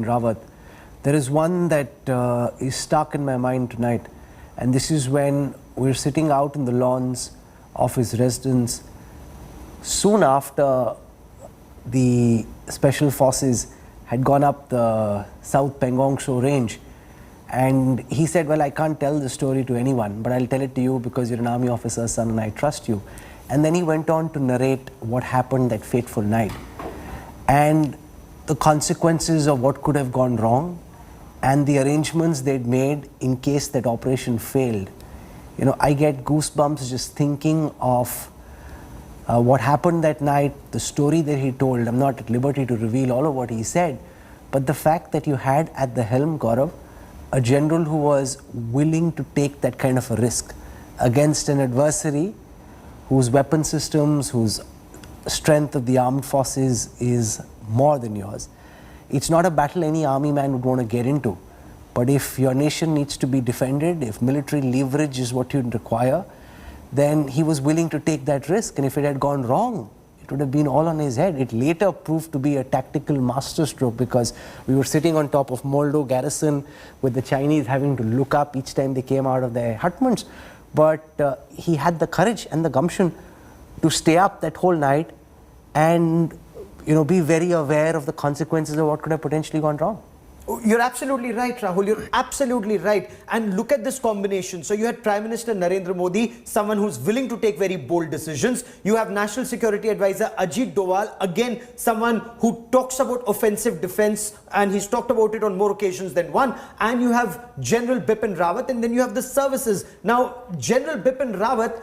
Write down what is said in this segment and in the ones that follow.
Rawat, there is one that is stuck in my mind tonight, and this is when we're sitting out in the lawns of his residence soon after the special forces had gone up the South Pangong Tso range, and he said, well, I can't tell the story to anyone, but I'll tell it to you because you're an army officer's son and I trust you. And then he went on to narrate what happened that fateful night and the consequences of what could have gone wrong and the arrangements they'd made in case that operation failed. You know, I get goosebumps just thinking of what happened that night, the story that he told. I'm not at liberty to reveal all of what he said, but the fact that you had at the helm, Gaurav, a general who was willing to take that kind of a risk against an adversary whose weapon systems, whose strength of the armed forces is more than yours. It's not a battle any army man would want to get into, but if your nation needs to be defended, if military leverage is what you'd require, then he was willing to take that risk. And if it had gone wrong, it would have been all on his head. It later proved to be a tactical masterstroke because we were sitting on top of Moldo garrison with the Chinese having to look up each time they came out of their hutments. But he had the courage and the gumption to stay up that whole night and, you know, be very aware of the consequences of what could have potentially gone wrong. You're absolutely right, Rahul. You're absolutely right. And look at this combination. So you had Prime Minister Narendra Modi, someone who's willing to take very bold decisions. You have National Security Advisor Ajit Doval, again, someone who talks about offensive defense, and he's talked about it on more occasions than one. And you have General Bipin Rawat, and then you have the services. Now, General Bipin Rawat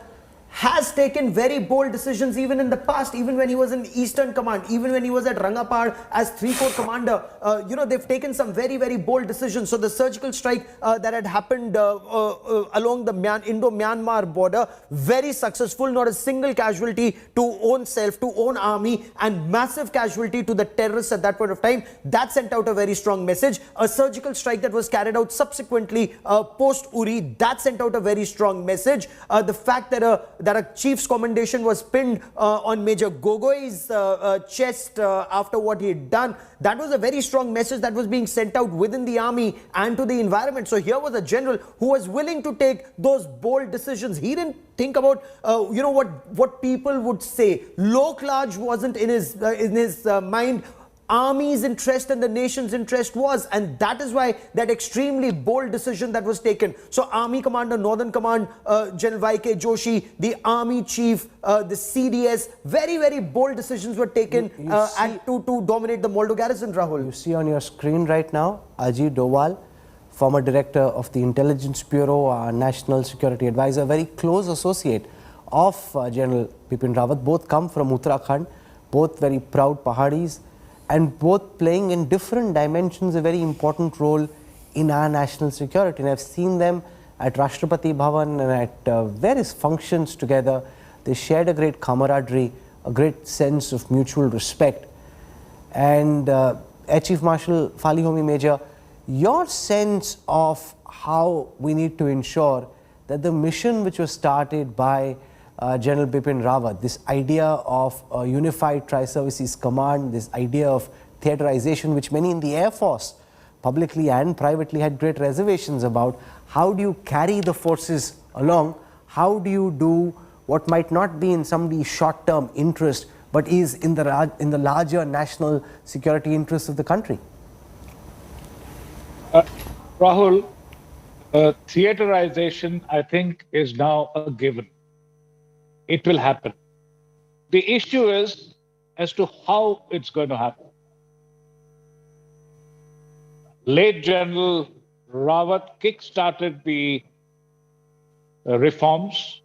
has taken very bold decisions even in the past, even when he was in Eastern Command, even when he was at Rangapar as 3 Corps Commander. You know, they've taken some very, very bold decisions. So the surgical strike that had happened along the Indo-Myanmar border, very successful, not a single casualty to own self, to own army, and massive casualty to the terrorists at that point of time. That sent out a very strong message. A surgical strike that was carried out subsequently post-Uri, that sent out a very strong message. The fact that a chief's commendation was pinned on Major Gogoi's chest after what he had done. That was a very strong message that was being sent out within the army and to the environment. So here was a general who was willing to take those bold decisions. He didn't think about, you know, what people would say. Lok Laj wasn't in his mind. Army's interest and the nation's interest was, and that is why that extremely bold decision that was taken. So Army Commander, Northern Command, General Y.K. Joshi, the Army Chief, the CDS, very, very bold decisions were taken to dominate the Moldo garrison, Rahul. You see on your screen right now, Ajit Doval, former director of the Intelligence Bureau, our National Security Advisor, very close associate of General Bipin Rawat. Both come from Uttarakhand, both very proud Pahadis, and both playing in different dimensions a very important role in our national security. And I've seen them at Rashtrapati Bhavan and at various functions together. They shared a great camaraderie, a great sense of mutual respect. And Air Chief Marshal Falihomi Major, your sense of how we need to ensure that the mission which was started by General Bipin Rawat, this idea of a unified tri-services command, this idea of theaterization, which many in the Air Force, publicly and privately, had great reservations about. How do you carry the forces along? How do you do what might not be in somebody's short-term interest, but is in the larger national security interests of the country? Rahul, theaterization, I think, is now a given. It will happen. The issue is as to how it's going to happen. Late General Rawat kick-started the reforms,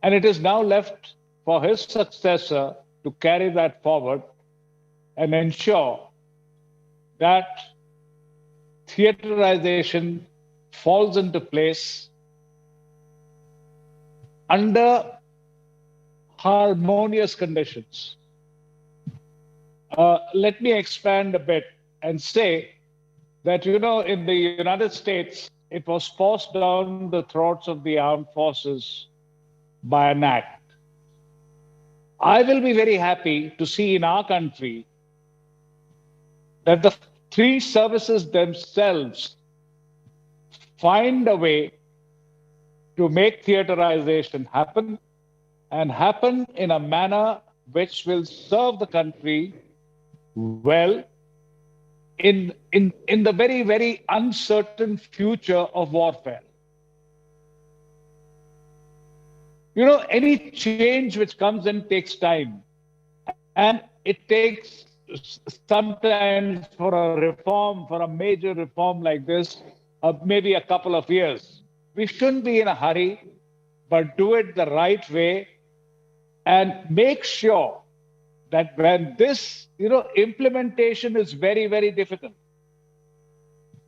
and it is now left for his successor to carry that forward and ensure that theaterization falls into place under harmonious conditions. Let me expand a bit and say that, you know, in the United States, it was forced down the throats of the armed forces by an act. I will be very happy to see in our country that the three services themselves find a way to make theaterization happen and happen in a manner which will serve the country well in the very, very uncertain future of warfare. You know, any change which comes in takes time, and it takes sometimes for a reform, for a major reform like this, maybe a couple of years. We shouldn't be in a hurry, but do it the right way and make sure that when this, implementation is very, very difficult.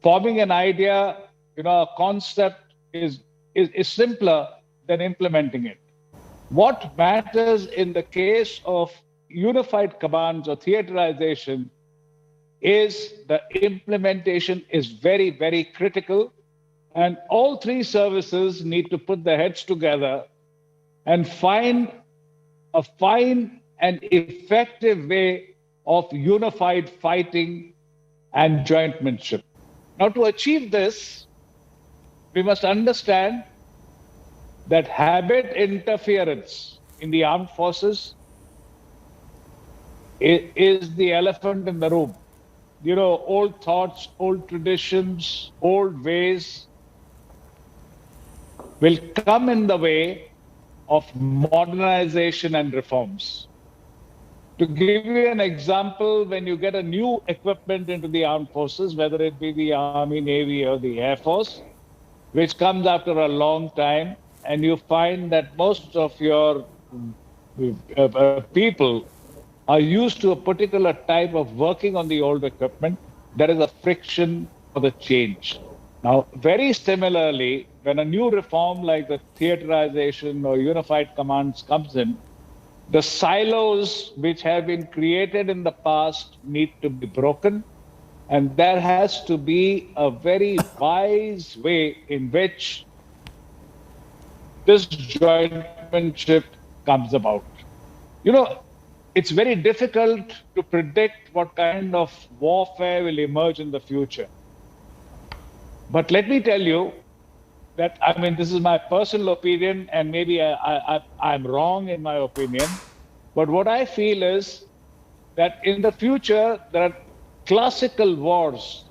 Forming an idea, a concept is simpler than implementing it. What matters in the case of unified commands or theaterization is the implementation is very, very critical. And all three services need to put their heads together and find a fine and effective way of unified fighting and jointmanship. Now, to achieve this, we must understand that habit interference in the armed forces is the elephant in the room. Old thoughts, old traditions, old ways will come in the way of modernization and reforms. To give you an example, when you get a new equipment into the armed forces, whether it be the Army, Navy, or the Air Force, which comes after a long time, and you find that most of your people are used to a particular type of working on the old equipment, there is a friction for the change. Now, very similarly, when a new reform like the theaterization or unified commands comes in, the silos which have been created in the past need to be broken. And there has to be a very wise way in which this jointmanship comes about. It's very difficult to predict what kind of warfare will emerge in the future. But let me tell you that, this is my personal opinion, and maybe I'm wrong in my opinion, but what I feel is that in the future, there are classical wars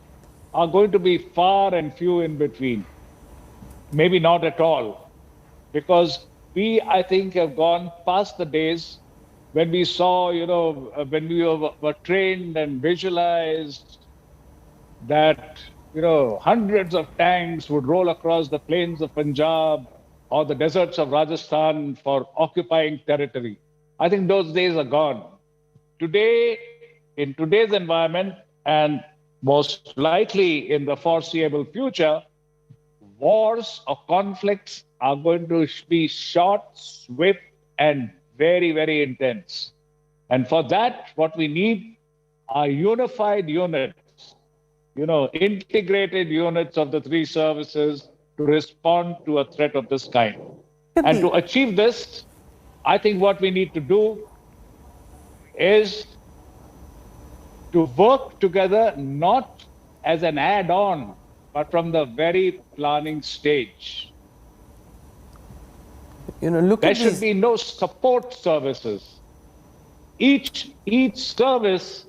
are going to be far and few in between. Maybe not at all, because we, I think, have gone past the days when we saw, when we were trained and visualized that, hundreds of tanks would roll across the plains of Punjab or the deserts of Rajasthan for occupying territory. I think those days are gone. Today, in today's environment, and most likely in the foreseeable future, wars or conflicts are going to be short, swift, and very, very intense. And for that, what we need are unified units, integrated units of the three services to respond to a threat of this kind. And to achieve this, I think what we need to do is to work together not as an add-on, but from the very planning stage. There should be no support services. Each service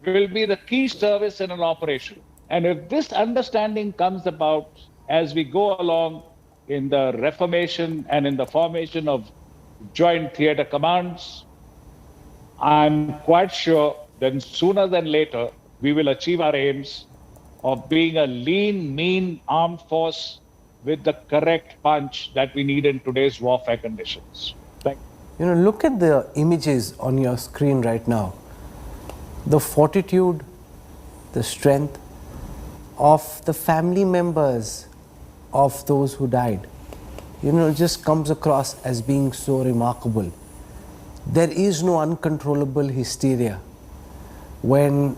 will be the key service in an operation. And if this understanding comes about as we go along in the reformation and in the formation of joint theater commands, I'm quite sure that sooner than later, we will achieve our aims of being a lean, mean armed force with the correct punch that we need in today's warfare conditions. Thank you. Look at the images on your screen right now. The fortitude, the strength of the family members of those who died, it just comes across as being so remarkable. There is no uncontrollable hysteria. When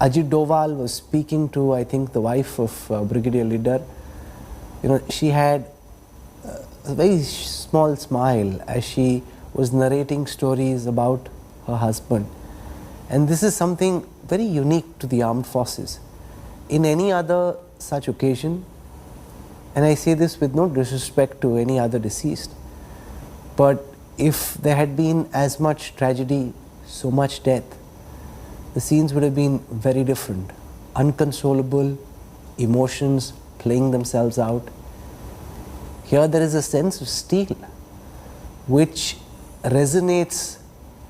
Ajit Doval was speaking to, I think, the wife of Brigadier Leader, she had a very small smile as she was narrating stories about her husband. And this is something very unique to the armed forces. In any other such occasion, and I say this with no disrespect to any other deceased, but if there had been as much tragedy, so much death, the scenes would have been very different. Unconsolable, emotions playing themselves out. Here there is a sense of steel which resonates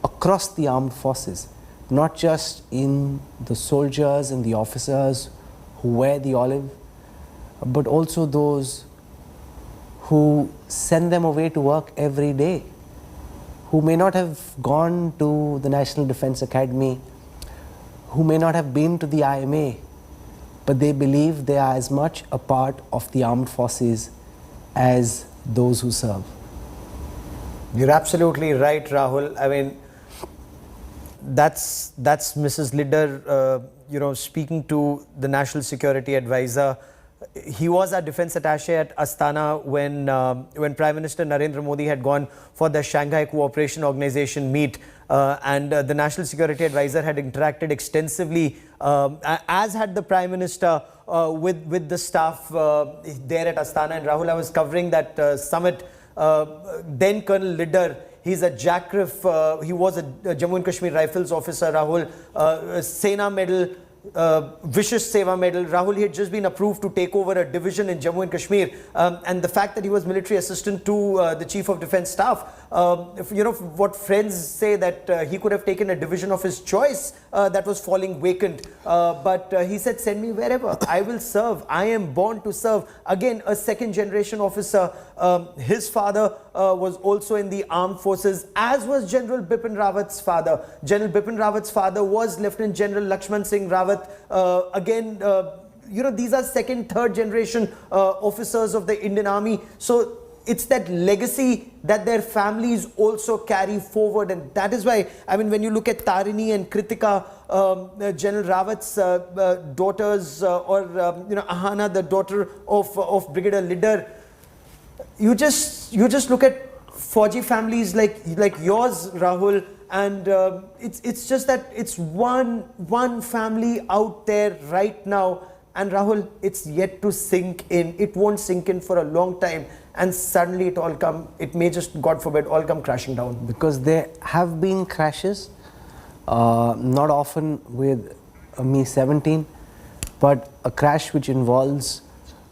across the armed forces, not just in the soldiers and the officers who wear the olive, but also those who send them away to work every day, who may not have gone to the National Defence Academy, who may not have been to the IMA, but they believe they are as much a part of the armed forces as those who serve. You're absolutely right, Rahul. I mean, that's Mrs. Lidder, speaking to the National Security Advisor. He was our defense attaché at Astana when Prime Minister Narendra Modi had gone for the Shanghai Cooperation Organization meet, and the National Security Advisor had interacted extensively, as had the Prime Minister, with the staff there at Astana. And Rahul, I was covering that summit. Then Colonel Lidder, he's a JACRIF, he was a Jammu and Kashmir Rifles officer, Rahul, Sena Medal, Vicious Seva Medal. Rahul, he had just been approved to take over a division in Jammu and Kashmir, and the fact that he was military assistant to the Chief of Defence Staff, what friends say that he could have taken a division of his choice that was falling vacant, but he said, send me wherever, I will serve, I am born to serve. Again, a second generation officer. His father was also in the armed forces, as was General Bipin Rawat's father. General Bipin Rawat's father was Lieutenant General Lakshman Singh Rawat. Again, these are second, third generation officers of the Indian Army. So it's that legacy that their families also carry forward. And that is why, I mean, when you look at Tarini and Kritika, General Rawat's daughters, or Ahana, the daughter of Brigadier Lidder, you just look at Fauji families like yours, Rahul, and it's just that it's one family out there right now, and Rahul, it's yet to sink in. It won't sink in for a long time, and suddenly it may just, God forbid, all come crashing down. Because there have been crashes, not often with a Mi-17, but a crash which involves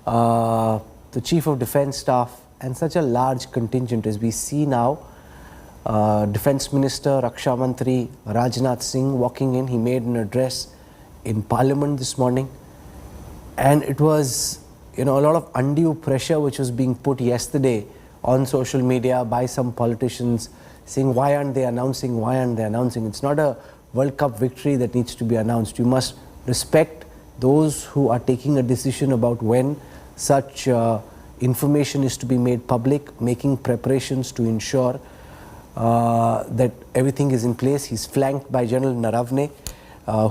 the Chief of Defence Staff and such a large contingent as we see now. Defence Minister, Raksha Mantri, Rajnath Singh walking in, he made an address in Parliament this morning, and it was a lot of undue pressure which was being put yesterday on social media by some politicians, saying why aren't they announcing, It's not a World Cup victory that needs to be announced. You must respect those who are taking a decision about when such information is to be made public, making preparations to ensure that everything is in place. He's flanked by General Naravne,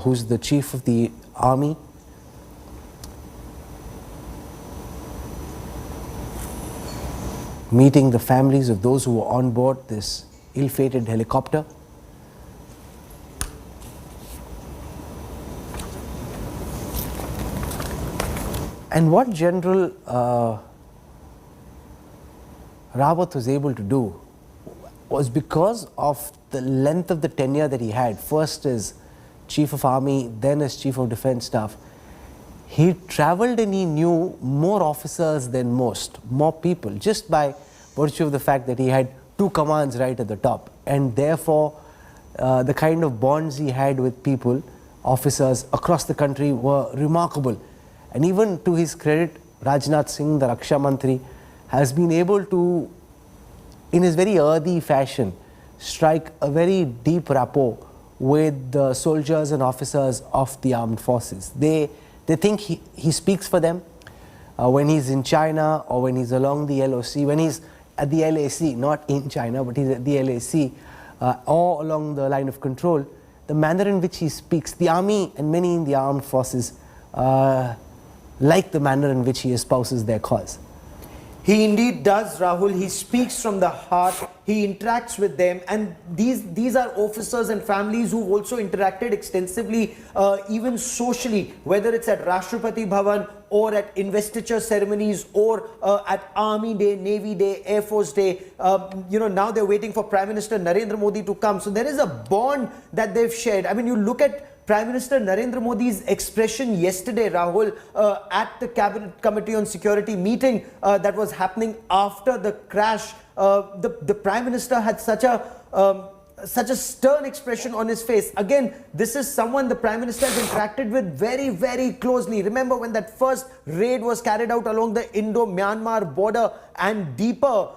who's the Chief of the Army. Meeting the families of those who were on board this ill-fated helicopter. And what General Rawat was able to do was because of the length of the tenure that he had, first as Chief of Army, then as Chief of Defence Staff. He travelled and he knew more officers than most, more people, just by virtue of the fact that he had two commands right at the top. And therefore, the kind of bonds he had with people, officers across the country, were remarkable. And even to his credit, Rajnath Singh, the Raksha Mantri, has been able to, in his very earthy fashion, strike a very deep rapport with the soldiers and officers of the armed forces. They think he speaks for them when he's in China or when he's along the LOC, when he's at the LAC, not in China, but he's at the LAC, or along the line of control. The manner in which he speaks, the army and many in the armed forces like the manner in which he espouses their cause. He indeed does, Rahul. He speaks from the heart. he interacts with them, and these are officers and families who've also interacted extensively, even socially, whether it's at Rashtrapati Bhavan or at investiture ceremonies or at Army Day, Navy Day, Air Force Day. Now they're waiting for Prime Minister Narendra Modi to come. So there is a bond that they've shared. I mean, you look at Prime Minister Narendra Modi's expression yesterday, Rahul, at the Cabinet Committee on Security meeting that was happening after the crash. The Prime Minister had such a stern expression on his face. Again, this is someone the Prime Minister has interacted with very, very closely. Remember when that first raid was carried out along the Indo-Myanmar border and deeper.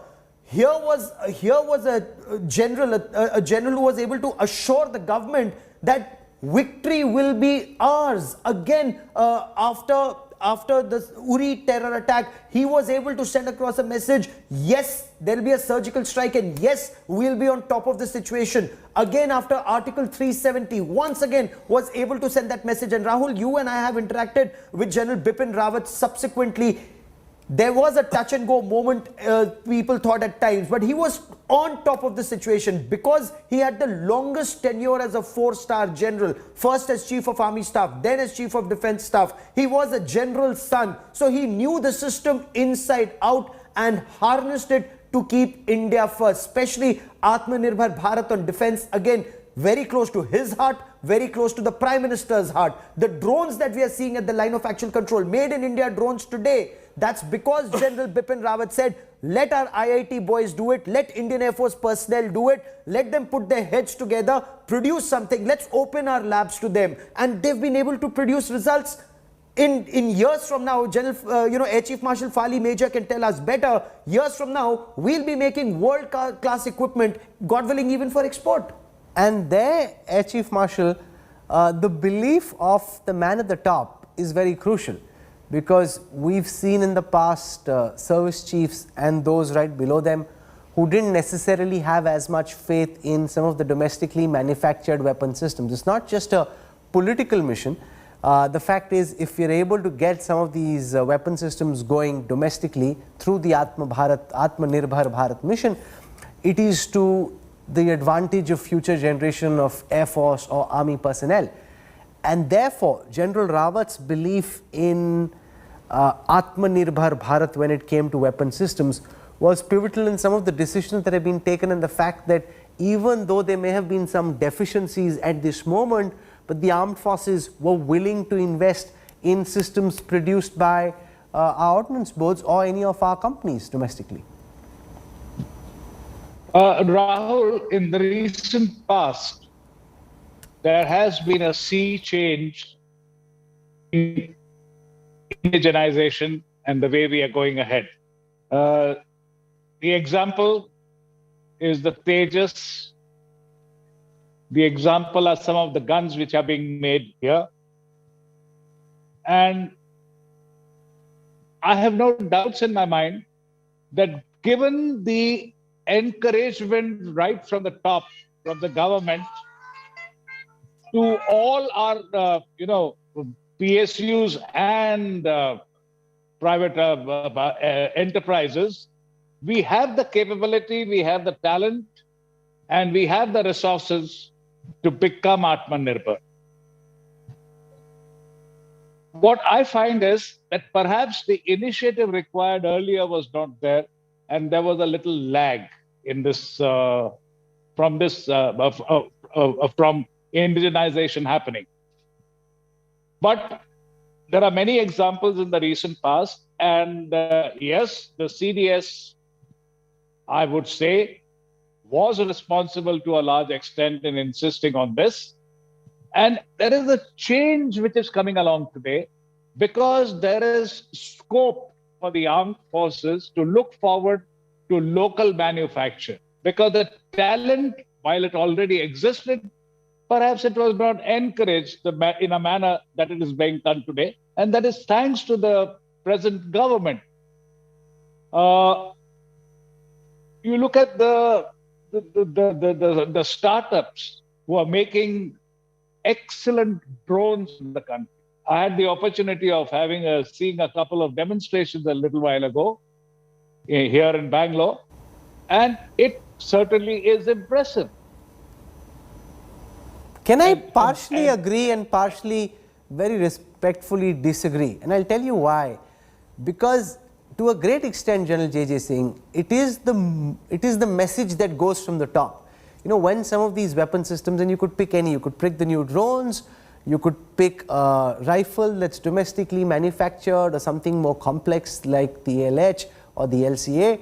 Here was a general who was able to assure the government that victory will be ours. Again, after the Uri terror attack, he was able to send across a message, yes, there will be a surgical strike, and yes, we'll be on top of the situation. Again, after Article 370, once again was able to send that message. And Rahul, you and I have interacted with General Bipin Rawat subsequently. There was a touch and go moment, people thought at times, but he was on top of the situation because he had the longest tenure as a 4-star general, first as Chief of Army Staff, then as Chief of Defence Staff. He was a general's son, so he knew the system inside out and harnessed it to keep India first, especially Atmanirbhar Bharat on defence. Again, very close to his heart, very close to the Prime Minister's heart. The drones that we are seeing at the line of actual control, made in India drones today, that's because General Bipin Rawat said, let our IIT boys do it, let Indian Air Force personnel do it, let them put their heads together, produce something, let's open our labs to them. And they've been able to produce results. In years from now, Air Chief Marshal Fali Major can tell us better. Years from now, we'll be making world-class equipment, God willing, even for export. And there, Air Chief Marshal, the belief of the man at the top is very crucial, because we've seen in the past service chiefs and those right below them who didn't necessarily have as much faith in some of the domestically manufactured weapon systems. It's not just a political mission. The fact is, if you're able to get some of these weapon systems going domestically through the Atmanirbhar Bharat mission, it is to the advantage of future generation of Air Force or Army personnel. And therefore, General Rawat's belief in Atmanirbhar Bharat when it came to weapon systems was pivotal in some of the decisions that have been taken, and the fact that even though there may have been some deficiencies at this moment, but the armed forces were willing to invest in systems produced by our ordnance boards or any of our companies domestically. Rahul, in the recent past, there has been a sea change in indigenization and the way we are going ahead. The example is the Tejas. The example are some of the guns which are being made here. And I have no doubts in my mind that given the encouragement right from the top, from the government, to all our, PSUs and private enterprises, we have the capability, we have the talent, and we have the resources to become Atmanirbhar. What I find is that perhaps the initiative required earlier was not there, and there was a little lag in this from indigenization happening. But there are many examples in the recent past, and yes, the CDS, I would say, was responsible to a large extent in insisting on this. And there is a change which is coming along today, because there is scope for the armed forces to look forward to local manufacture, because the talent, while it already existed, perhaps it was not encouraged in a manner that it is being done today. And that is thanks to the present government. You look at the startups who are making excellent drones in the country. I had the opportunity of seeing a couple of demonstrations a little while ago here in Bangalore, and it certainly is impressive. Can I partially agree and partially very respectfully disagree? And I'll tell you why. Because to a great extent, General J.J. Singh, it is the message that goes from the top. You know, when some of these weapon systems, and you could pick any, you could pick the new drones, you could pick a rifle that's domestically manufactured or something more complex like the LH or the LCA.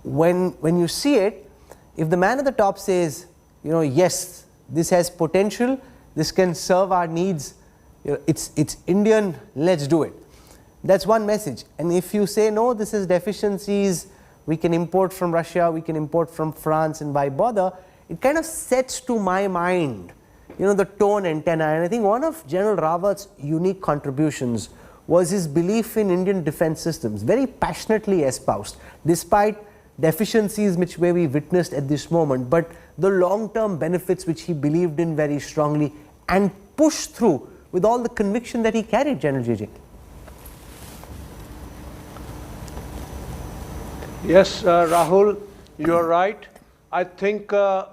When you see it, if the man at the top says, you know, yes, this has potential, this can serve our needs, you know, it's Indian, let's do it. That's one message. And if you say, no, this is deficiencies, we can import from Russia, we can import from France, and why bother, it kind of sets to my mind, you know, the tone antenna. And I think one of General Rawat's unique contributions was his belief in Indian defense systems, very passionately espoused, despite deficiencies which may be witnessed at this moment, but the long-term benefits which he believed in very strongly and pushed through with all the conviction that he carried, General JJ. Yes, Rahul, you're right. I think the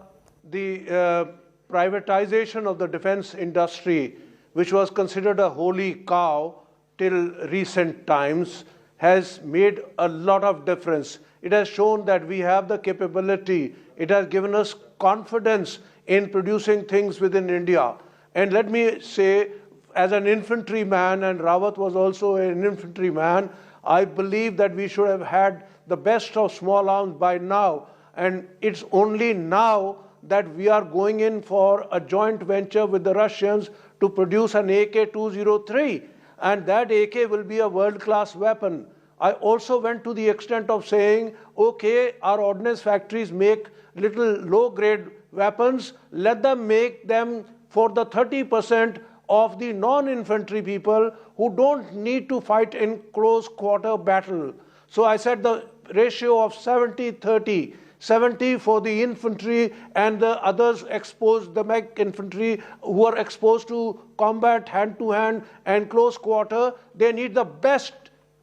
privatization of the defense industry, which was considered a holy cow till recent times, has made a lot of difference. It has shown that we have the capability. It has given us confidence in producing things within India. And let me say, as an infantryman, and Rawat was also an infantryman, I believe that we should have had the best of small arms by now. And it's only now that we are going in for a joint venture with the Russians to produce an AK-203. And that AK will be a world-class weapon. I also went to the extent of saying, okay, our ordnance factories make little low-grade weapons, let them make them for the 30% of the non-infantry people who don't need to fight in close quarter battle. So I said the ratio of 70-30, 70 for the infantry and the others exposed, the mech infantry who are exposed to combat hand-to-hand and close quarter, they need the best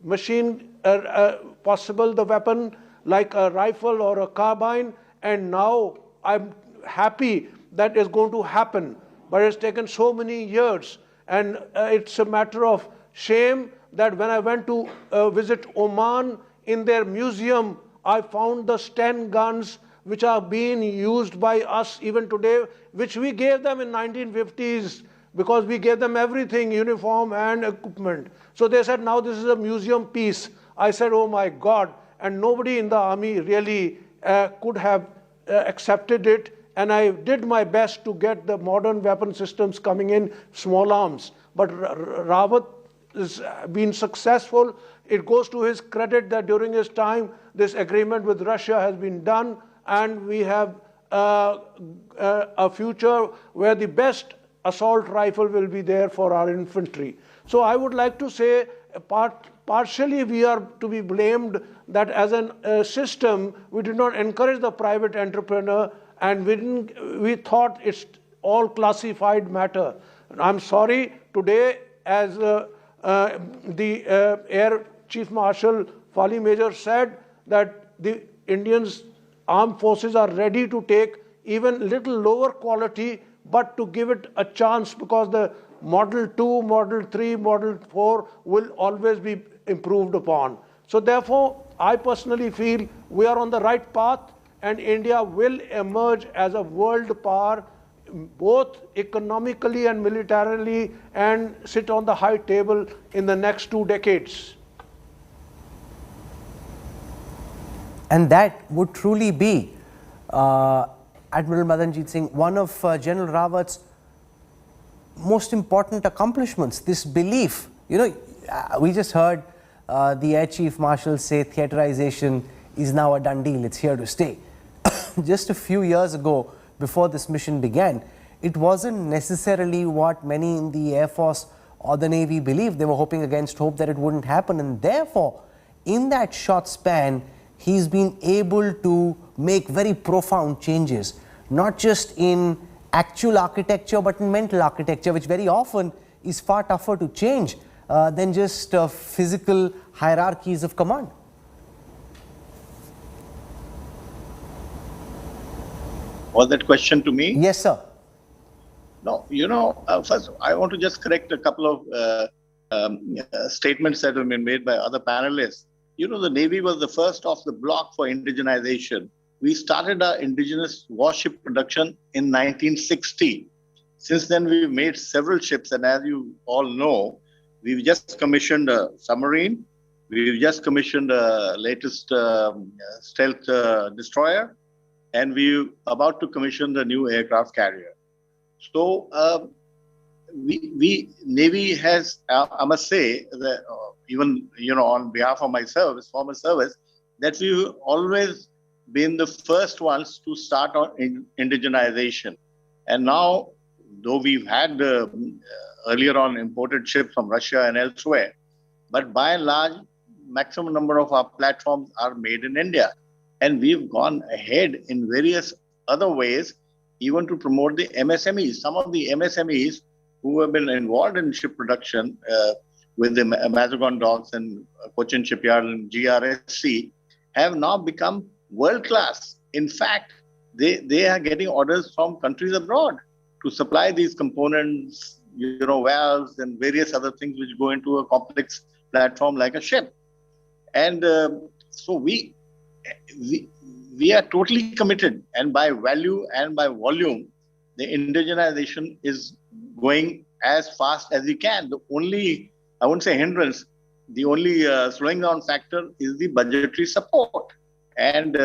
machine possible, the weapon like a rifle or a carbine, and now I'm happy that is going to happen. But it's taken so many years, and it's a matter of shame that when I went to visit Oman, in their museum, I found the Sten guns which are being used by us even today, which we gave them in 1950s because we gave them everything, uniform and equipment. So they said, now this is a museum piece. I said, oh my God, and nobody in the army really could have accepted it. And I did my best to get the modern weapon systems coming in, small arms. But Rawat has been successful. It goes to his credit that during his time, this agreement with Russia has been done, and we have a future where the best assault rifle will be there for our infantry. So I would like to say, partially we are to be blamed that as a system, we did not encourage the private entrepreneur, and we thought it's all classified matter. I'm sorry, today as the Air Chief Marshal Fali Major said that the Indians armed forces are ready to take even little lower quality, but to give it a chance, because the Model 2, Model 3, Model 4 will always be improved upon. So therefore, I personally feel we are on the right path, and India will emerge as a world power, both economically and militarily, and sit on the high table in the next 2 decades. And that would truly be, Admiral Madanjit Singh, one of General Rawat's most important accomplishments, this belief. You know, we just heard the Air Chief Marshal say theaterization is now a done deal, it's here to stay. Just a few years ago, before this mission began, it wasn't necessarily what many in the Air Force or the Navy believed. They were hoping against hope that it wouldn't happen, and therefore, in that short span, he's been able to make very profound changes, not just in actual architecture, but in mental architecture, which very often is far tougher to change than just physical hierarchies of command. Was that question to me? Yes, sir. No, first I want to just correct a couple of statements that have been made by other panelists. The Navy was the first off the block for indigenization. We started our indigenous warship production in 1960. Since then, we've made several ships, and as you all know, we've just commissioned a submarine. We've just commissioned the latest stealth destroyer, and we're about to commission the new aircraft carrier. So, Navy has, I must say, that even on behalf of my service, former service, that we've always been the first ones to start on indigenization. And now, though we've had earlier on imported ships from Russia and elsewhere, but by and large, maximum number of our platforms are made in India. And we've gone ahead in various other ways, even to promote the MSMEs. Some of the MSMEs who have been involved in ship production with the Mazagon docks and Cochin Shipyard and GRSC have now become world-class. In fact, they are getting orders from countries abroad to supply these components, valves and various other things which go into a complex platform like a ship. And so we are totally committed, and by value and by volume, the indigenization is going as fast as we can. The only, I wouldn't say hindrance, the only slowing down factor is the budgetary support. And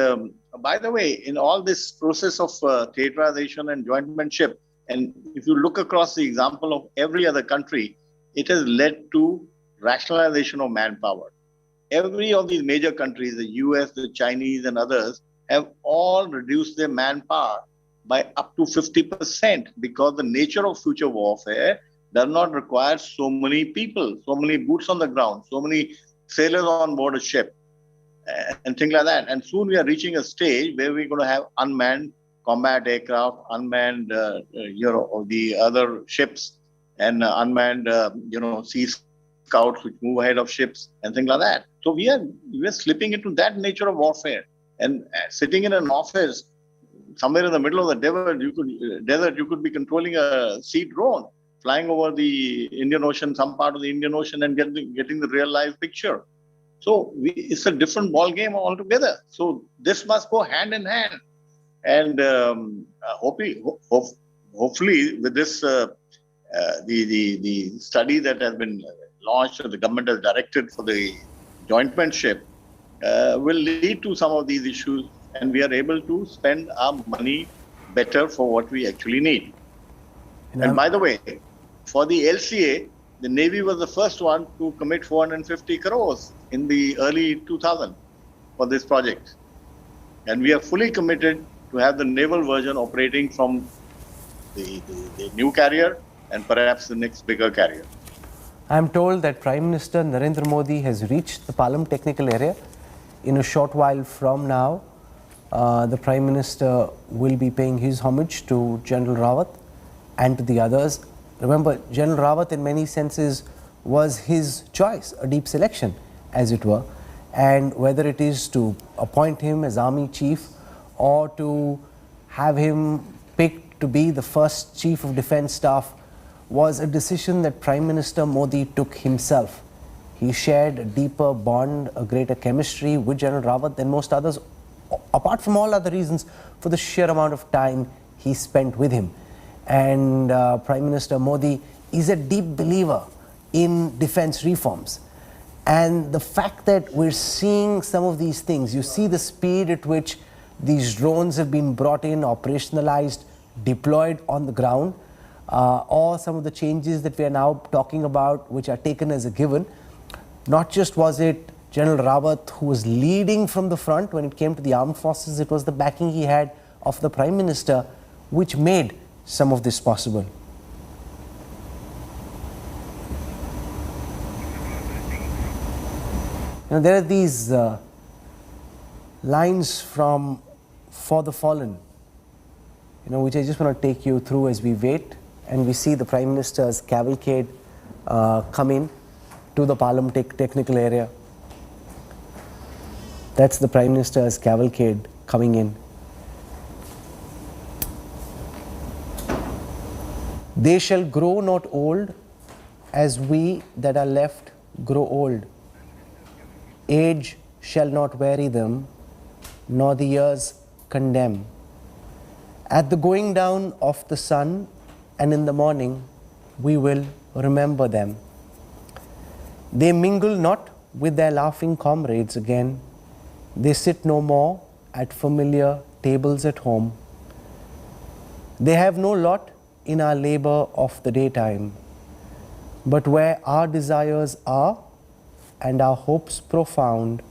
by the way, in all this process of theaterization and jointmanship, and if you look across the example of every other country, it has led to rationalization of manpower. Every of these major countries, the US, the Chinese and others, have all reduced their manpower by up to 50% because the nature of future warfare does not require so many people, so many boots on the ground, so many sailors on board a ship and things like that. And soon we are reaching a stage where we're going to have unmanned combat aircraft, unmanned, the other ships and unmanned, sea scouts which move ahead of ships and things like that. So we are slipping into that nature of warfare. And sitting in an office somewhere in the middle of the desert, you could be controlling a sea drone flying over the Indian Ocean, some part of the Indian Ocean, and getting the real life picture. So it's a different ball game altogether. So this must go hand in hand. And hopefully, with this, the study that has been launched, or the government has directed for the jointmanship, will lead to some of these issues, and we are able to spend our money better for what we actually need. And by the way, for the LCA, the Navy was the first one to commit 450 crores in the early 2000 for this project. And we are fully committed to have the naval version operating from the new carrier and perhaps the next bigger carrier. I am told that Prime Minister Narendra Modi has reached the Palam technical area. In a short while from now, the Prime Minister will be paying his homage to General Rawat and to the others. Remember, General Rawat in many senses was his choice, a deep selection as it were, and whether it is to appoint him as Army Chief or to have him picked to be the first Chief of Defence Staff was a decision that Prime Minister Modi took himself. He shared a deeper bond, a greater chemistry with General Rawat than most others, apart from all other reasons, for the sheer amount of time he spent with him. And Prime Minister Modi is a deep believer in defense reforms. And the fact that we're seeing some of these things, you see the speed at which these drones have been brought in, operationalized, deployed on the ground, or some of the changes that we are now talking about, which are taken as a given. Not just was it General Rawat who was leading from the front when it came to the armed forces, it was the backing he had of the Prime Minister which made some of this possible. There are these lines from For the Fallen, which I just want to take you through as we wait and we see the Prime Minister's cavalcade come in to the Palam technical area. That's the Prime Minister's cavalcade coming in. They shall grow not old, as we that are left grow old. Age shall not weary them, nor the years condemn. At the going down of the sun and in the morning, we will remember them. They mingle not with their laughing comrades again. They sit no more at familiar tables at home. They have no lot in our labor of the daytime, but where our desires are and our hopes profound,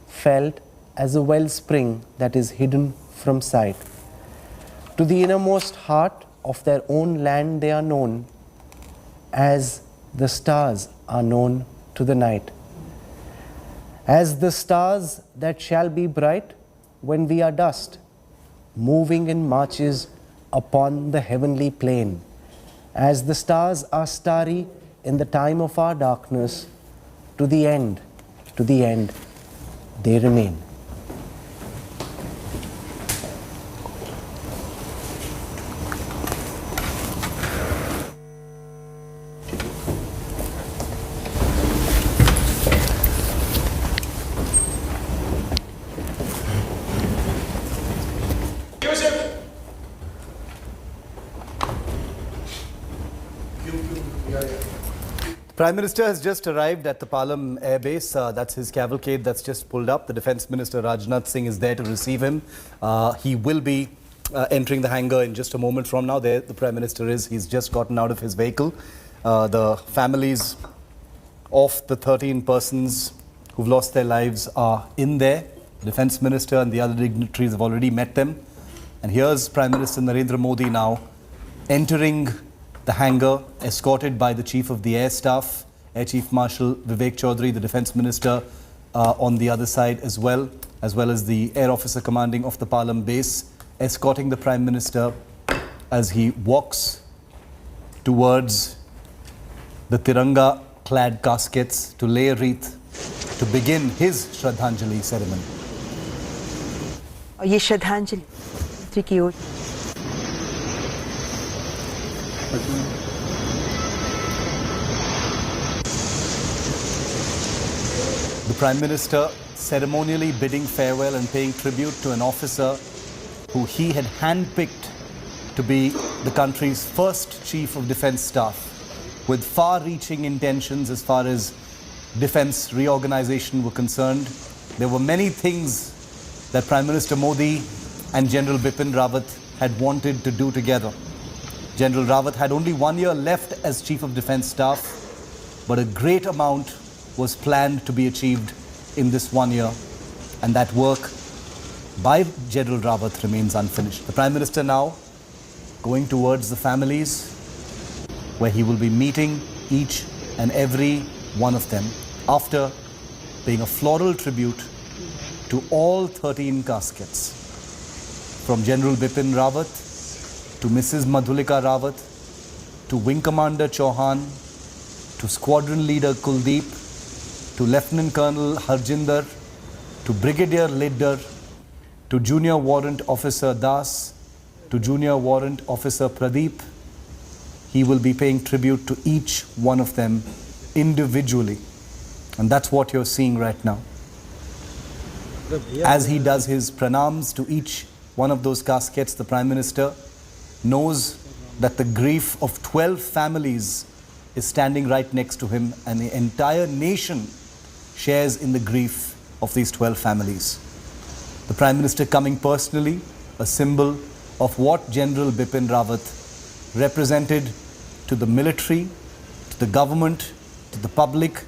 felt as a wellspring that is hidden from sight. To the innermost heart of their own land they are known, as the stars are known to the night. As the stars that shall be bright when we are dust, moving in marches upon the heavenly plain. As the stars are starry in the time of our darkness, to the end, they remain. Prime Minister has just arrived at the Palam Air Base. That's his cavalcade that's just pulled up. The Defence Minister Rajnath Singh is there to receive him. He will be entering the hangar in just a moment from now. There the Prime Minister is. He's just gotten out of his vehicle. The families of the 13 persons who've lost their lives are in there. The Defence Minister and the other dignitaries have already met them. And here's Prime Minister Narendra Modi now entering the hangar, escorted by the Chief of the Air Staff, Air Chief Marshal Vivek Chaudhary, the Defence Minister on the other side as well as the Air Officer Commanding of the Palam Base, escorting the Prime Minister as he walks towards the Tiranga-clad caskets to lay a wreath to begin his Shraddhanjali ceremony. और ये श्रद्धांजलि मंत्री की ओर The Prime Minister ceremonially bidding farewell and paying tribute to an officer who he had handpicked to be the country's first Chief of Defence Staff, with far-reaching intentions as far as defence reorganisation were concerned. There were many things that Prime Minister Modi and General Bipin Rawat had wanted to do together. General Rawat had only 1 year left as Chief of Defence Staff, but a great amount was planned to be achieved in this 1 year, and that work by General Rawat remains unfinished. The Prime Minister now going towards the families, where he will be meeting each and every one of them after paying a floral tribute to all 13 caskets, from General Bipin Rawat to Mrs. Madhulika Rawat, to Wing Commander Chauhan, to Squadron Leader Kuldeep, to Lieutenant Colonel Harjinder, to Brigadier Lidder, to Junior Warrant Officer Das, to Junior Warrant Officer Pradeep. He will be paying tribute to each one of them individually. And that's what you're seeing right now. As he does his pranams to each one of those caskets, the Prime Minister knows that the grief of 12 families is standing right next to him, and the entire nation shares in the grief of these 12 families. The Prime Minister coming personally, a symbol of what General Bipin Rawat represented to the military, to the government, to the public,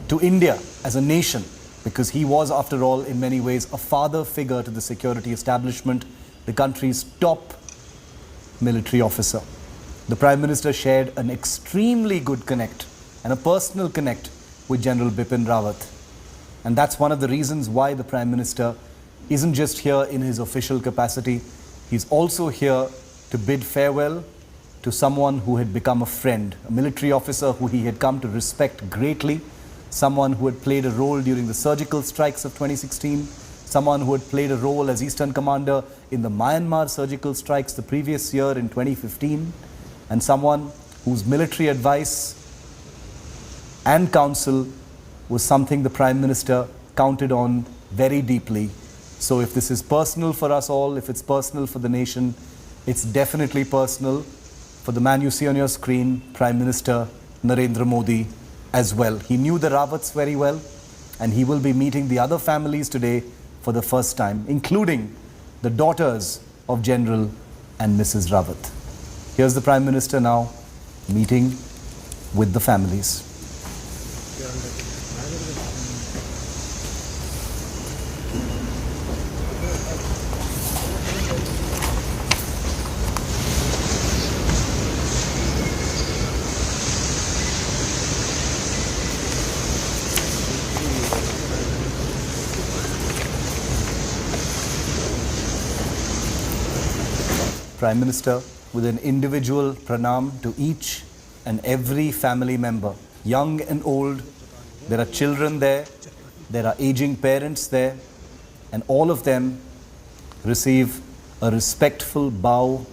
to India as a nation, because he was, after all, in many ways, a father figure to the security establishment, the country's top military officer. The Prime Minister shared an extremely good connect and a personal connect with General Bipin Rawat. And that's one of the reasons why the Prime Minister isn't just here in his official capacity. He's also here to bid farewell to someone who had become a friend, a military officer who he had come to respect greatly, someone who had played a role during the surgical strikes of 2016, someone who had played a role as Eastern Commander in the Myanmar surgical strikes the previous year in 2015, and someone whose military advice and counsel was something the Prime Minister counted on very deeply. So if this is personal for us all, if it's personal for the nation, it's definitely personal for the man you see on your screen, Prime Minister Narendra Modi as well. He knew the Rawats very well, and he will be meeting the other families today for the first time, including the daughters of General and Mrs. Rawat. Here's the Prime Minister now meeting with the families. Prime Minister, with an individual pranam to each and every family member, young and old. There are children there, there are aging parents there, and all of them receive a respectful bow,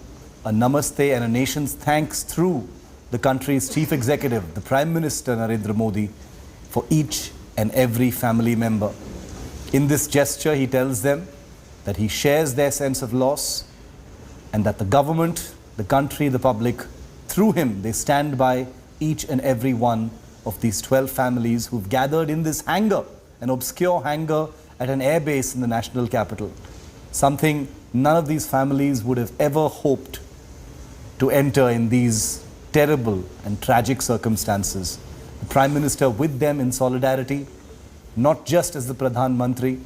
a namaste and a nation's thanks through the country's chief executive, the Prime Minister Narendra Modi, for each and every family member. In this gesture, he tells them that he shares their sense of loss, and that the government, the country, the public, through him, they stand by each and every one of these 12 families who've gathered in this hangar, an obscure hangar at an airbase in the national capital. Something none of these families would have ever hoped to enter in these terrible and tragic circumstances. The Prime Minister with them in solidarity, not just as the Pradhan Mantri,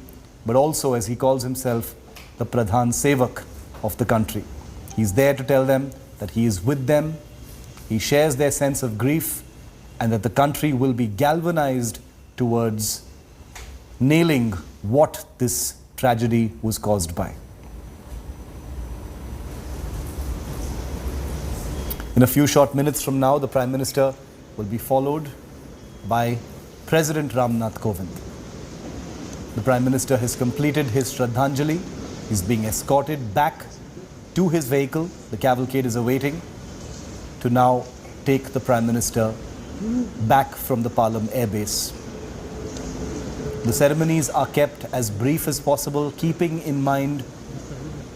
but also as he calls himself, the Pradhan Sevak of the country. He's there to tell them that he is with them, he shares their sense of grief, and that the country will be galvanized towards nailing what this tragedy was caused by. In a few short minutes from now, the Prime Minister will be followed by President Rajnath Kovind. The Prime Minister has completed his Shraddhanjali. He's being escorted back to his vehicle. The cavalcade is awaiting to now take the Prime Minister back from the Palam Airbase. The ceremonies are kept as brief as possible, keeping in mind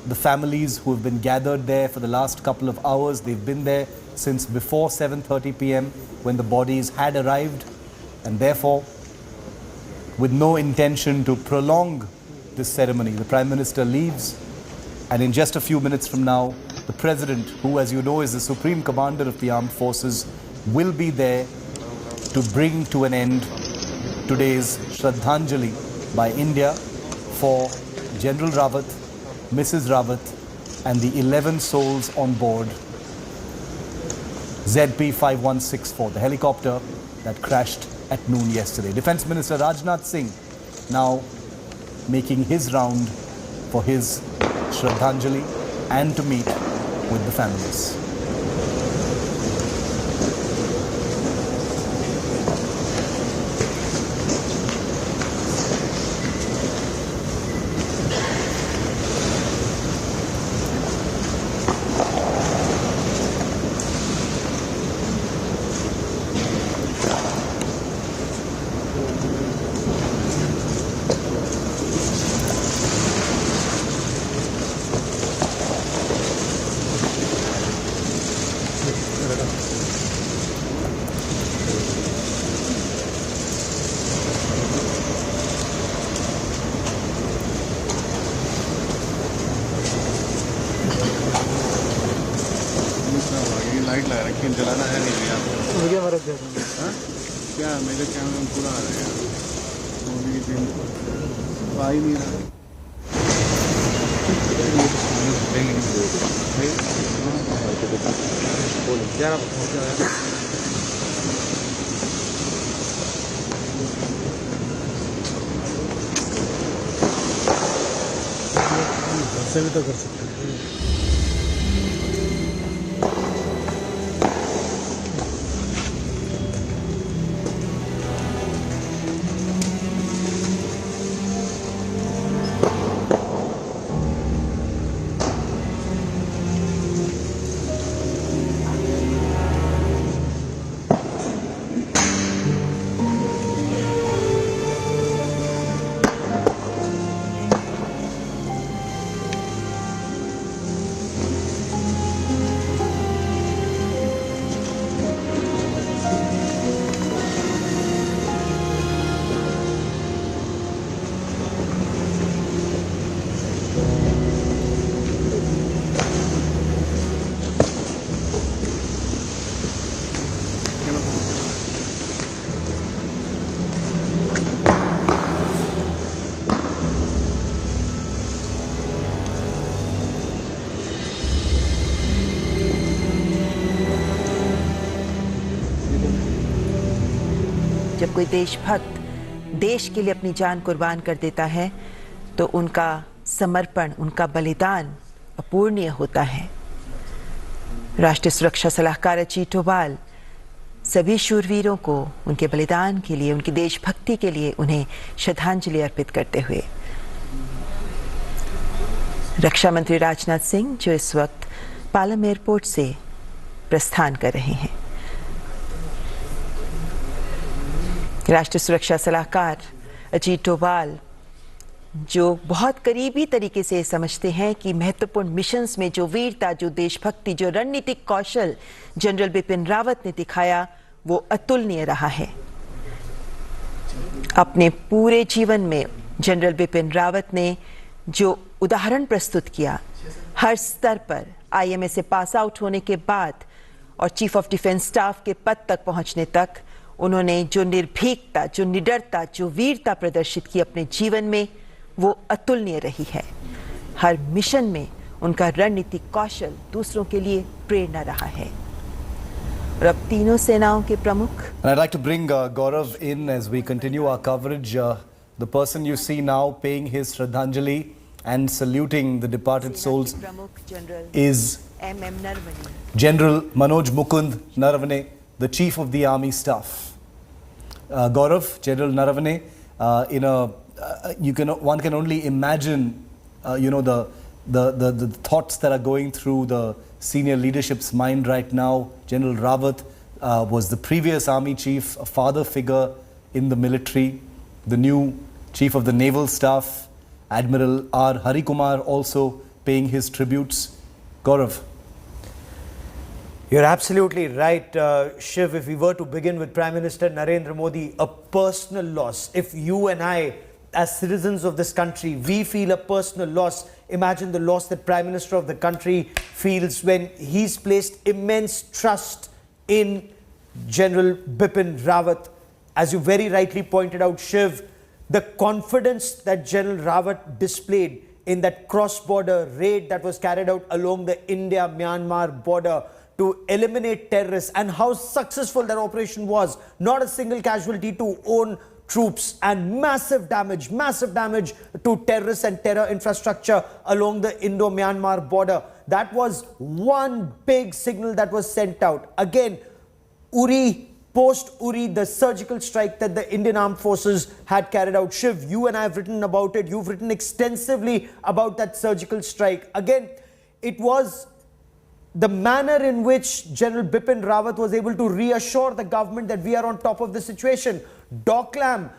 the families who have been gathered there for the last couple of hours. They've been there since before 7:30 p.m. when the bodies had arrived, and therefore, with no intention to prolong this ceremony, the Prime Minister leaves, and in just a few minutes from now, the President, who as you know is the Supreme Commander of the Armed Forces, will be there to bring to an end today's Shraddhanjali by India for General Rawat, Mrs. Rawat, and the 11 souls on board ZP-5164, the helicopter that crashed at noon yesterday. Defence Minister Rajnath Singh now making his round for his Shraddhanjali and to meet with the families. Light लगा रखी है, जलाना है नहीं भैया मुझे फर्क दे क्या मेरे कैमरे में पूरा आ रहा है मोदी दिन आ ही नहीं रहा से भी तो कर सकते हैं। जब कोई देशभक्त देश के लिए अपनी जान कुर्बान कर देता है तो उनका समर्पण, उनका बलिदान अपूर्णीय होता है। राष्ट्रीय सुरक्षा सलाहकार अजीत डोभाल सभी शूरवीरों को उनके बलिदान के लिए, उनकी देशभक्ति के लिए उन्हें श्रद्धांजलि अर्पित करते हुए रक्षा मंत्री राजनाथ सिंह, जो इस वक्त पालम एयरपोर्ट से प्रस्थान कर रहे हैं, राष्ट्रीय सुरक्षा सलाहकार अजीत डोभाल, जो बहुत करीबी तरीके से समझते हैं कि महत्वपूर्ण मिशंस में जो वीरता, जो देशभक्ति, जो रणनीतिक कौशल जनरल बिपिन रावत ने दिखाया वो अतुलनीय रहा है। अपने पूरे जीवन में जनरल बिपिन रावत ने जो उदाहरण प्रस्तुत किया, हर स्तर पर आईएमए से पास आउट होने के बाद और चीफ ऑफ डिफेंस स्टाफ के पद तक पहुंचने तक उन्होंने जो निर्भीकता, जो निडरता, जो वीरता प्रदर्शित की अपने जीवन में, वो अतुलनीय रही है। हर मिशन में उनका रणनीतिक कौशल दूसरों के लिए प्रेरणा रहा है। और अब तीनों सेनाओं के प्रमुख। And I'd like to bring Gaurav in as we continue our coverage. The person you see now paying his Shraddhanjali and saluting the departed souls is General Manoj Mukund Naravane, the Chief of the Army Staff. Gaurav, General Naravane, one can only imagine, the thoughts that are going through the senior leadership's mind right now. General Rawat was the previous army chief, a father figure in the military. The new chief of the naval staff, Admiral R. Harikumar, also paying his tributes. Gaurav. You're absolutely right, Shiv. If we were to begin with Prime Minister Narendra Modi, a personal loss. If you and I, as citizens of this country, we feel a personal loss, imagine the loss that Prime Minister of the country feels when he's placed immense trust in General Bipin Rawat. As you very rightly pointed out, Shiv, the confidence that General Rawat displayed in that cross-border raid that was carried out along the India-Myanmar border to eliminate terrorists, and how successful that operation was. Not a single casualty to own troops, and massive damage to terrorists and terror infrastructure along the Indo-Myanmar border. That was one big signal that was sent out. Again, post-Uri, the surgical strike that the Indian Armed Forces had carried out. Shiv, you and I have written about it. You've written extensively about that surgical strike. Again, it was the manner in which General Bipin Rawat was able to reassure the government that we are on top of the situation. Doklam,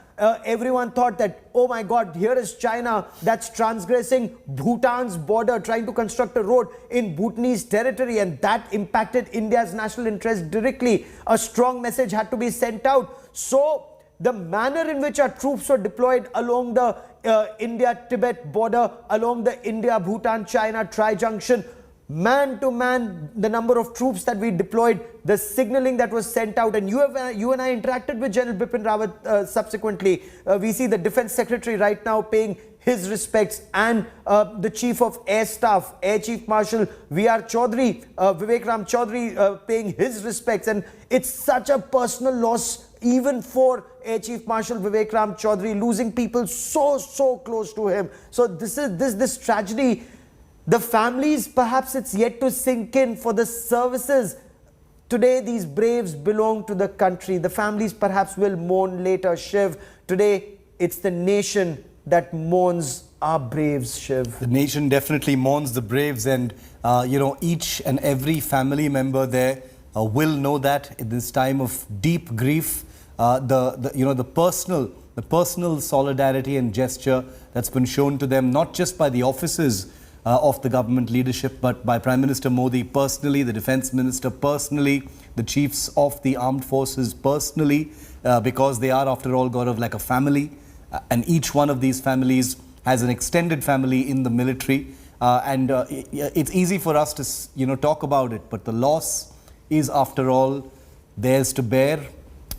everyone thought that, oh my God, here is China that's transgressing Bhutan's border, trying to construct a road in Bhutanese territory, and that impacted India's national interest directly. A strong message had to be sent out. So the manner in which our troops were deployed along the India-Tibet border, along the India-Bhutan-China tri-junction, man to man, the number of troops that we deployed, the signaling that was sent out, and you and I interacted with General Bipin Rawat subsequently. We see the Defense Secretary right now paying his respects, and the Chief of Air Staff, Air Chief Marshal V.R. Chaudhary, Vivek Ram Chaudhary, paying his respects. And it's such a personal loss even for Air Chief Marshal Vivek Ram Chaudhary, losing people so close to him. So this tragedy, the families, perhaps it's yet to sink in. For the services, today these braves belong to the country. The families perhaps will mourn later, Shiv. Today it's the nation that mourns our braves, Shiv. The nation definitely mourns the braves, and each and every family member there will know that in this time of deep grief, the personal solidarity and gesture that's been shown to them, not just by the officers of the government leadership, but by Prime Minister Modi personally, the Defence Minister personally, the chiefs of the armed forces personally, because they are, after all, Gaurav, like a family, and each one of these families has an extended family in the military, and it's easy for us to talk about it, but the loss is, after all, theirs to bear,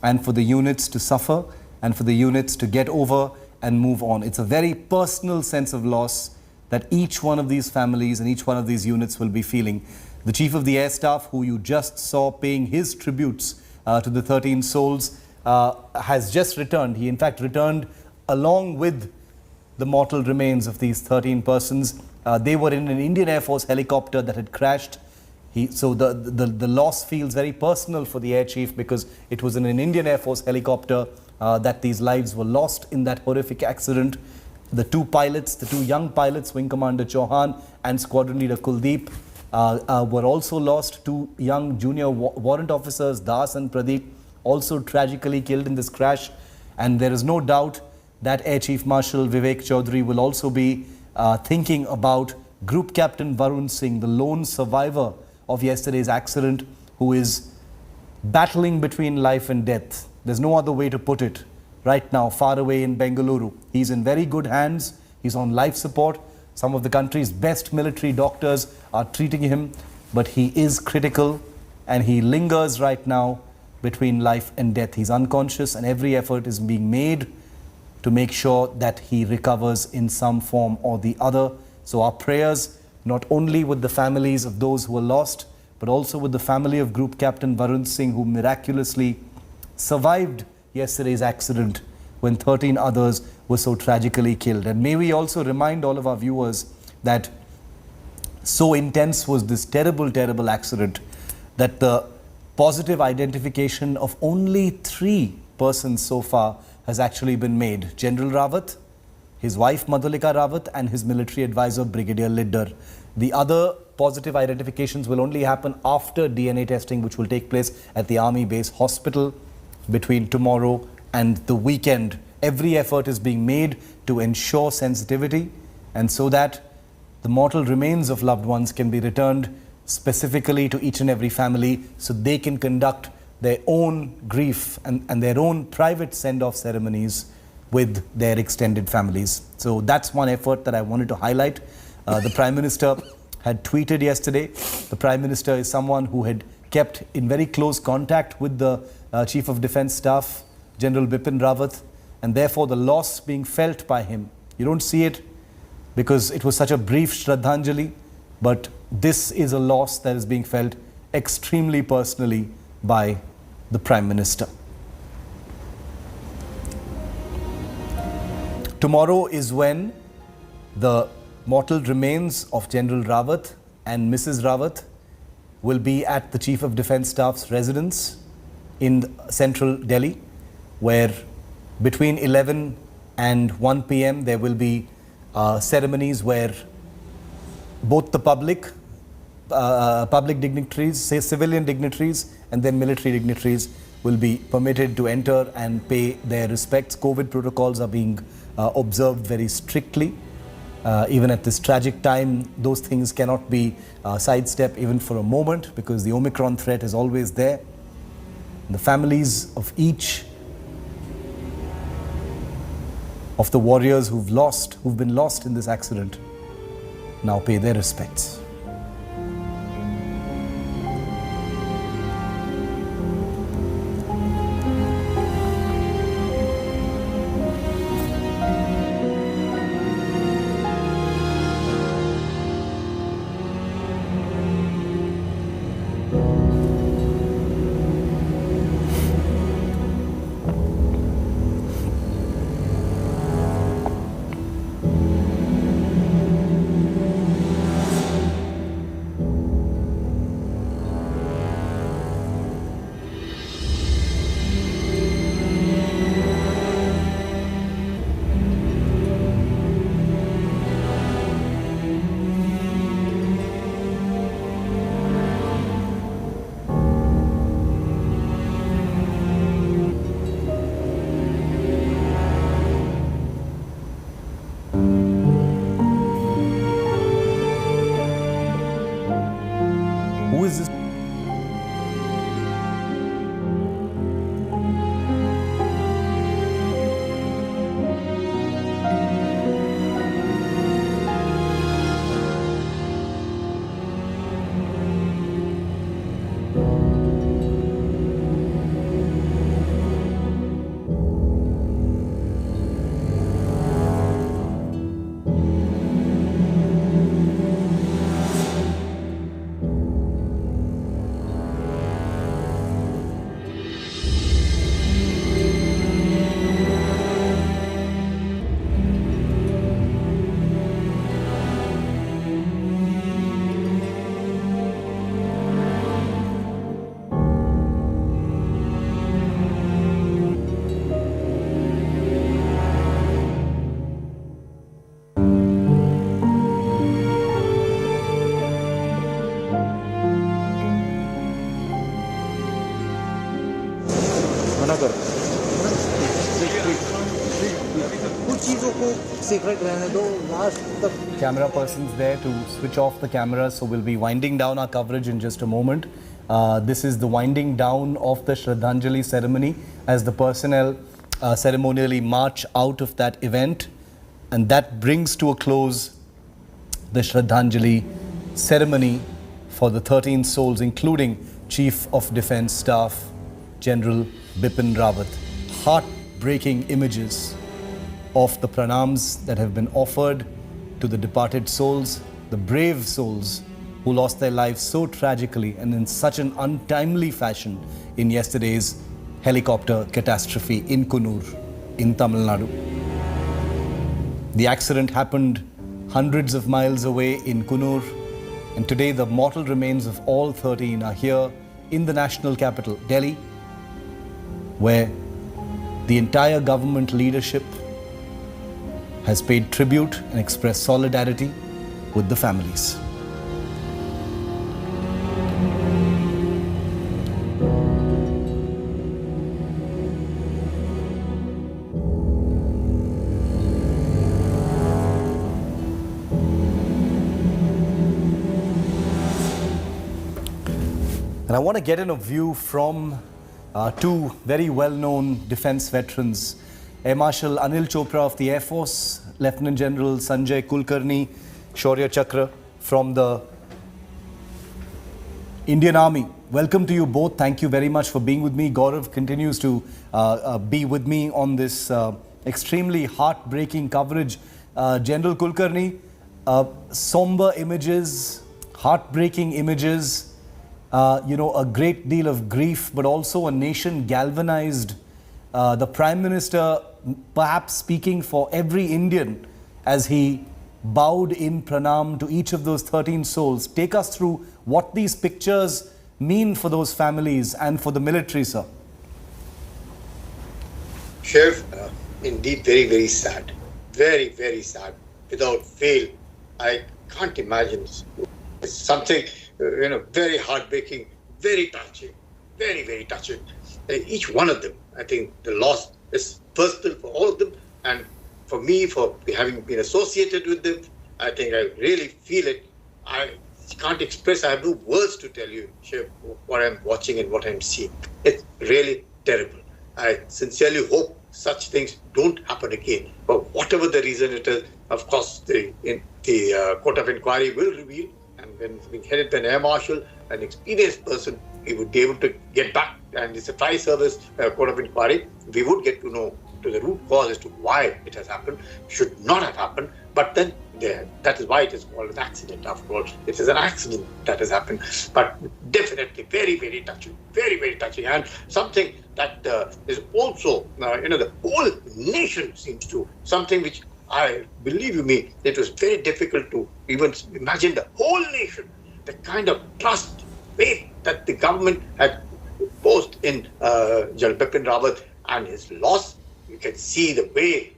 and for the units to suffer, and for the units to get over and move on. It's a very personal sense of loss that each one of these families and each one of these units will be feeling. The Chief of the Air Staff, who you just saw paying his tributes to the 13 souls, has just returned. He in fact returned along with the mortal remains of these 13 persons. They were in an Indian Air Force helicopter that had crashed. So the loss feels very personal for the Air Chief, because it was in an Indian Air Force helicopter that these lives were lost in that horrific accident. The two pilots, the two young pilots, Wing Commander Chauhan and Squadron Leader Kuldeep, were also lost. Two young junior warrant officers, Das and Pradeep, also tragically killed in this crash. And there is no doubt that Air Chief Marshal Vivek Chaudhary will also be thinking about Group Captain Varun Singh, the lone survivor of yesterday's accident, who is battling between life and death. There's no other way to put it. Right now, far away in Bengaluru. He's in very good hands. He's on life support. Some of the country's best military doctors are treating him, but he is critical and he lingers right now between life and death. He's unconscious, and every effort is being made to make sure that he recovers in some form or the other. So our prayers, not only with the families of those who were lost, but also with the family of Group Captain Varun Singh, who miraculously survived yesterday's accident when 13 others were so tragically killed. And may we also remind all of our viewers that so intense was this terrible, terrible accident that the positive identification of only 3 persons so far has actually been made. General Rawat, his wife Madhulika Rawat, and his military advisor Brigadier Liddar. The other positive identifications will only happen after DNA testing, which will take place at the Army Base Hospital between tomorrow and the weekend. Every effort is being made to ensure sensitivity, and so that the mortal remains of loved ones can be returned specifically to each and every family, so they can conduct their own grief and their own private send-off ceremonies with their extended families. So that's one effort that I wanted to highlight. The Prime Minister had tweeted yesterday. The Prime Minister is someone who had kept in very close contact with the Chief of Defence Staff, General Bipin Rawat, and therefore the loss being felt by him. You don't see it because it was such a brief Shraddhanjali, but this is a loss that is being felt extremely personally by the Prime Minister. Tomorrow is when the mortal remains of General Rawat and Mrs. Rawat will be at the Chief of Defence Staff's residence in central Delhi, where between 11 and 1 p.m. there will be ceremonies where both the public dignitaries, say civilian dignitaries, and then military dignitaries will be permitted to enter and pay their respects. COVID protocols are being observed very strictly. Even at this tragic time, those things cannot be sidestepped even for a moment, because the Omicron threat is always there. The families of each of the warriors who've been lost in this accident now pay their respects. मना कर कुछ चीज़ों को secret रहने दो last तक. Camera persons there to switch off the cameras, so we'll be winding down our coverage in just a moment. This is the winding down of the Shraddhanjali ceremony as the personnel ceremonially march out of that event, and that brings to a close the Shraddhanjali ceremony for the 13 souls, including Chief of Defence Staff General Bipin Rawat. Heartbreaking images of the pranams that have been offered to the departed souls, the brave souls who lost their lives so tragically and in such an untimely fashion in yesterday's helicopter catastrophe in Coonoor, in Tamil Nadu. The accident happened hundreds of miles away in Coonoor, and today the mortal remains of all 13 are here in the national capital, Delhi, where the entire government leadership has paid tribute and expressed solidarity with the families. And I want to get in a view from two very well-known defense veterans, Air Marshal Anil Chopra of the Air Force, Lieutenant General Sanjay Kulkarni, Shaurya Chakra from the Indian Army. Welcome to you both. Thank you very much for being with me. Gaurav continues to be with me on this extremely heartbreaking coverage. General Kulkarni, somber images, heartbreaking images, a great deal of grief, but also a nation galvanized. The Prime Minister perhaps speaking for every Indian as he bowed in pranam to each of those 13 souls. Take us through what these pictures mean for those families and for the military, sir. Sheriff, indeed very, very sad. Very, very sad. Without fail, I can't imagine. It's something, very heartbreaking, very touching, very, very touching. Each one of them, I think the loss is personal for all of them, and for me, for having been associated with them, I think I really feel it. I can't express, I have no words to tell you, Sheriff, what I'm watching and what I'm seeing. It's really terrible. I sincerely hope such things don't happen again. But whatever the reason it is, of course, the Court of Inquiry will reveal, and when being headed by an Air Marshal, an experienced person, he would be able to get back, and it's a tri-service Court of Inquiry. We would get to know to the root cause as to why it has happened, should not have happened, but then that is why it is called an accident. After all, it is an accident that has happened, but definitely very, very touching, very, very touching, and something that is also, the whole nation seems to, something which I believe you me, it was very difficult to even imagine the whole nation, the kind of trust, faith that the government had posed in General Bipin Rawat and his loss. You can see the way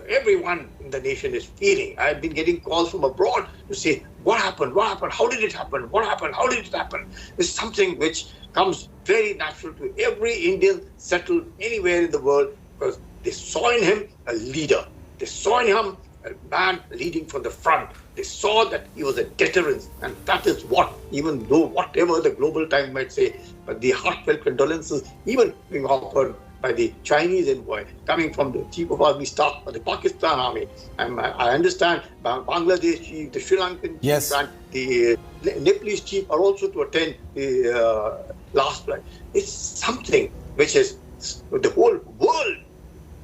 everyone in the nation is feeling. I've been getting calls from abroad to say, what happened? What happened? How did it happen? What happened? How did it happen? It's something which comes very natural to every Indian settled anywhere in the world, because they saw in him a leader. They saw in him a man leading from the front. They saw that he was a deterrent, and that is what, even though whatever the global time might say, but the heartfelt condolences even being offered by the Chinese envoy, coming from the Chief of Army Staff of the Pakistan Army. And I understand Bangladesh Chief, the Sri Lankan Chief, and the Nepalese Chief are also to attend the last flight. It's something which is the whole world,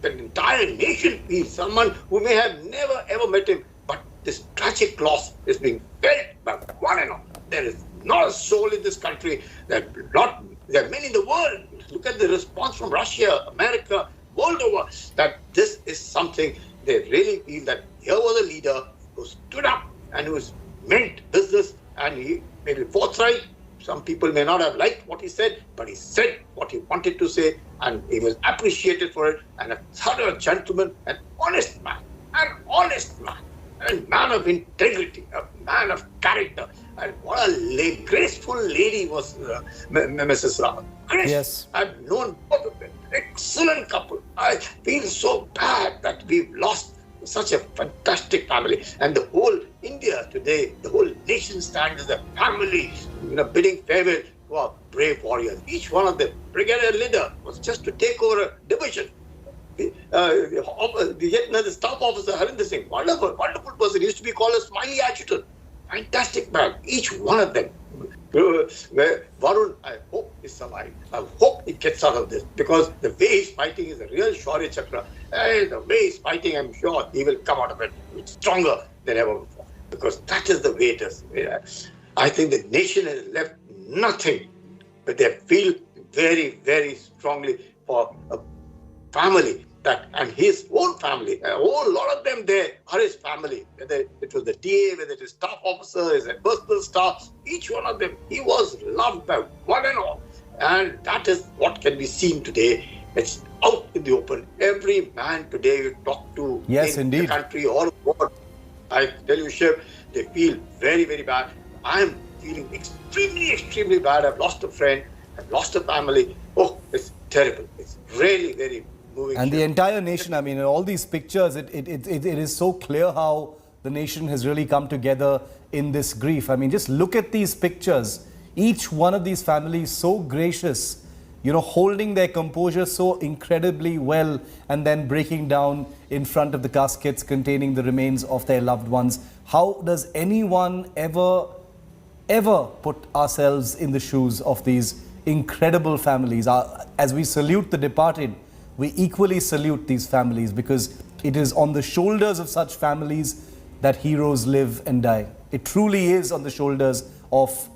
the entire nation feels. Someone who may have never ever met him, but this tragic loss is being felt by one and all. There is not a soul in this country. There are many in the world. Look at the response from Russia, America, world over, that this is something they really feel that here was a leader who stood up and who meant business, and he made it forthright. Some people may not have liked what he said, but he said what he wanted to say, and he was appreciated for it, and a thorough gentleman, an honest man, a man of integrity, a man of character. And what a graceful lady was Mrs. Rawat. Yes. I've known both of them. excellent couple. I feel so bad that we've lost such a fantastic family. And the whole India today, the whole nation stands as a family, bidding farewell to our brave warriors. Each one of them, brigadier leader, was just to take over a division. Yet another staff officer, Narendra Singh, wonderful person. He used to be called a smiley adjutant. Fantastic man, each one of them. Where Varun, I hope he survives. I hope he gets out of this, because the way he's fighting is a real Shaurya Chakra. And the way he's fighting, I'm sure he will come out of it stronger than ever before, because that is the way it is. I think the nation has left nothing, but they feel very, very strongly for a family, that and his own family, a whole lot of them there are his family, whether it was the DA, whether it is staff officer, his personal staff, each one of them, he was loved by one and all. And that is what can be seen today. It's out in the open. Every man today you talk to in the country or abroad, I tell you, Shiv, they feel very, very bad. I'm feeling extremely, extremely bad. I've lost a friend, I've lost a family. Oh, it's terrible. It's really very moving. And the entire nation, I mean, in all these pictures, it is so clear how the nation has really come together in this grief. I mean, just look at these pictures. Each one of these families so gracious, holding their composure so incredibly well, and then breaking down in front of the caskets containing the remains of their loved ones. How does anyone ever put ourselves in the shoes of these incredible families? As we salute the departed, we equally salute these families, because it is on the shoulders of such families that heroes live and die. It truly is on the shoulders of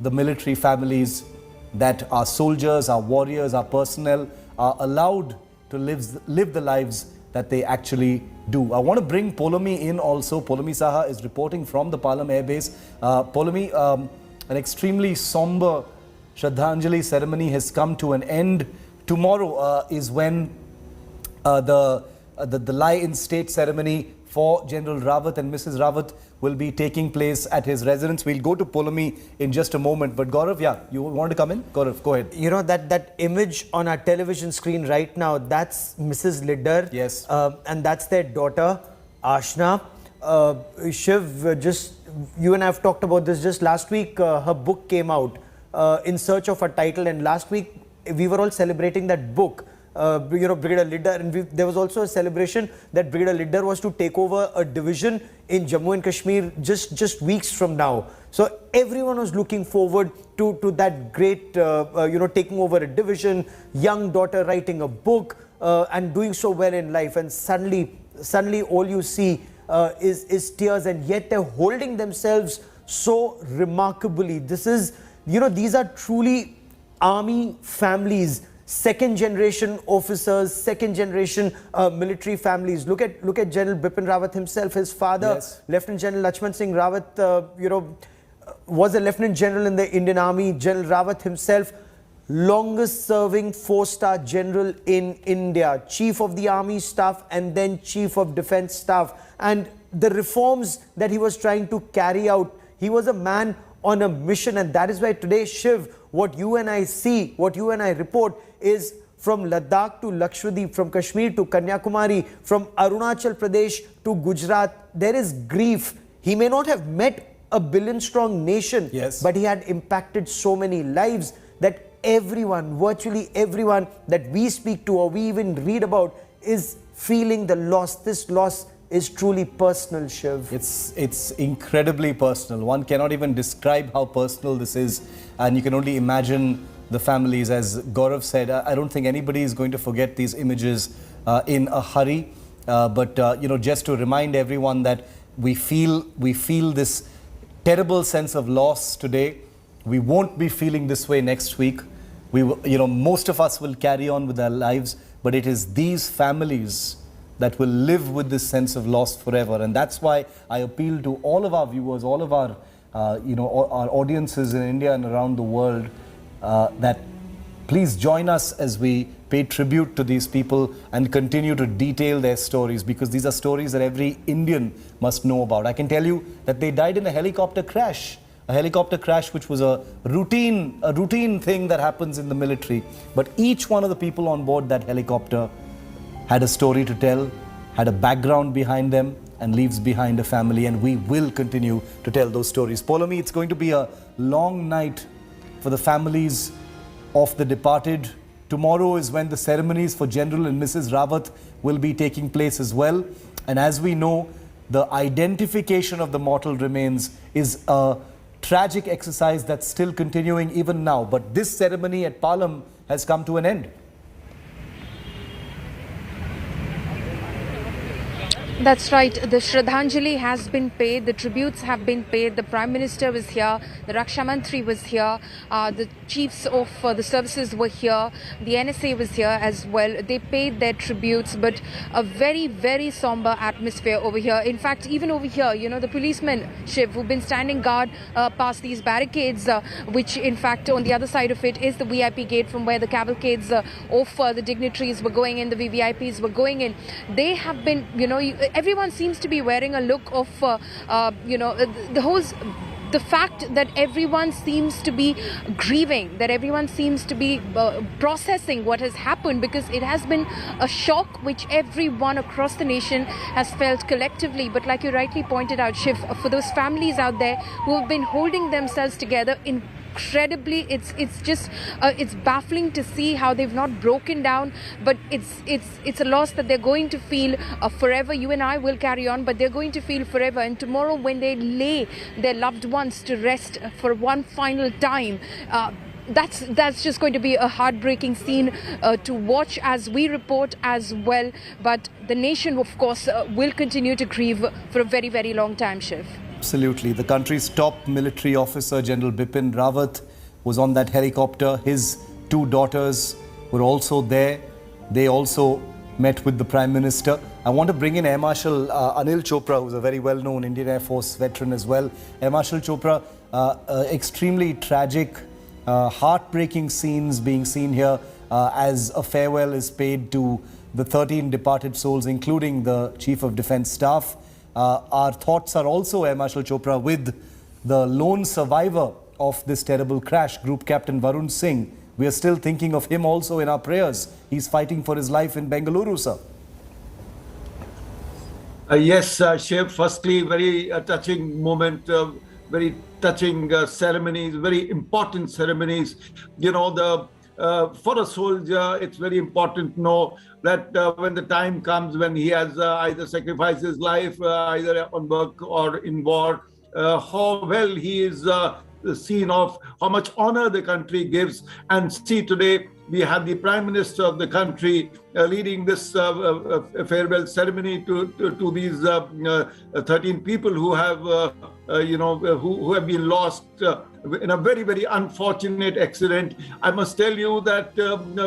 the military families that our soldiers, our warriors, our personnel are allowed to live the lives that they actually do. I want to bring Polomi in also. Polomi Saha is reporting from the Palam Air Base. Polomi, an extremely somber Shraddhanjali ceremony has come to an end. Tomorrow is when the lie-in state ceremony for General Rawat and Mrs. Rawat will be taking place at his residence. We'll go to Polomi in just a moment. But Gaurav, yeah, you want to come in? Gaurav, go ahead. That image on our television screen right now, that's Mrs. Liddar. Yes. And that's their daughter, Ashna. Shiv, just you and I have talked about this just last week. Her book came out, In Search of a Title. And last week, we were all celebrating that book. Brigadier Liddar, and there was also a celebration that Brigadier Liddar was to take over a division in Jammu and Kashmir just weeks from now. So everyone was looking forward to that great, taking over a division, young daughter writing a book and doing so well in life. And suddenly all you see is tears, and yet they're holding themselves so remarkably. This is, these are truly army families. Second generation officers, second generation military families. Look at General Bipin Rawat himself. His father, yes, Lieutenant General Lakshman Singh Rawat, was a Lieutenant General in the Indian Army. General Rawat himself, longest serving 4-star general in India, Chief of the Army Staff and then Chief of Defence Staff. And the reforms that he was trying to carry out, he was a man on a mission. And that is why today, Shiv, what you and I see, what you and I report is from Ladakh to Lakshadweep, from Kashmir to Kanyakumari, from Arunachal Pradesh to Gujarat, there is grief. He may not have met a billion-strong nation, yes, but he had impacted so many lives that everyone, virtually everyone that we speak to or we even read about is feeling the loss. This loss is truly personal, Shiv. It's incredibly personal. One cannot even describe how personal this is, and you can only imagine the families. As Gaurav said, I don't think anybody is going to forget these images in a hurry. But just to remind everyone that we feel this terrible sense of loss today. We won't be feeling this way next week. Most of us will carry on with our lives, but it is these families that will live with this sense of loss forever. And that's why I appeal to all of our viewers, all of our our audiences in India and around the world, that please join us as we pay tribute to these people and continue to detail their stories, because these are stories that every Indian must know about. I can tell you that they died in a helicopter crash a helicopter crash which was a routine thing that happens in the military. But each one of the people on board that helicopter had a story to tell, had a background behind them, and leaves behind a family, and we will continue to tell those stories. Polami, it's going to be a long night for the families of the departed. Tomorrow is when the ceremonies for General and Mrs. Rawat will be taking place as well. And as we know, the identification of the mortal remains is a tragic exercise that's still continuing even now. But this ceremony at Palam has come to an end. That's right. The Shraddhanjali has been paid. The tributes have been paid. The Prime Minister was here. The Raksha Mantri was here. The chiefs of the services were here. The NSA was here as well. They paid their tributes, but a very, very somber atmosphere over here. In fact, even over here, you know, the policemen, Shiv, who've been standing guard past these barricades, which in fact on the other side of it is the VIP gate from where the cavalcades of the dignitaries were going in, the VVIPs were going in. They have been, you know, everyone seems to be wearing a look of, the fact that everyone seems to be grieving, that everyone seems to be processing what has happened, because it has been a shock which everyone across the nation has felt collectively. But like you rightly pointed out, Shiv, for those families out there who have been holding themselves together incredibly, it's baffling to see how they've not broken down, but it's a loss that they're going to feel forever. You and I will carry on, but they're going to feel forever. And tomorrow, when they lay their loved ones to rest for one final time, that's just going to be a heartbreaking scene to watch as we report as well. But the nation, of course, will continue to grieve for a very, very long time, Shiv. Absolutely. The country's top military officer, General Bipin Rawat, was on that helicopter. His two daughters were also there. They also met with the Prime Minister. I want to bring in Air Marshal Anil Chopra, who's a very well-known Indian Air Force veteran as well. Air Marshal Chopra, extremely tragic, heartbreaking scenes being seen here as a farewell is paid to the 13 departed souls, including the Chief of Defence Staff. Our thoughts are also, Air Marshal Chopra, with the lone survivor of this terrible crash, Group Captain Varun Singh. We are still thinking of him also in our prayers. He's fighting for his life in Bengaluru, sir. Yes, Shiv, firstly, very touching moment, very touching ceremonies, very important ceremonies. You know, for a soldier, it's very important to know that when the time comes when he has either sacrificed his life, either on work or in war, how well he is seen of, how much honor the country gives. And see, today we have the Prime Minister of the country leading this farewell ceremony to these 13 people who have, who have been lost in a very, very unfortunate accident. I must tell you that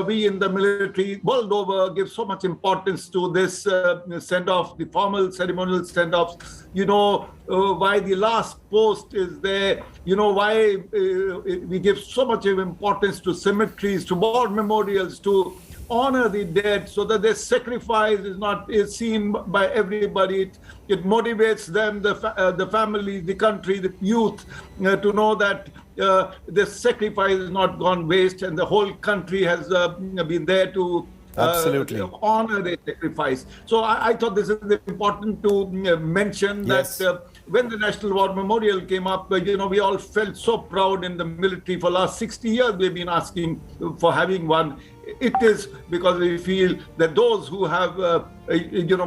we in the military world over give so much importance to this send-off, the formal ceremonial send-offs. You know, why the last post is there, you know, why we give so much of importance to cemeteries, to war memorials, to honor the dead, so that their sacrifice is seen by everybody. It motivates them, the family, the country, the youth, to know that the sacrifice has not gone waste, and the whole country has been there to absolutely honor their sacrifice. So I thought this is important to mention, yes, that when the National War Memorial came up, we all felt so proud in the military. For the last 60 years, we've been asking for having one. It is because we feel that those who have,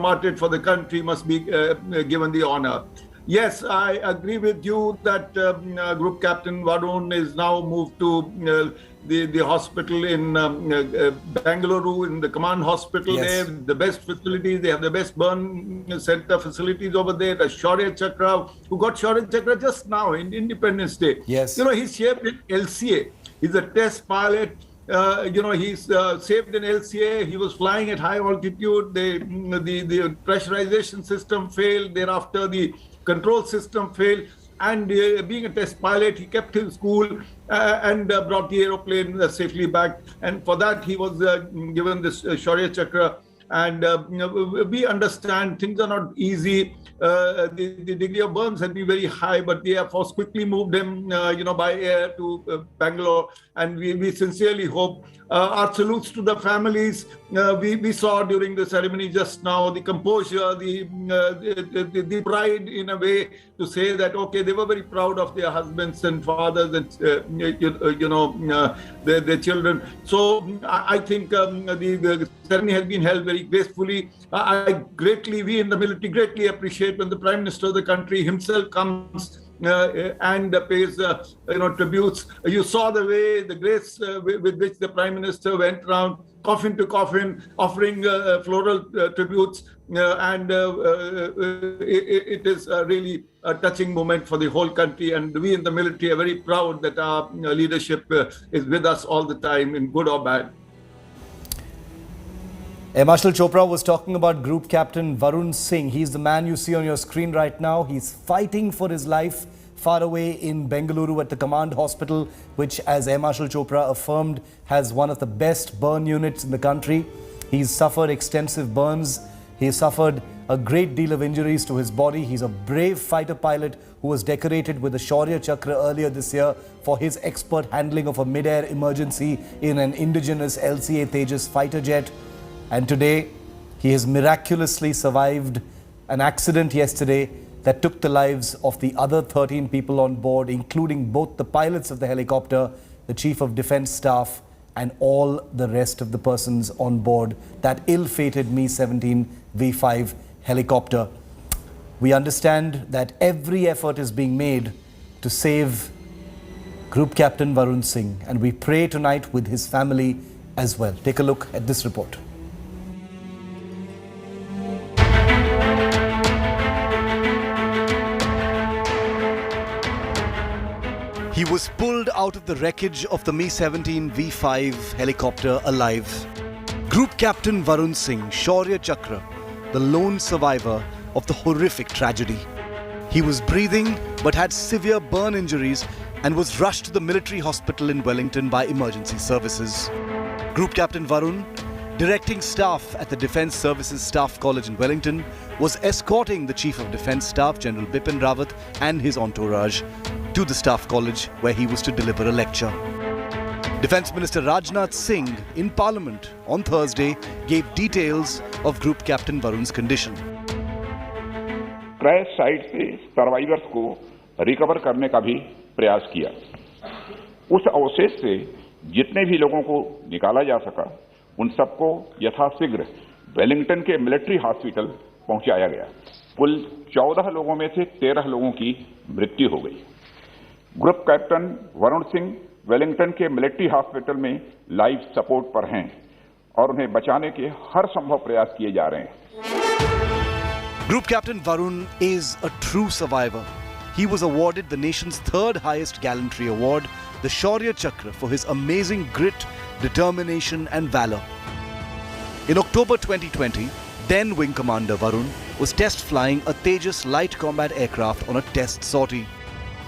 martyred for the country must be given the honor. Yes, I agree with you that Group Captain Varun is now moved to the hospital in Bengaluru, in the command hospital. Yes. They have the best facilities. They have the best burn center facilities over there. The Shaurya Chakra, who got Shaurya Chakra just now in Independence Day. Yes. He's saved in LCA. He's a test pilot. He's saved in LCA. He was flying at high altitude. The pressurization system failed. Thereafter, the control system failed. And being a test pilot, he kept his cool and brought the aeroplane safely back. And for that, he was given this Shaurya Chakra. And we understand things are not easy. The degree of burns had been very high, but the Air Force quickly moved him, by air to Bangalore. And we sincerely hope. Our salutes to the families. We saw during the ceremony just now the composure, the pride in a way to say that, okay, they were very proud of their husbands and fathers and, their children. So I think the ceremony has been held very gracefully. We in the military greatly appreciate when the Prime Minister of the country himself comes and pays tributes. You saw the way, the grace with which the Prime Minister went around coffin to coffin, offering floral tributes, and it is really a touching moment for the whole country. And we in the military are very proud that our leadership is with us all the time, in good or bad. Air Marshal Chopra was talking about Group Captain Varun Singh. He's the man you see on your screen right now. He's fighting for his life far away in Bengaluru at the command hospital, which, as Air Marshal Chopra affirmed, has one of the best burn units in the country. He's suffered extensive burns. He suffered a great deal of injuries to his body. He's a brave fighter pilot who was decorated with the Shaurya Chakra earlier this year for his expert handling of a mid-air emergency in an indigenous LCA Tejas fighter jet. And today, he has miraculously survived an accident yesterday that took the lives of the other 13 people on board, including both the pilots of the helicopter, the Chief of Defence Staff, and all the rest of the persons on board that ill-fated Mi-17 V5 helicopter. We understand that every effort is being made to save Group Captain Varun Singh, and we pray tonight with his family as well. Take a look at this report. He was pulled out of the wreckage of the Mi-17 V5 helicopter alive. Group Captain Varun Singh, Shaurya Chakra, the lone survivor of the horrific tragedy. He was breathing but had severe burn injuries and was rushed to the military hospital in Wellington by emergency services. Group Captain Varun, directing staff at the Defence Services Staff College in Wellington, was escorting the Chief of Defence Staff, General Bipin Rawat, and his entourage to the Staff College, where he was to deliver a lecture. Defence Minister Rajnath Singh in Parliament on Thursday gave details of Group Captain Varun's condition. Crash site से survivors को recover करने का भी प्रयास किया। उस अवशेष से जितने भी लोगों को निकाला जा सका, उन सबको यथाशीघ्र वेलिंगटन के मिलिट्री हॉस्पिटल पहुंचाया गया। कुल 14 लोगों में से 13 लोगों की मृत्यु हो गई। Group captain Varun Singh Wellington के मिलिट्री हॉस्पिटल में लाइफ सपोर्ट पर हैं और उन्हें बचाने के हर संभव प्रयास किए जा रहे हैं। Group Captain Varun is a true survivor. He was awarded the nation's third highest gallantry award, the Shaurya Chakra, for his amazing grit, determination and valor. In October 2020, then Wing Commander Varun was test flying a Tejas light combat aircraft on a test sortie.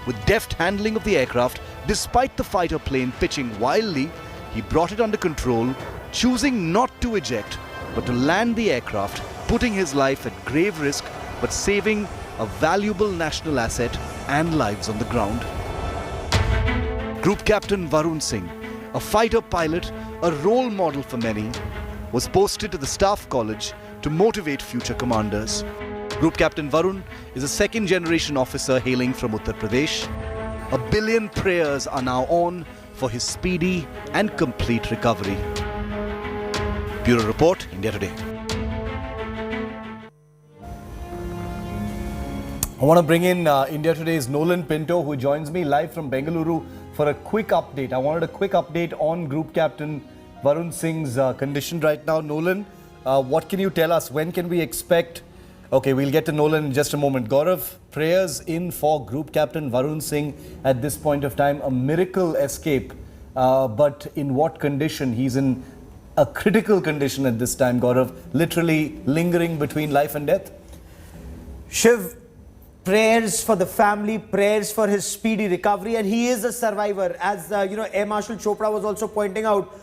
With deft handling of the aircraft, despite the fighter plane pitching wildly, he brought it under control, choosing not to eject, but to land the aircraft, putting his life at grave risk, but saving a valuable national asset and lives on the ground. Group Captain Varun Singh, a fighter pilot, a role model for many, was posted to the Staff College to motivate future commanders. Group Captain Varun is a second-generation officer hailing from Uttar Pradesh. 1 billion prayers are now on for his speedy and complete recovery. Bureau Report, India Today. I want to bring in India Today's Nolan Pinto, who joins me live from Bengaluru for a quick update. I wanted a quick update on Group Captain Varun Singh's condition right now. Nolan, what can you tell us? When can we expect? Okay, we'll get to Nolan in just a moment. Gaurav, prayers in for Group Captain Varun Singh at this point of time. A miracle escape, but in what condition? He's in a critical condition at this time, Gaurav, literally lingering between life and death. Shiv, prayers for the family, prayers for his speedy recovery, and he is a survivor, as Air Marshal Chopra was also pointing out,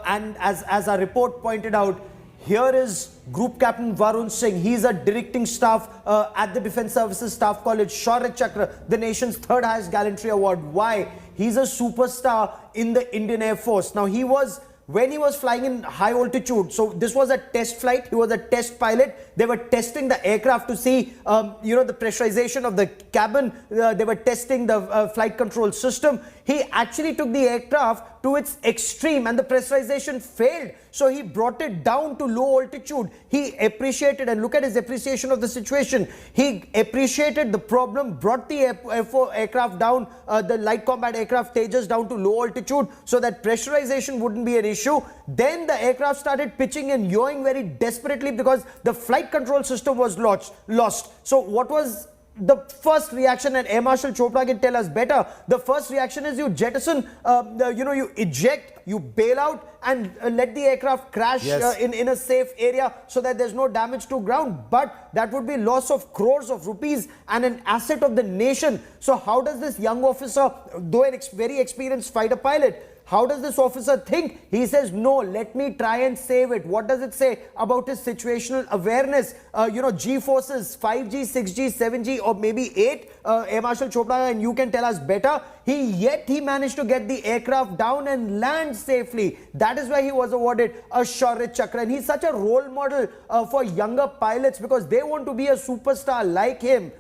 and as our report pointed out, Here is Group Captain Varun Singh. He's a directing staff at the Defence Services Staff College, Shaurya Chakra, the nation's third highest gallantry award. Why? He's a superstar in the Indian Air Force. Now, when he was flying in high altitude, so this was a test flight, he was a test pilot. They were testing the aircraft to see, the pressurization of the cabin. They were testing the flight control system. He actually took the aircraft to its extreme and the pressurization failed. So he brought it down to low altitude. He appreciated, and look at his appreciation of the situation. He appreciated the problem, brought the aircraft down, the light combat aircraft Tejas down to low altitude so that pressurization wouldn't be an issue. Then the aircraft started pitching and yawing very desperately because the flight control system was lost. So what was the first reaction? And Air Marshal Chopra can tell us better. The first reaction is you jettison, you eject, you bail out and let the aircraft crash in a safe area so that there's no damage to ground. But that would be loss of crores of rupees and an asset of the nation. So how does this young officer, though a very experienced fighter pilot, how does this officer think? He says, no, let me try and save it. What does it say about his situational awareness? G-forces, 5G, 6G, 7G, or maybe 8. Air Marshal Chopra, and you can tell us better. Yet he managed to get the aircraft down and land safely. That is why he was awarded a Shaurya Chakra. And he's such a role model for younger pilots because they want to be a superstar like him.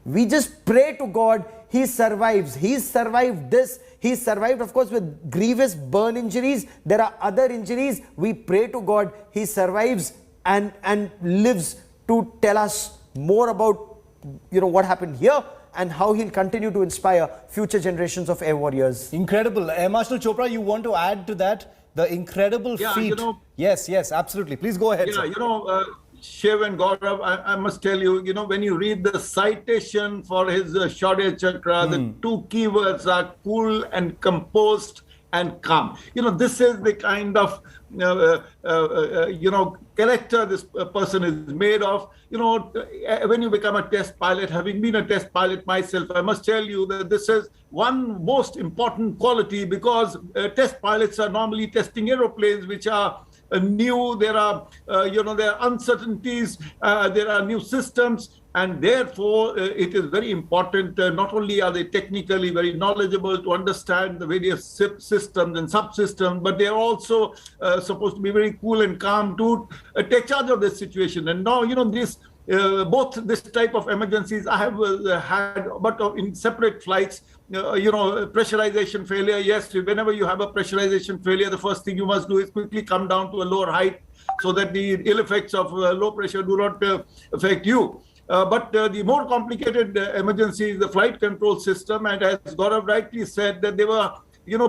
We just pray to God he survives. He's survived this. He survived, of course, with grievous burn injuries. There are other injuries. We pray to God he survives and lives to tell us more about what happened here and how he'll continue to inspire future generations of air warriors. Incredible. Air Marshal Chopra, you want to add to that? The incredible feat. Yes, absolutely. Please go ahead. Yeah, Shiv and Gaurav, I must tell you, when you read the citation for his Shaurya Chakra, the two keywords are cool and composed and calm. This is the kind of, character this person is made of. When you become a test pilot, having been a test pilot myself, I must tell you that this is one most important quality because test pilots are normally testing aeroplanes which are new. There are, there are uncertainties, there are new systems, and therefore it is very important. Not only are they technically very knowledgeable to understand the various systems and subsystems, but they are also supposed to be very cool and calm to take charge of this situation. And now, both this type of emergencies I have had, but in separate flights. Pressurization failure. Yes, whenever you have a pressurization failure, the first thing you must do is quickly come down to a lower height so that the ill effects of low pressure do not affect you. But the more complicated emergency is the flight control system. And as Gaurav rightly said, that they were,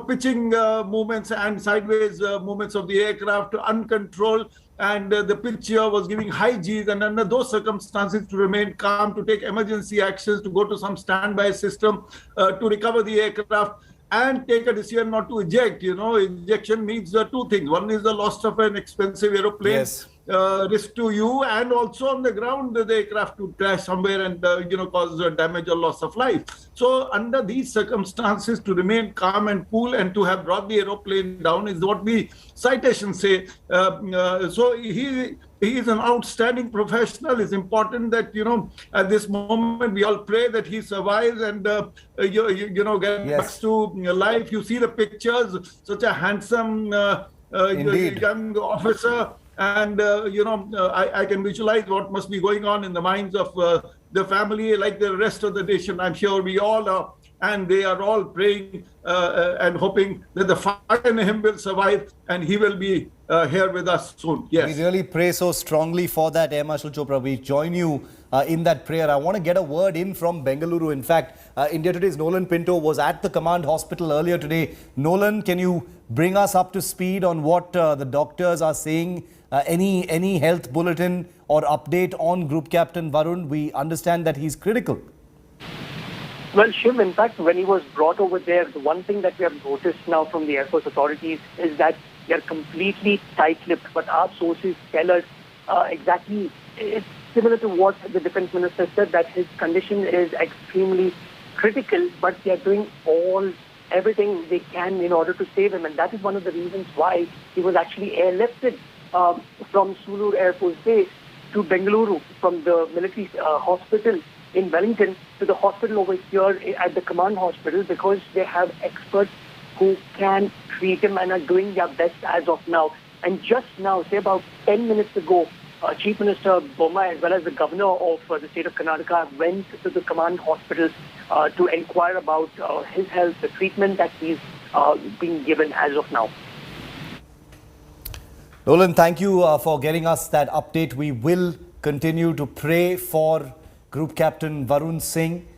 pitching movements and sideways movements of the aircraft uncontrolled. And the pitch here was giving high Gs, and under those circumstances to remain calm, to take emergency actions, to go to some standby system, to recover the aircraft and take a decision not to eject. Ejection means two things. One is the loss of an expensive aeroplane, risk to you, and also on the ground, the aircraft to crash somewhere and, cause damage or loss of life. So under these circumstances, to remain calm and cool and to have brought the aeroplane down is what the citations say. So he is an outstanding professional. It's important that, at this moment, we all pray that he survives and, get back to life. You see the pictures, such a handsome young officer. And, I can visualize what must be going on in the minds of the family, like the rest of the nation. I'm sure we all are. And they are all praying and hoping that the fire in him will survive and he will be here with us soon. Yes. We really pray so strongly for that, Air Marshal Chopra. We join you in that prayer. I want to get a word in from Bengaluru. In fact, India Today's Nolan Pinto was at the command hospital earlier today. Nolan, can you bring us up to speed on what the doctors are saying? Any health bulletin or update on Group Captain Varun? We understand that he's critical. Well, Shiv, in fact, when he was brought over there, the one thing that we have noticed now from the Air Force authorities is that they are completely tight-lipped. But our sources tell us exactly, it's similar to what the Defence Minister said, that his condition is extremely critical, but they are doing everything they can in order to save him. And that is one of the reasons why he was actually airlifted from Coonoor Air Force Base to Bengaluru, from the military hospital in Wellington to the hospital over here at the command hospital, because they have experts who can treat him and are doing their best as of now. And just now, say about 10 minutes ago, Chief Minister Boma as well as the Governor of the state of Karnataka went to the command hospital to inquire about his health, the treatment that he's being given as of now. Nolan, thank you for getting us that update. We will continue to pray for Group Captain Varun Singh.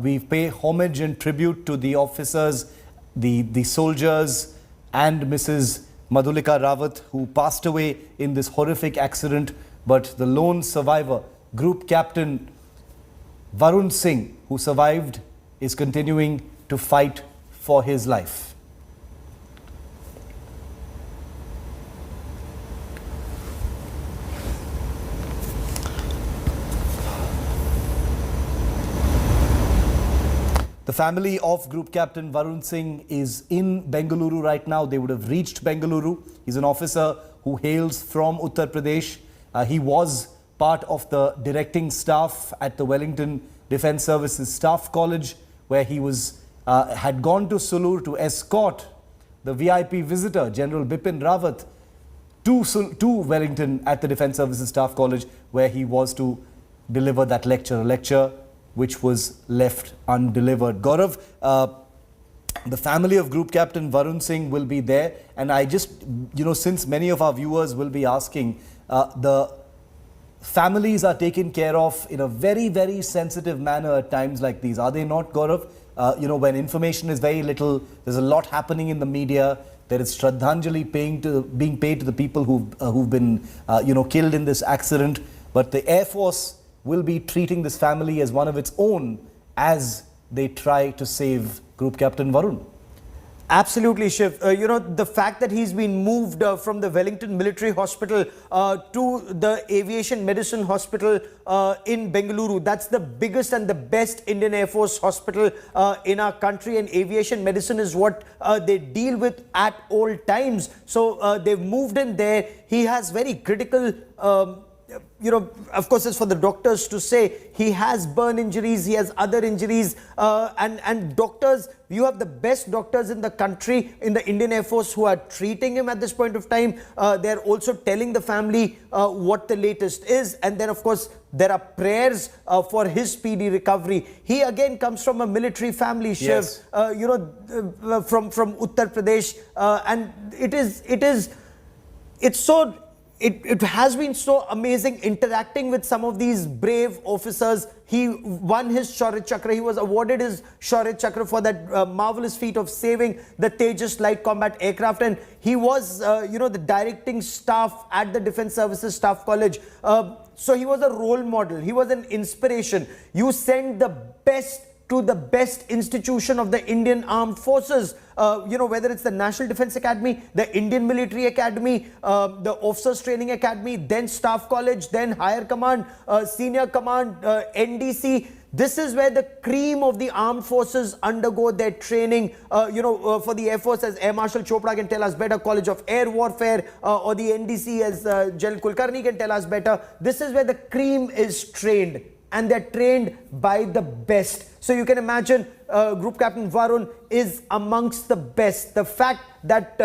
We pay homage and tribute to the officers, the soldiers and Mrs. Madhulika Rawat, who passed away in this horrific accident. But the lone survivor, Group Captain Varun Singh, who survived, is continuing to fight for his life. The family of Group Captain Varun Singh is in Bengaluru right now. They would have reached Bengaluru. He's an officer who hails from Uttar Pradesh. He was part of the directing staff at the Wellington Defence Services Staff College, where he was had gone to Sulur to escort the VIP visitor, General Bipin Rawat, to Wellington at the Defence Services Staff College, where he was to deliver that lecture, a lecture which was left undelivered. Gaurav, the family of Group Captain Varun Singh will be there. And I just, since many of our viewers will be asking, the families are taken care of in a very, very sensitive manner at times like these. Are they not, Gaurav? When information is very little, there's a lot happening in the media. There is Shraddhanjali being paid to the people who've been, killed in this accident. But the Air Force will be treating this family as one of its own as they try to save Group Captain Varun. Absolutely, Shiv. The fact that he's been moved from the Wellington Military Hospital to the Aviation Medicine Hospital in Bengaluru, that's the biggest and the best Indian Air Force hospital in our country, and aviation medicine is what they deal with at all times. So they've moved in there. He has very critical of course, it's for the doctors to say. He has burn injuries, he has other injuries, and doctors, you have the best doctors in the country, in the Indian Air Force, who are treating him at this point of time. They're also telling the family what the latest is, and then of course there are prayers for his speedy recovery. He again comes from a military family, Shiv, yes. From Uttar Pradesh, and it has been so amazing interacting with some of these brave officers. He won his Shaurya Chakra. He was awarded his Shaurya Chakra for that marvelous feat of saving the Tejas light combat aircraft. And he was, the directing staff at the Defence Services Staff College. So he was a role model. He was an inspiration. You send the best to the best institution of the Indian Armed Forces, whether it's the National Defence Academy, the Indian Military Academy, the Officers Training Academy, then Staff College, then Higher Command, Senior Command, NDC. This is where the cream of the armed forces undergo their training, for the Air Force, as Air Marshal Chopra can tell us better, College of Air Warfare, or the NDC, as General Kulkarni can tell us better. This is where the cream is trained, and they're trained by the best. So you can imagine Group Captain Varun is amongst the best. The fact that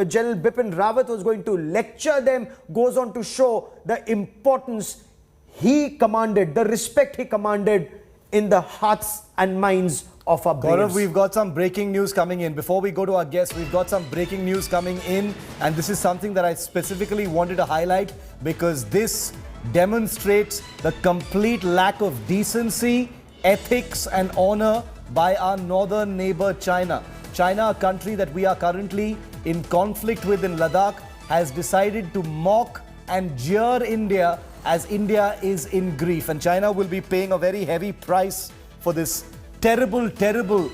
General Bipin Rawat was going to lecture them goes on to show the importance he commanded, the respect he commanded in the hearts and minds of our braves. Gaurav, we've got some breaking news coming in. Before we go to our guests, we've got some breaking news coming in, and this is something that I specifically wanted to highlight because this demonstrates the complete lack of decency, ethics and honor by our northern neighbor China. China, a country that we are currently in conflict with in Ladakh, has decided to mock and jeer India as India is in grief. And China will be paying a very heavy price for this terrible, terrible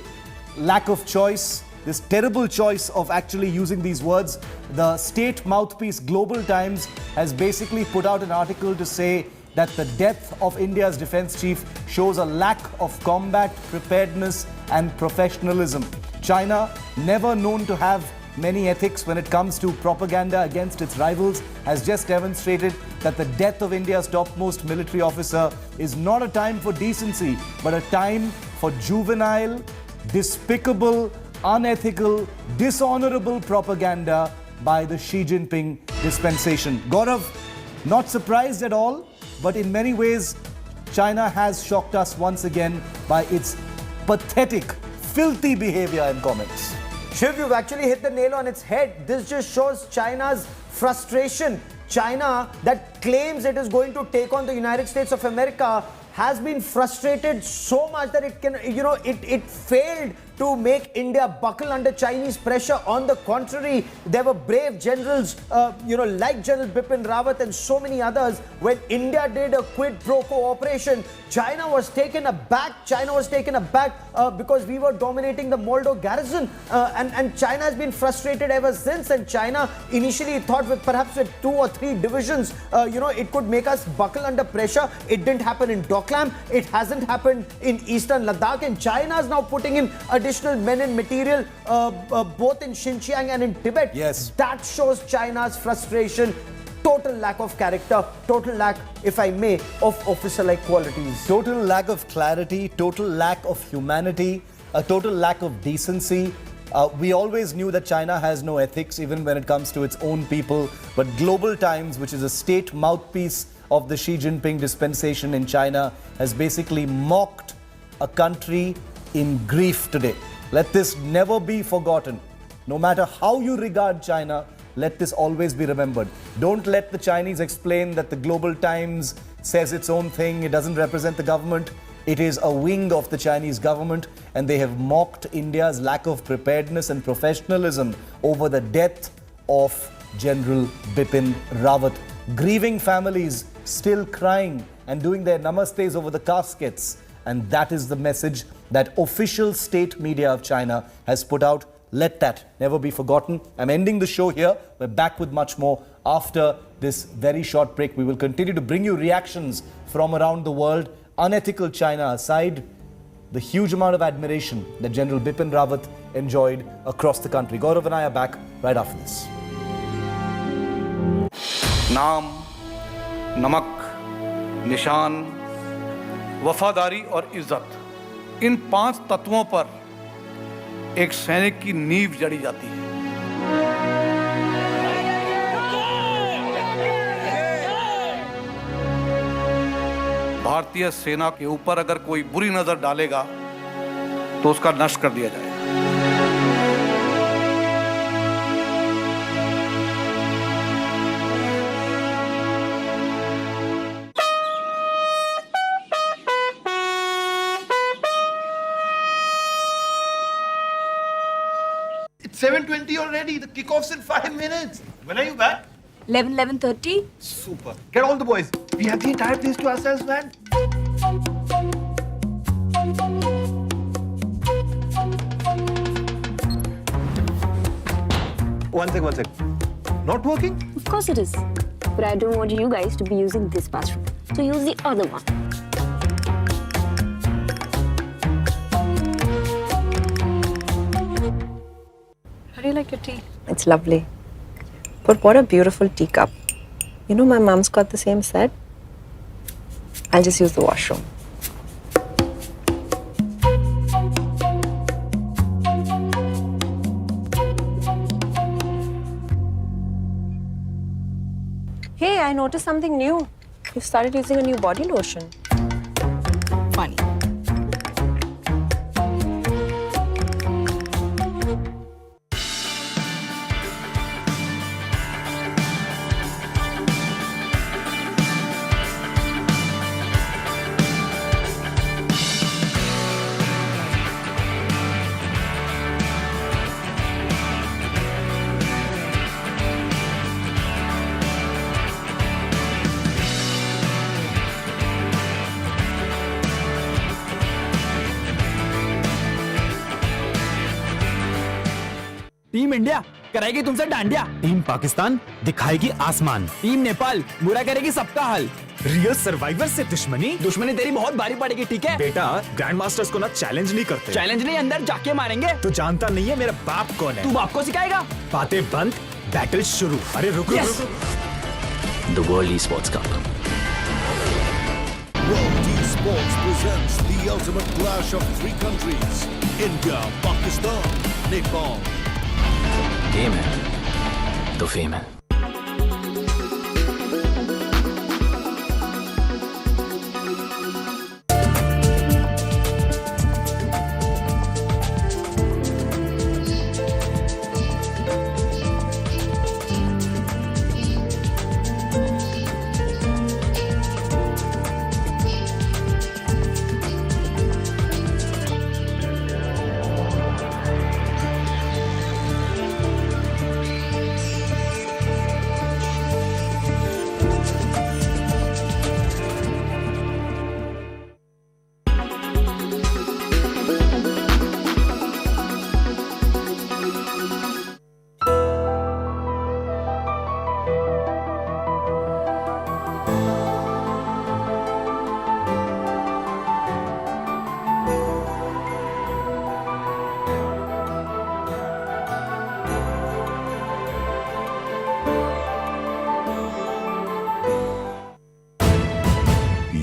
lack of choice, this terrible choice of actually using these words. The state mouthpiece Global Times has basically put out an article to say that the death of India's defense chief shows a lack of combat preparedness and professionalism. China, never known to have many ethics when it comes to propaganda against its rivals, has just demonstrated that the death of India's topmost military officer is not a time for decency, but a time for juvenile, despicable, unethical, dishonorable propaganda by the Xi Jinping dispensation. Gaurav, not surprised at all, but in many ways, China has shocked us once again by its pathetic, filthy behavior and comments. Shiv, you've actually hit the nail on its head. This just shows China's frustration. China, that claims it is going to take on the United States of America, has been frustrated so much that it can, it failed to make India buckle under Chinese pressure. On the contrary, there were brave generals, like General Bipin Rawat and so many others. When India did a quid pro quo operation, China was taken aback. Because we were dominating the Moldo garrison. And China has been frustrated ever since. And China initially thought perhaps with 2 or 3 divisions, it could make us buckle under pressure. It didn't happen in Doklam. It hasn't happened in Eastern Ladakh. And China is now putting in additional men and material both in Xinjiang and in Tibet. Yes. That shows China's frustration, total lack of character, total lack, if I may, of officer-like qualities. Total lack of clarity, total lack of humanity, a total lack of decency. We always knew that China has no ethics even when it comes to its own people. But Global Times, which is a state mouthpiece of the Xi Jinping dispensation in China, has basically mocked a country in grief today. Let this never be forgotten. No matter how you regard China, let this always be remembered. Don't let the Chinese explain that the Global Times says its own thing. It doesn't represent the government. It is a wing of the Chinese government, and they have mocked India's lack of preparedness and professionalism over the death of General Bipin Rawat. Grieving families still crying and doing their namastes over the caskets. And that is the message that official state media of China has put out. Let that never be forgotten. I'm ending the show here. We're back with much more after this very short break. We will continue to bring you reactions from around the world. Unethical China aside, the huge amount of admiration that General Bipin Rawat enjoyed across the country. Gaurav and I are back right after this. नाम, नमक, निशान, वफादारी और इज्जत, इन 5 तत्वों पर एक सैनिक की नींव जड़ी जाती है। भारतीय सेना के ऊपर अगर कोई बुरी नजर डालेगा तो उसका नष्ट कर दिया जाएगा। It's 7:20 already. The kickoff's in 5 minutes. When are you back? 11:30. Super. Get all the boys. We have the entire place to ourselves, man. One sec. Not working? Of course it is. But I don't want you guys to be using this bathroom. So use the other one. How do you like your tea? It's lovely. But what a beautiful teacup. You know, my mom's got the same set. I'll just use the washroom. Hey, I noticed something new. You started using a new body lotion. Funny. Team India कराएगी तुमसे dandiya, team Pakistan दिखाएगी आसमान, team Nepal बुरा करेगी सबका हाल, real survivor से दुश्मनी दुश्मनी तेरी बहुत भारी पड़ेगी, ठीक है बेटा। ग्रैंड मास्टर्स को ना चैलेंज नहीं करते। चैलेंज नहीं, अंदर जाके मारेंगे। तू जानता नहीं है मेरा बाप कौन है। तू बाप को सिखाएगा। बातें बंद, बैटल शुरू। अरे रुको रुको। The World Esports Cup. World Esports presents the ultimate clash of three countries: India, Pakistan, Nepal. Game है तो फेम है।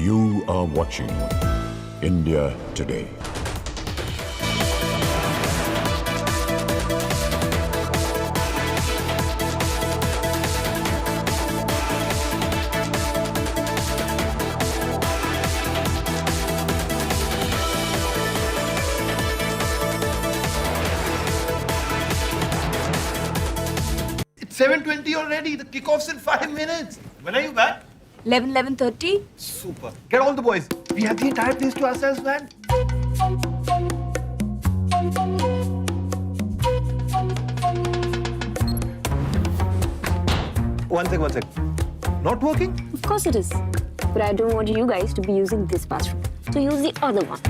You are watching India Today. It's 7:20 already. The kickoff's in 5 minutes. When are you back? 11:30. Super. Get all the boys. We have the entire place to ourselves, man. One sec. Not working? Of course it is. But I don't want you guys to be using this bathroom. So use the other one.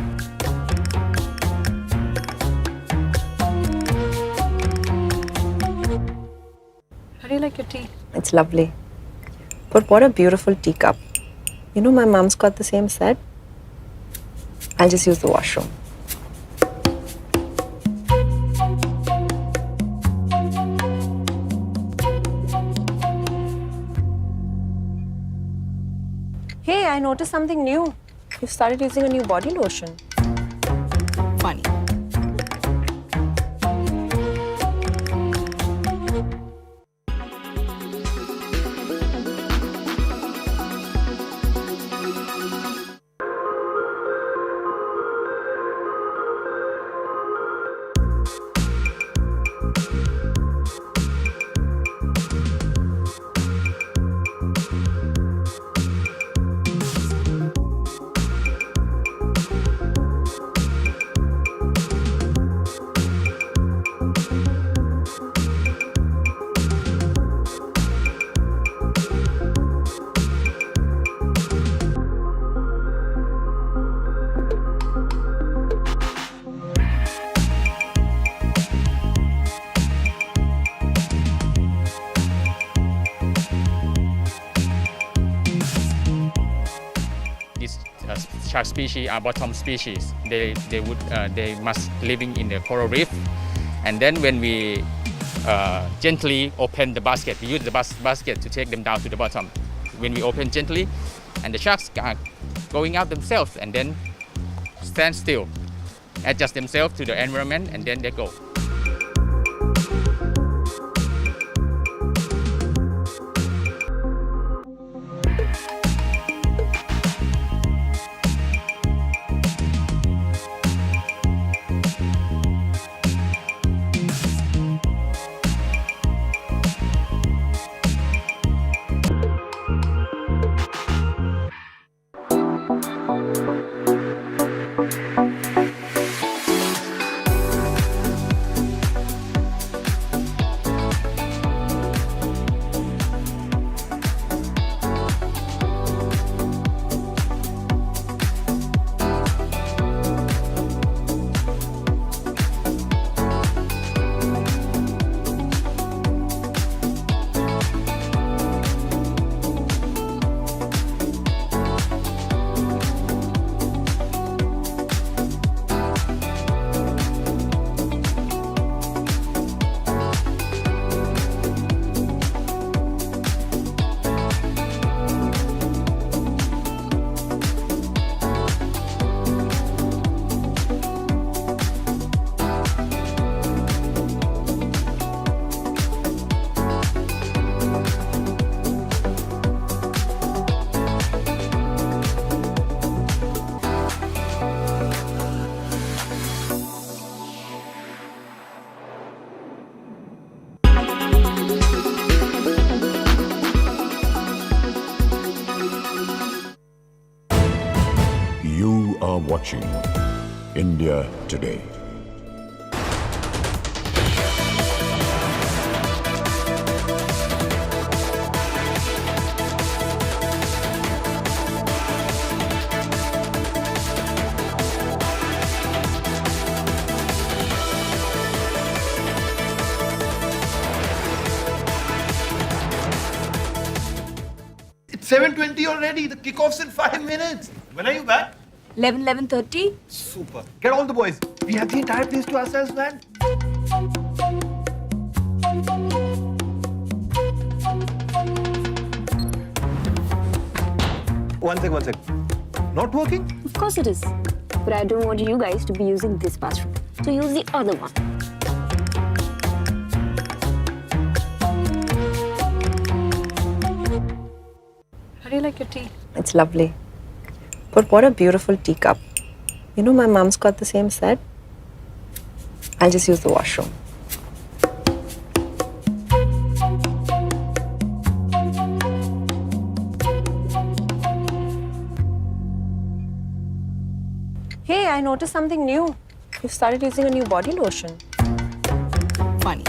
How do you like your tea? It's lovely. But what a beautiful teacup. You know, my mom's got the same set. I'll just use the washroom. Hey, I noticed something new. You've started using a new body lotion. Funny. Shark species are bottom species. They must living in the coral reef, and then when we gently open the basket, we use the basket to take them down to the bottom. When we open gently, and the sharks are going out themselves, and then stand still, adjust themselves to the environment, and then they go. You are watching India Today. It's 7:20 already. The kickoff's in 5 minutes. When are you back? 11:30. Super. Get all the boys. We have the entire place to ourselves, man. One sec. Not working? Of course it is. But I don't want you guys to be using this bathroom. So use the other one. How do you like your tea? It's lovely. But what a beautiful teacup. You know, my mom's got the same set. I'll just use the washroom. Hey, I noticed something new. You started using a new body lotion. Funny.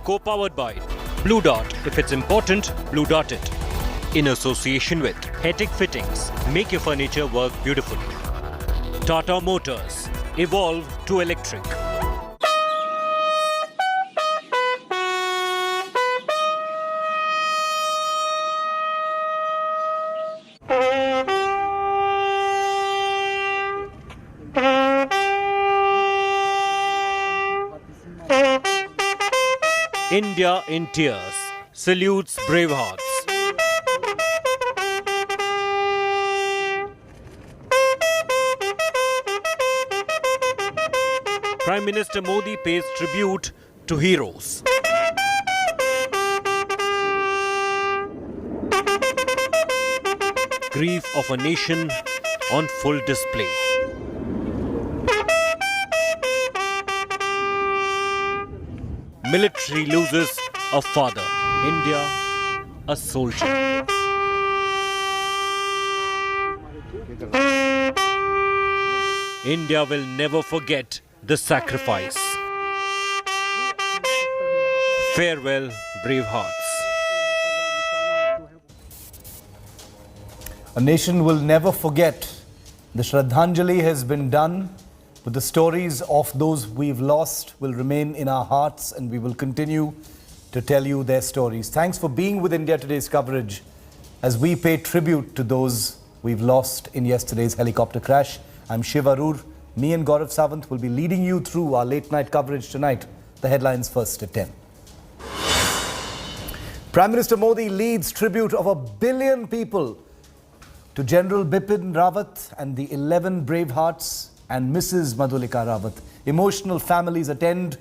Co-powered by Blue Dot. If it's important, Blue Dot it. In association with Hetic Fittings. Make your furniture work beautifully. Tata Motors. Evolve to electric. India in tears salutes Bravehearts. Prime Minister Modi pays tribute to heroes. Grief of a nation on full display. Military loses a father. India, a soldier. India will never forget the sacrifice. Farewell, Bravehearts. A nation will never forget. The Shraddhanjali has been done, but the stories of those we've lost will remain in our hearts, and we will continue to tell you their stories. Thanks for being with India Today's coverage as we pay tribute to those we've lost in yesterday's helicopter crash. I'm Shiv Arur. Me and Gaurav Sawant will be leading you through our late night coverage tonight. The headlines first at 10. Prime Minister Modi leads tribute of 1 billion people to General Bipin Rawat and the 11 Bravehearts and Mrs. Madhulika Rawat. Emotional families attend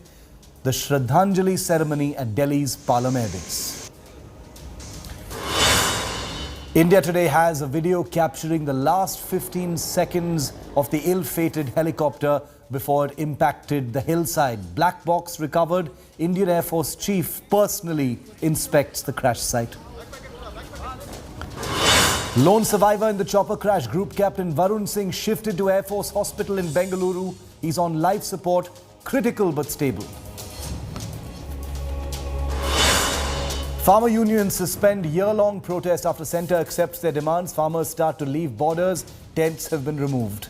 the Shraddhanjali ceremony at Delhi's Palam Airport. India Today has a video capturing the last 15 seconds of the ill-fated helicopter before it impacted the hillside. Black box recovered. Indian Air Force Chief personally inspects the crash site. Lone survivor in the chopper crash, Group Captain Varun Singh shifted to Air Force Hospital in Bengaluru. He's on life support, critical but stable. Farmer unions suspend year-long protest after centre accepts their demands. Farmers start to leave borders. Tents have been removed.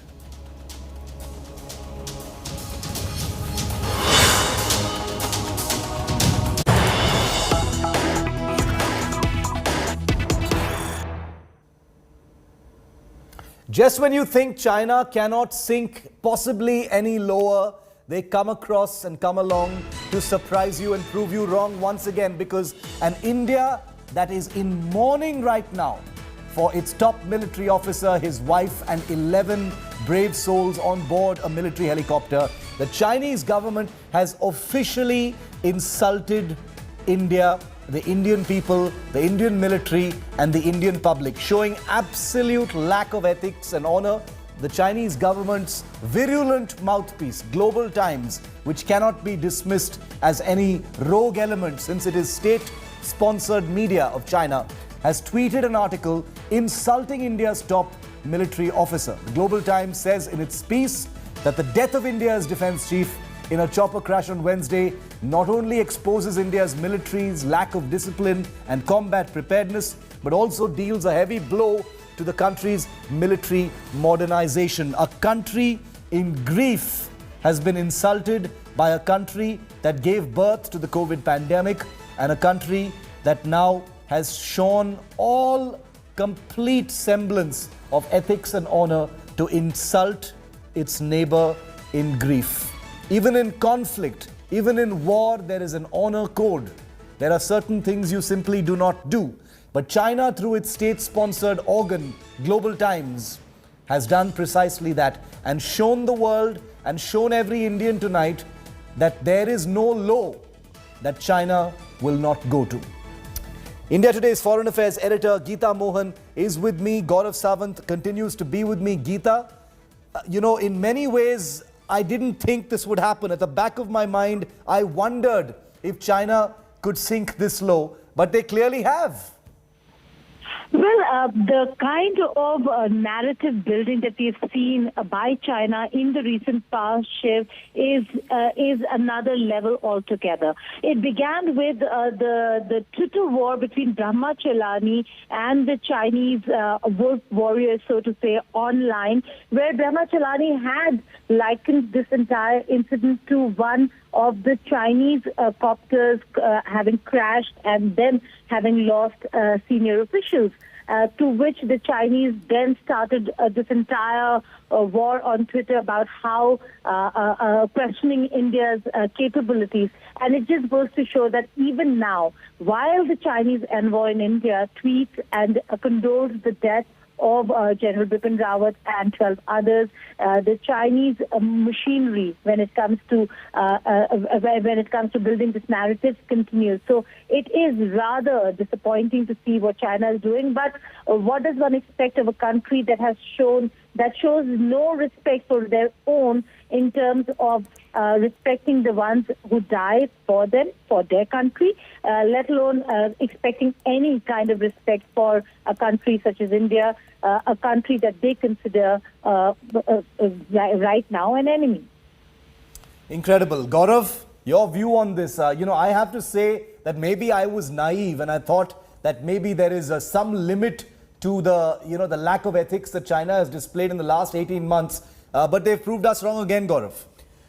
Just when you think China cannot sink possibly any lower, they come across and come along to surprise you and prove you wrong once again, because an India that is in mourning right now for its top military officer, his wife and 11 brave souls on board a military helicopter, the Chinese government has officially insulted India, the Indian people, the Indian military and the Indian public, showing absolute lack of ethics and honor. The Chinese government's virulent mouthpiece, Global Times, which cannot be dismissed as any rogue element since it is state-sponsored media of China, has tweeted an article insulting India's top military officer. The Global Times says in its piece that the death of India's defense chief in a chopper crash on Wednesday not only exposes India's military's lack of discipline and combat preparedness, but also deals a heavy blow to the country's military modernization. A country in grief has been insulted by a country that gave birth to the COVID pandemic, and a country that now has shown all complete semblance of ethics and honor to insult its neighbor in grief. Even in conflict, even in war, there is an honor code. There are certain things you simply do not do. But China, through its state-sponsored organ, Global Times, has done precisely that and shown the world and shown every Indian tonight that there is no low that China will not go to. India Today's Foreign Affairs editor Geeta Mohan is with me. Gaurav Sawant continues to be with me. Geeta, in many ways, I didn't think this would happen. At the back of my mind, I wondered if China could sink this low, but they clearly have. Well, the kind of narrative building that we've seen by China in the recent past, Shiv, is another level altogether. It began with the Twitter war between Brahmachalani and the Chinese wolf warriors, so to say, online, where Brahmachalani had likened this entire incident to one of the Chinese copters having crashed and then having lost senior officials. To which the Chinese then started this entire war on Twitter about how questioning India's capabilities. And it just goes to show that even now, while the Chinese envoy in India tweets and condoles the death of General Bipin Rawat and 12 others, the Chinese machinery, when it comes to building this narrative, continues. So it is rather disappointing to see what China is doing. But what does one expect of a country that shows no respect for their own in terms of respecting the ones who died for them, for their country, let alone expecting any kind of respect for a country such as India, a country that they consider right now an enemy. Incredible. Gaurav, your view on this? I have to say that maybe I was naive and I thought that maybe there is some limit to the lack of ethics that China has displayed in the last 18 months. But they've proved us wrong again, Gaurav.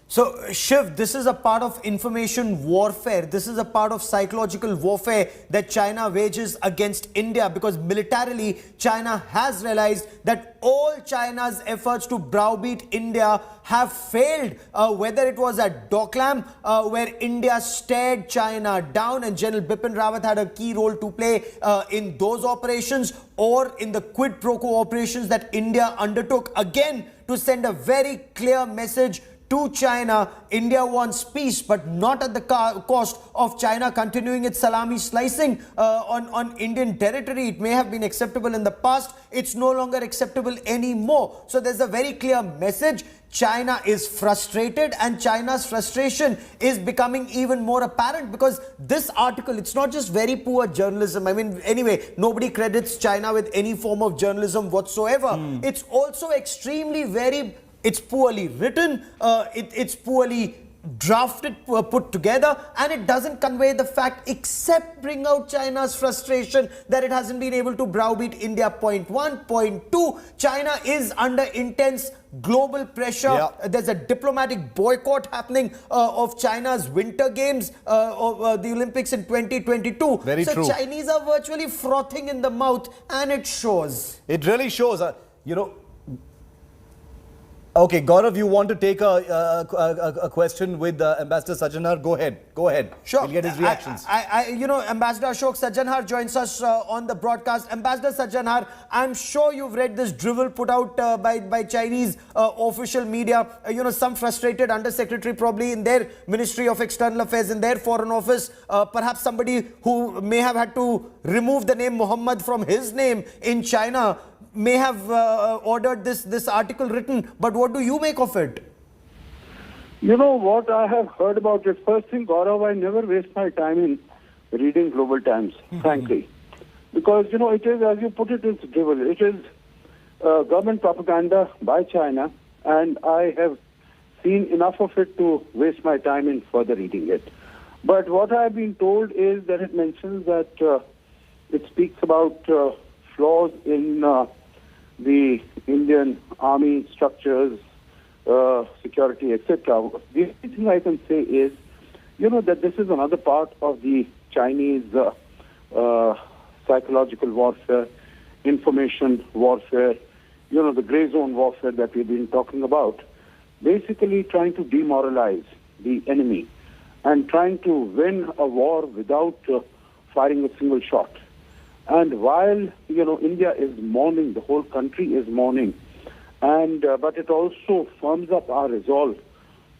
So, Shiv, this is a part of information warfare. This is a part of psychological warfare that China wages against India, because militarily, China has realized that all China's efforts to browbeat India have failed, whether it was at Doklam, where India stared China down and General Bipin Rawat had a key role to play in those operations, or in the quid pro quo operations that India undertook, again, to send a very clear message to China. India wants peace, but not at the cost of China continuing its salami slicing on Indian territory. It may have been acceptable in the past. It's no longer acceptable anymore. So there's a very clear message. China is frustrated, and China's frustration is becoming even more apparent, because this article, it's not just very poor journalism. I mean, anyway, nobody credits China with any form of journalism whatsoever. It's also extremely it's poorly written, it's poorly drafted, put together, and it doesn't convey the fact except bring out China's frustration that it hasn't been able to browbeat India. Point one. Point two, China is under intense global pressure. There's a diplomatic boycott happening of China's winter games, of the Olympics in 2022. Very so true. Chinese are virtually frothing in the mouth, and it shows. It really shows. You know. Okay, Gaurav, you want to take a question with Ambassador Sajjanhar? Go ahead. Go ahead. Sure. We'll get his reactions. Ambassador Ashok Sajjanhar joins us on the broadcast. Ambassador Sajjanhar, I'm sure you've read this drivel put out by Chinese official media. Some frustrated undersecretary probably in their Ministry of External Affairs, in their Foreign Office, perhaps somebody who may have had to remove the name Muhammad from his name in China, may have ordered this article written. But what do you make of it? You know what I have heard about it. First thing, Gaurav, I never waste my time in reading Global Times, frankly. Because, it is, as you put it, it's drivel. It is government propaganda by China, and I have seen enough of it to waste my time in further reading it. But what I have been told is that it mentions that it speaks about flaws in the Indian army structures, security, etc. The only thing I can say is, that this is another part of the Chinese psychological warfare, information warfare, the gray zone warfare that we've been talking about, basically trying to demoralize the enemy and trying to win a war without firing a single shot. And while, India is mourning, the whole country is mourning, and but it also firms up our resolve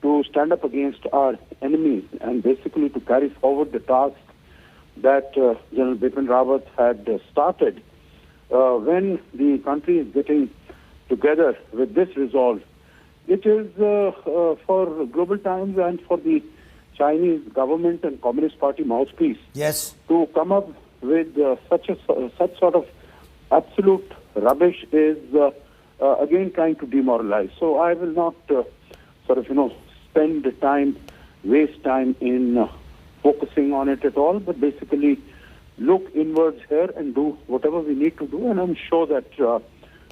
to stand up against our enemies and basically to carry forward the task that General Bipin Rawat had started. When the country is getting together with this resolve, it is for Global Times and for the Chinese government and Communist Party mouthpiece to come up with such sort of absolute rubbish is again trying to demoralize. So I will not spend time, waste time in focusing on it at all, but basically look inwards here and do whatever we need to do. And I'm sure that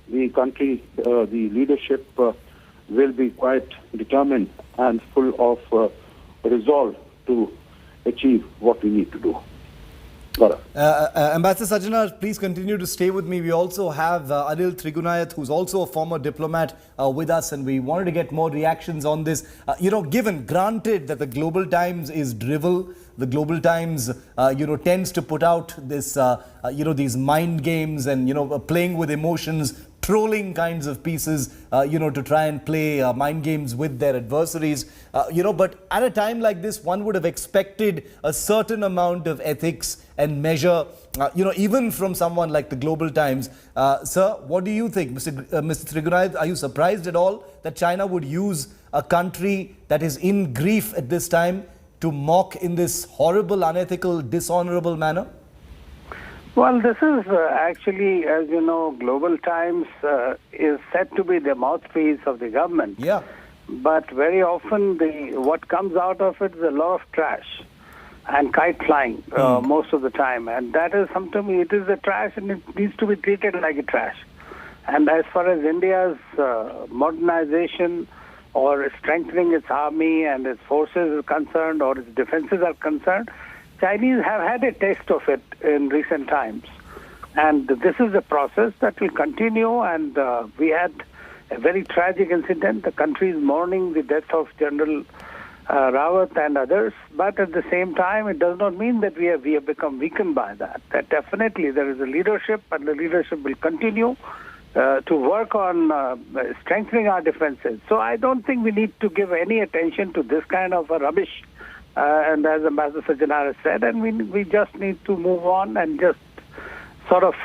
the country, the leadership will be quite determined and full of resolve to achieve what we need to do. Ambassador Sajjanhar, please continue to stay with me. We also have Anil Trigunayath, who's also a former diplomat with us, and we wanted to get more reactions on this. Granted that the Global Times is drivel, the Global Times, tends to put out this, these mind games and, playing with emotions, trolling kinds of pieces, to try and play mind games with their adversaries. But at a time like this, one would have expected a certain amount of ethics and measure, even from someone like the Global Times. Sir, what do you think? Mr. Trigunayath, are you surprised at all that China would use a country that is in grief at this time to mock in this horrible, unethical, dishonorable manner? Well, this is actually, as you know, Global Times is said to be the mouthpiece of the government. Yeah. But very often what comes out of it is a lot of trash and kite flying most of the time. And that is something, it is a trash and it needs to be treated like a trash. And as far as India's modernization or strengthening its army and its forces is concerned or its defenses are concerned, Chinese have had a taste of it in recent times. And this is a process that will continue. And we had a very tragic incident. The country is mourning the death of General Rawat and others. But at the same time, it does not mean that we have become weakened by that. That definitely there is a leadership, and the leadership will continue to work on strengthening our defenses. So I don't think we need to give any attention to this kind of a rubbish. And as Ambassador Sajjanhar has said, and we just need to move on and just sort of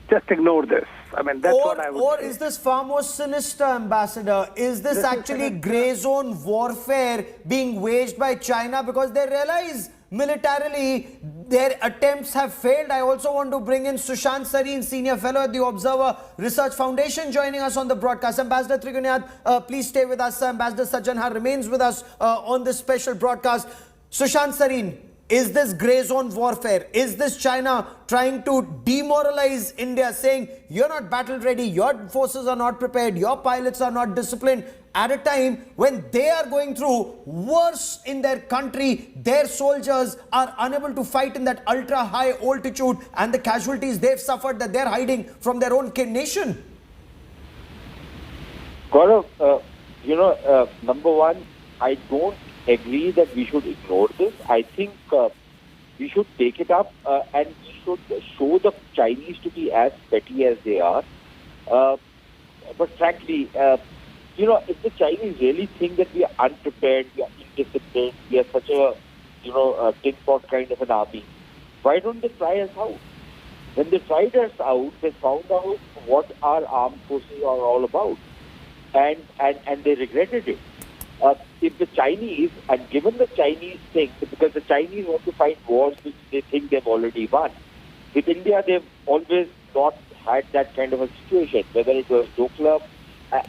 just ignore this. I mean, that's what I would say. Or is this far more sinister, Ambassador? Is this actually grey zone warfare being waged by China because they realize Militarily, their attempts have failed. I also want to bring in Sushant Sareen, Senior Fellow at the Observer Research Foundation, joining us on the broadcast. Ambassador Trigunyat, please stay with us. Ambassador Sajjanhar remains with us on this special broadcast. Sushant Sareen, is this grey zone warfare? Is this China trying to demoralize India, saying you're not battle ready, your forces are not prepared, your pilots are not disciplined, at a time when they are going through worse in their country, their soldiers are unable to fight in that ultra high altitude, and the casualties they've suffered, that they're hiding from their own nation? Gaurav, number one, I don't agree that we should ignore this. I think we should take it up and we should show the Chinese to be as petty as they are. But frankly, if the Chinese really think that we are unprepared, we are indisciplined, we are such a, a tin pot kind of an army, why don't they try us out? When they tried us out, they found out what our armed forces are all about. And they regretted it. If the Chinese, and given the Chinese think, because the Chinese want to fight wars which they think they've already won. With India, they've always not had that kind of a situation, whether it was Doklam,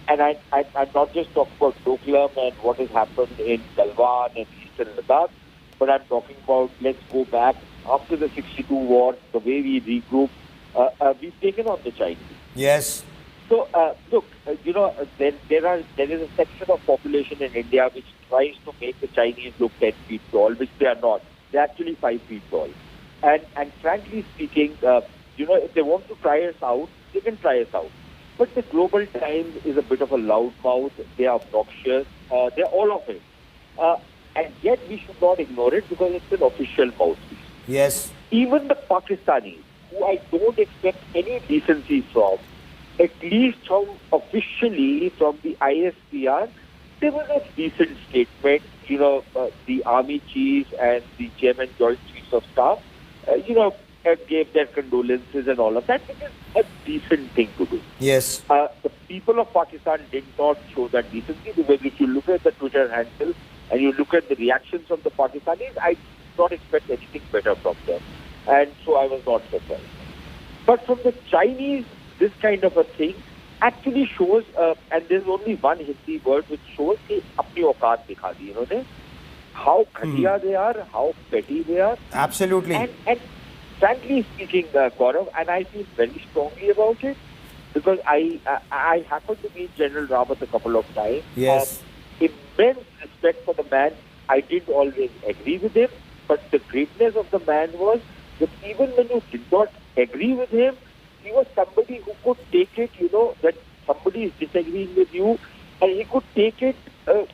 and I'm not just talking about Doklam and what has happened in Galwan and Eastern Ladakh, but I'm talking about, let's go back, after the 62 war, the way we regrouped, we've taken on the Chinese. Yes. So, look, there is a section of population in India which tries to make the Chinese look 10 feet tall, which they are not. They're actually 5 feet tall. And frankly speaking, if they want to try us out, they can try us out. But the Global Times is a bit of a loudmouth. They are obnoxious. They're all of it. And yet we should not ignore it because it's an official mouthpiece. Yes. Even the Pakistanis, who I don't expect any decency from, at least officially from the ISPR, there was a decent statement, the army chiefs and the chairman joint chiefs of staff, gave their condolences and all of that, which is a decent thing to do. Yes. The people of Pakistan did not show that decency, because if you look at the Twitter handle and you look at the reactions of the Pakistanis, I did not expect anything better from them. And so I was not surprised. But from the Chinese, this kind of a thing actually shows, and there's only one Hindi word which shows कि अपनी औकात दिखा दी इन्होंने, how घटिया they are, how petty they are. Absolutely. And frankly speaking, Gaurav, and I feel very strongly about it, because I happened to meet General Rawat a couple of times. Yes. Immense respect for the man. I didn't always agree with him, but the greatness of the man was that even when you did not agree with him, he was somebody who could take it, that somebody is disagreeing with you, and he could take it,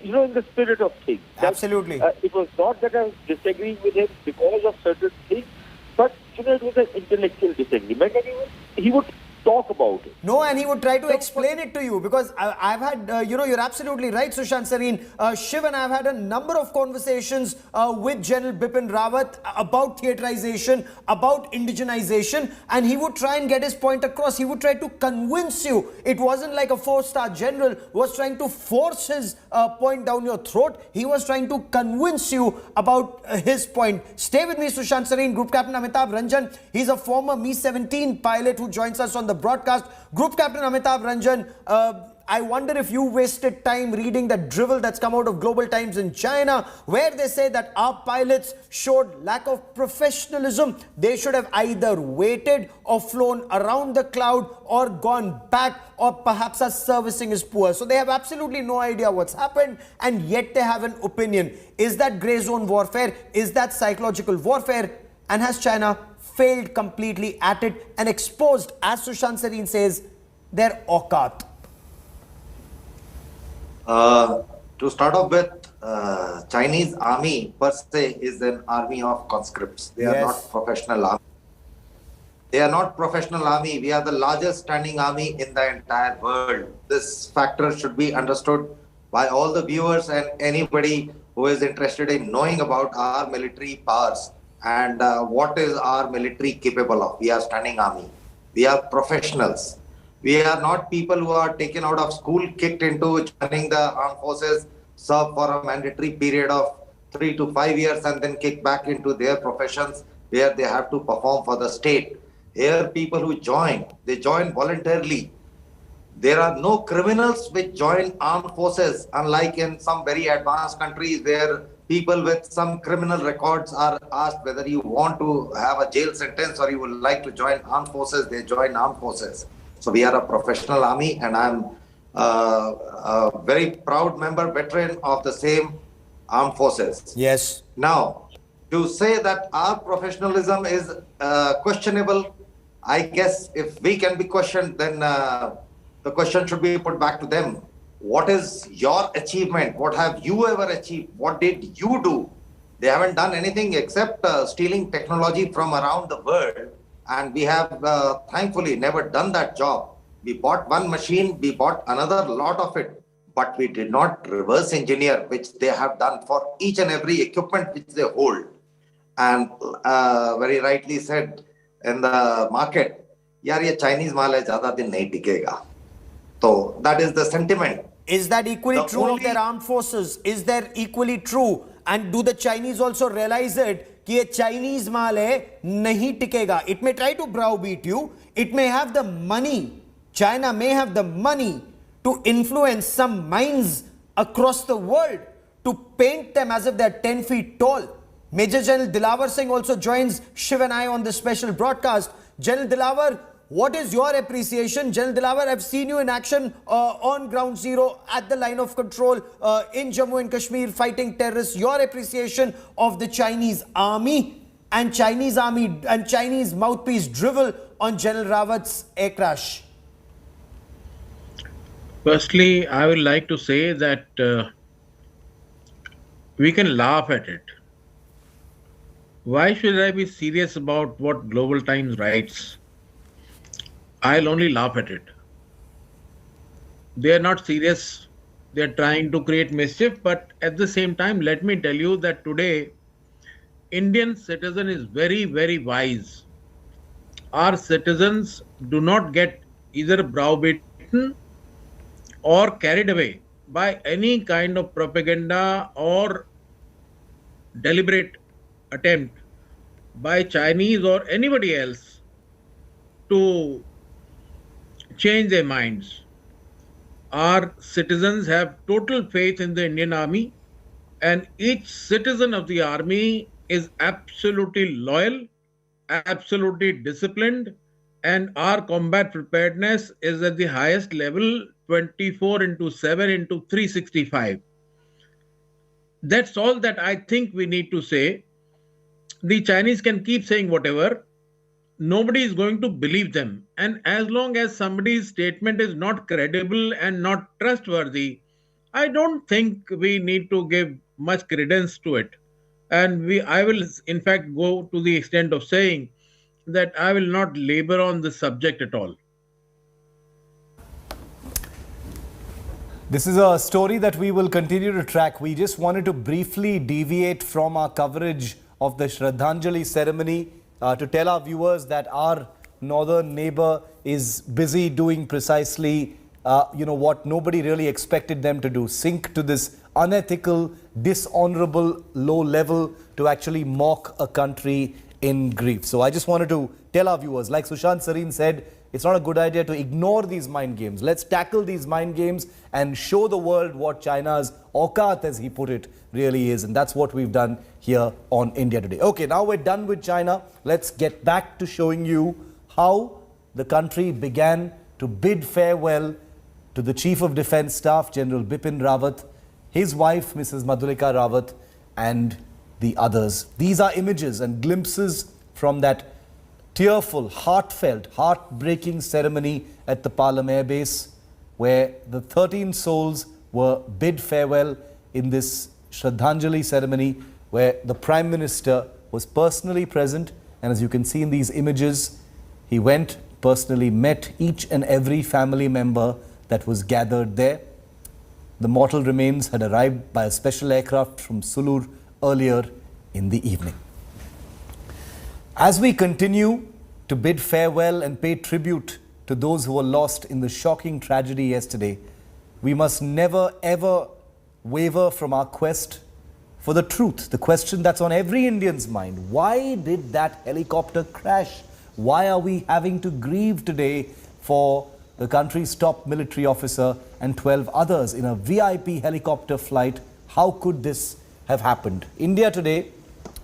in the spirit of things. Absolutely. It was not that I was disagreeing with him because of certain things, but, it was an intellectual disagreement, and he would talk about it. No, and he would try to explain it to you, because I've had, you're absolutely right, Sushant Sareen. Shiv and I have had a number of conversations with General Bipin Rawat about theaterization, about indigenization, and he would try and get his point across. He would try to convince you. It wasn't like a 4-star general was trying to force his point down your throat. He was trying to convince you about his point. Stay with me, Sushant Sareen. Group Captain Amitabh Ranjan, he's a former Mi-17 pilot who joins us on the broadcast. Group Captain Amitabh Ranjan, I wonder if you wasted time reading that drivel that's come out of Global Times in China, where they say that our pilots showed lack of professionalism. They should have either waited or flown around the cloud or gone back, or perhaps our servicing is poor. So they have absolutely no idea what's happened, and yet they have an opinion. Is that grey zone warfare? Is that psychological warfare? And has China failed completely at it and exposed, as Sushant Sareen says, their aukat? To start off with, Chinese army per se is an army of conscripts. They are not professional army. They are not professional army. We are the largest standing army in the entire world. This factor should be understood by all the viewers and anybody who is interested in knowing about our military powers and what is our military capable of. We are standing army. We are professionals. We are not people who are taken out of school, kicked into joining the armed forces, serve for a mandatory period of 3 to 5 years and then kick back into their professions where they have to perform for the state. Here, people who join, they join voluntarily. There are no criminals which join armed forces, unlike in some very advanced countries where people with some criminal records are asked whether you want to have a jail sentence or you would like to join armed forces. They join armed forces. So we are a professional army, and I'm a very proud member, veteran of the same armed forces. Yes. Now, to say that our professionalism is questionable, I guess if we can be questioned, then the question should be put back to them. What is your achievement? What have you ever achieved? What did you do? They haven't done anything except stealing technology from around the world. And we have thankfully never done that job. We bought one machine, we bought another lot of it, but we did not reverse engineer, which they have done for each and every equipment which they hold. And very rightly said in the market, yaar ye Chinese maal hai, zyada din nahi tikega. So that is the sentiment. Is that equally true of their armed forces? Is that equally true? And do the Chinese also realize it? कि ये Chinese माल है नहीं टिकेगा. It may try to browbeat you. It may have the money. China may have the money to influence some minds across the world to paint them as if they're 10 feet tall. Major General Dilawar Singh also joins Shiv and I on this special broadcast. General Dilawar, what is your appreciation? General Dilawar, I've seen you in action on ground zero at the line of control in Jammu and Kashmir fighting terrorists. Your appreciation of the Chinese army and Chinese mouthpiece drivel on General Rawat's air crash. Firstly, I would like to say that we can laugh at it. Why should I be serious about what Global Times writes? I'll only laugh at it. They are not serious. They are trying to create mischief, but at the same time, let me tell you that today, Indian citizen is very, very wise. Our citizens do not get either browbeaten or carried away by any kind of propaganda or deliberate attempt by Chinese or anybody else to change their minds. Our citizens have total faith in the Indian Army, and each citizen of the army is absolutely loyal, absolutely disciplined, and our combat preparedness is at the highest level, 24/7/365. That's all that I think we need to say. The Chinese can keep saying whatever. Nobody is going to believe them. And as long as somebody's statement is not credible and not trustworthy, I don't think we need to give much credence to it. And I will, in fact, go to the extent of saying that I will not labor on this subject at all. This is a story that we will continue to track. We just wanted to briefly deviate from our coverage of the Shraddhanjali ceremony to tell our viewers that our northern neighbor is busy doing precisely what nobody really expected them to do, sink to this unethical, dishonorable low level to actually mock a country in grief. So I just wanted to tell our viewers, like Sushant Sareen said, it's not a good idea to ignore these mind games. Let's tackle these mind games and show the world what China's aukat, as he put it, really is. And that's what we've done here on India Today. Okay, now we're done with China. Let's get back to showing you how the country began to bid farewell to the Chief of Defence Staff, General Bipin Rawat, his wife, Mrs. Madhulika Rawat, and the others. These are images and glimpses from that tearful, heartfelt, heartbreaking ceremony at the Palam Air Base, where the 13 souls were bid farewell in this Shraddhanjali ceremony, where the Prime Minister was personally present. And as you can see in these images, he went, personally met each and every family member that was gathered there. The mortal remains had arrived by a special aircraft from Coonoor earlier in the evening. As we continue to bid farewell and pay tribute to those who were lost in the shocking tragedy yesterday, we must never ever waver from our quest for the truth, the question that's on every Indian's mind. Why did that helicopter crash? Why are we having to grieve today for the country's top military officer and 12 others in a VIP helicopter flight? How could this have happened? India today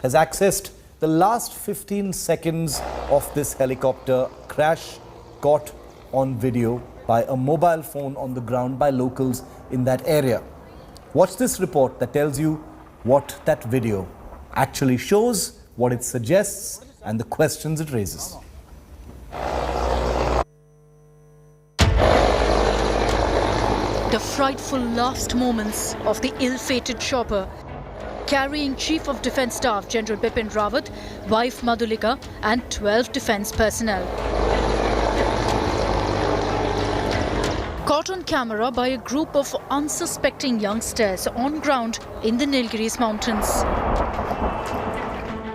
has accessed the last 15 seconds of this helicopter crash, caught on video by a mobile phone on the ground by locals in that area. Watch this report that tells you what that video actually shows, what it suggests, and the questions it raises. The frightful last moments of the ill-fated chopper carrying Chief of Defence Staff General Bipin Rawat, wife Madhulika and 12 defence personnel. Caught on camera by a group of unsuspecting youngsters on ground in the Nilgiris mountains.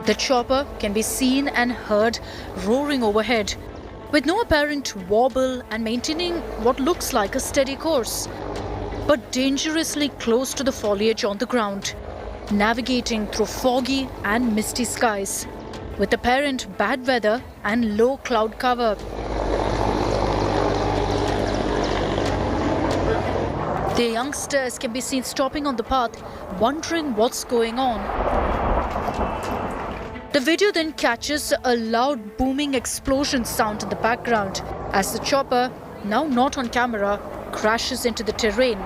The chopper can be seen and heard roaring overhead, with no apparent wobble and maintaining what looks like a steady course, but dangerously close to the foliage on the ground, navigating through foggy and misty skies, with apparent bad weather and low cloud cover. The youngsters can be seen stopping on the path, wondering what's going on. The video then catches a loud booming explosion sound in the background as the chopper, now not on camera, crashes into the terrain.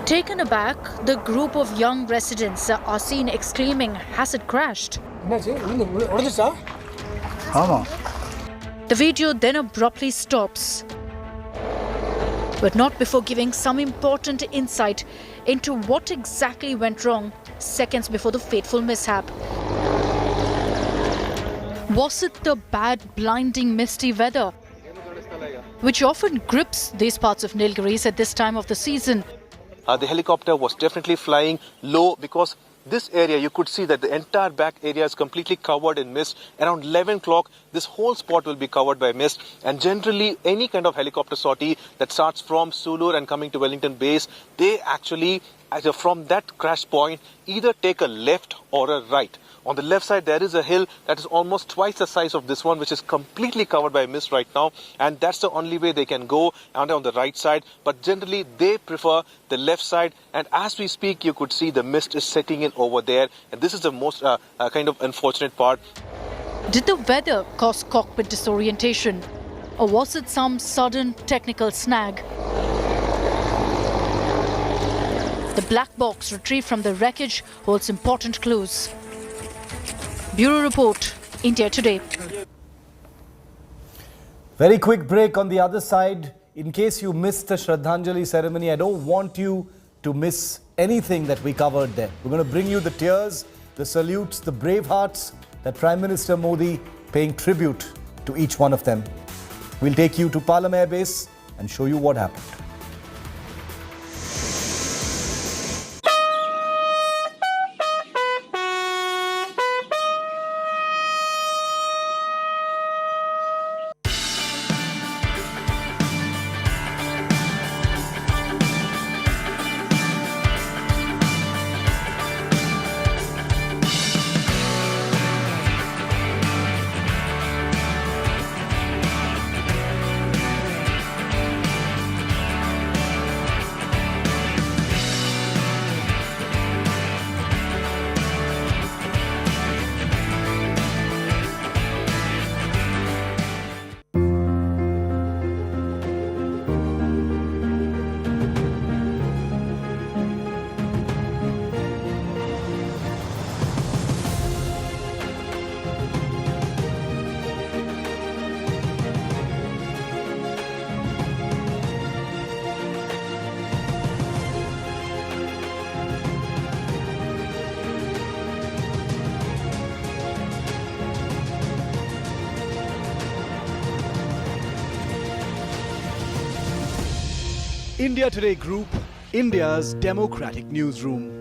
Taken aback, the group of young residents are seen exclaiming, "Has it crashed?" The video then abruptly stops, but not before giving some important insight into what exactly went wrong seconds before the fateful mishap. Was it the bad, blinding, misty weather, which often grips these parts of Nilgiris at this time of the season? The helicopter was definitely flying low because this area, you could see that the entire back area is completely covered in mist. Around 11 o'clock, this whole spot will be covered by mist. And generally, any kind of helicopter sortie that starts from Coonoor and coming to Wellington base, they actually, from that crash point, either take a left or a right. On the left side, there is a hill that is almost twice the size of this one, which is completely covered by mist right now. And that's the only way they can go. And on the right side, but generally they prefer the left side. And as we speak, you could see the mist is setting in over there. And this is the most kind of unfortunate part. Did the weather cause cockpit disorientation? Or was it some sudden technical snag? The black box retrieved from the wreckage holds important clues. Bureau Report, India Today. Very quick break on the other side. In case you missed the Shraddhanjali ceremony, I don't want you to miss anything that we covered there. We're going to bring you the tears, the salutes, the Bravehearts, that Prime Minister Modi paying tribute to each one of them. We'll take you to Palam Air Base and show you what happened. India Today Group, India's democratic newsroom.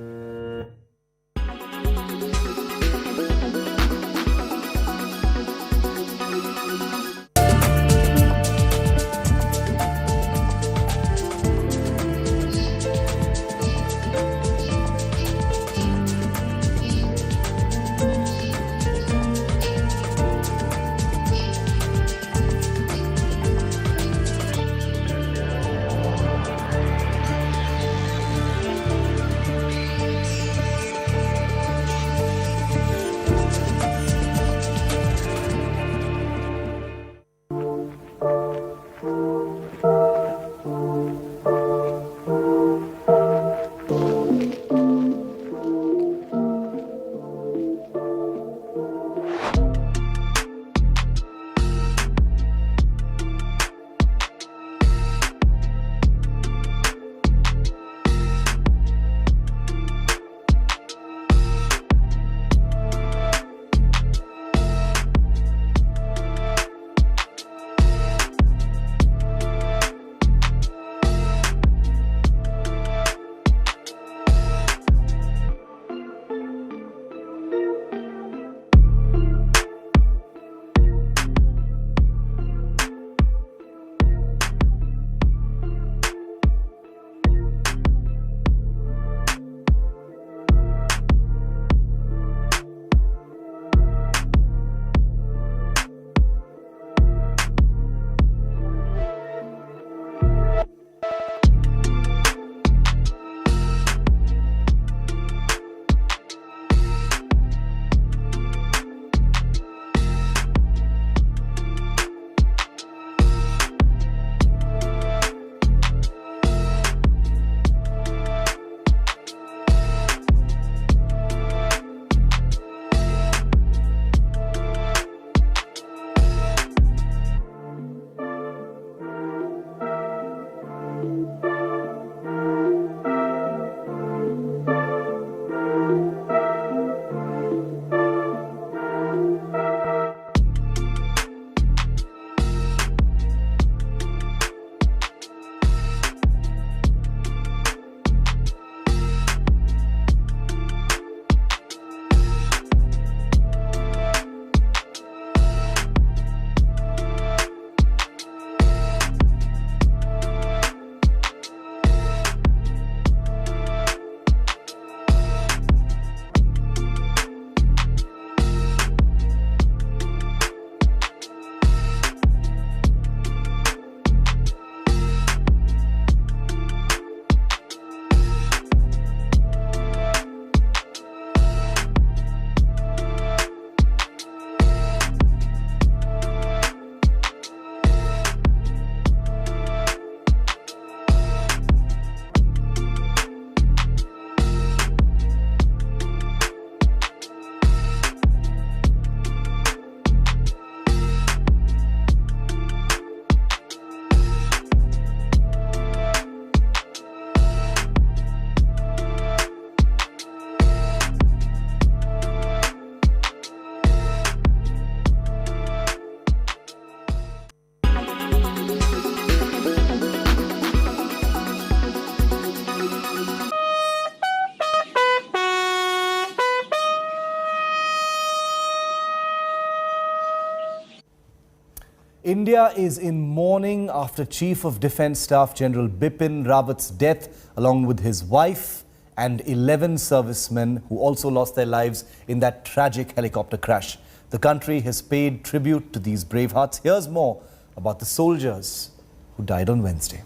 India is in mourning after Chief of Defence Staff General Bipin Rawat's death, along with his wife and 11 servicemen who also lost their lives in that tragic helicopter crash. The country has paid tribute to these bravehearts. Here's more about the soldiers who died on Wednesday.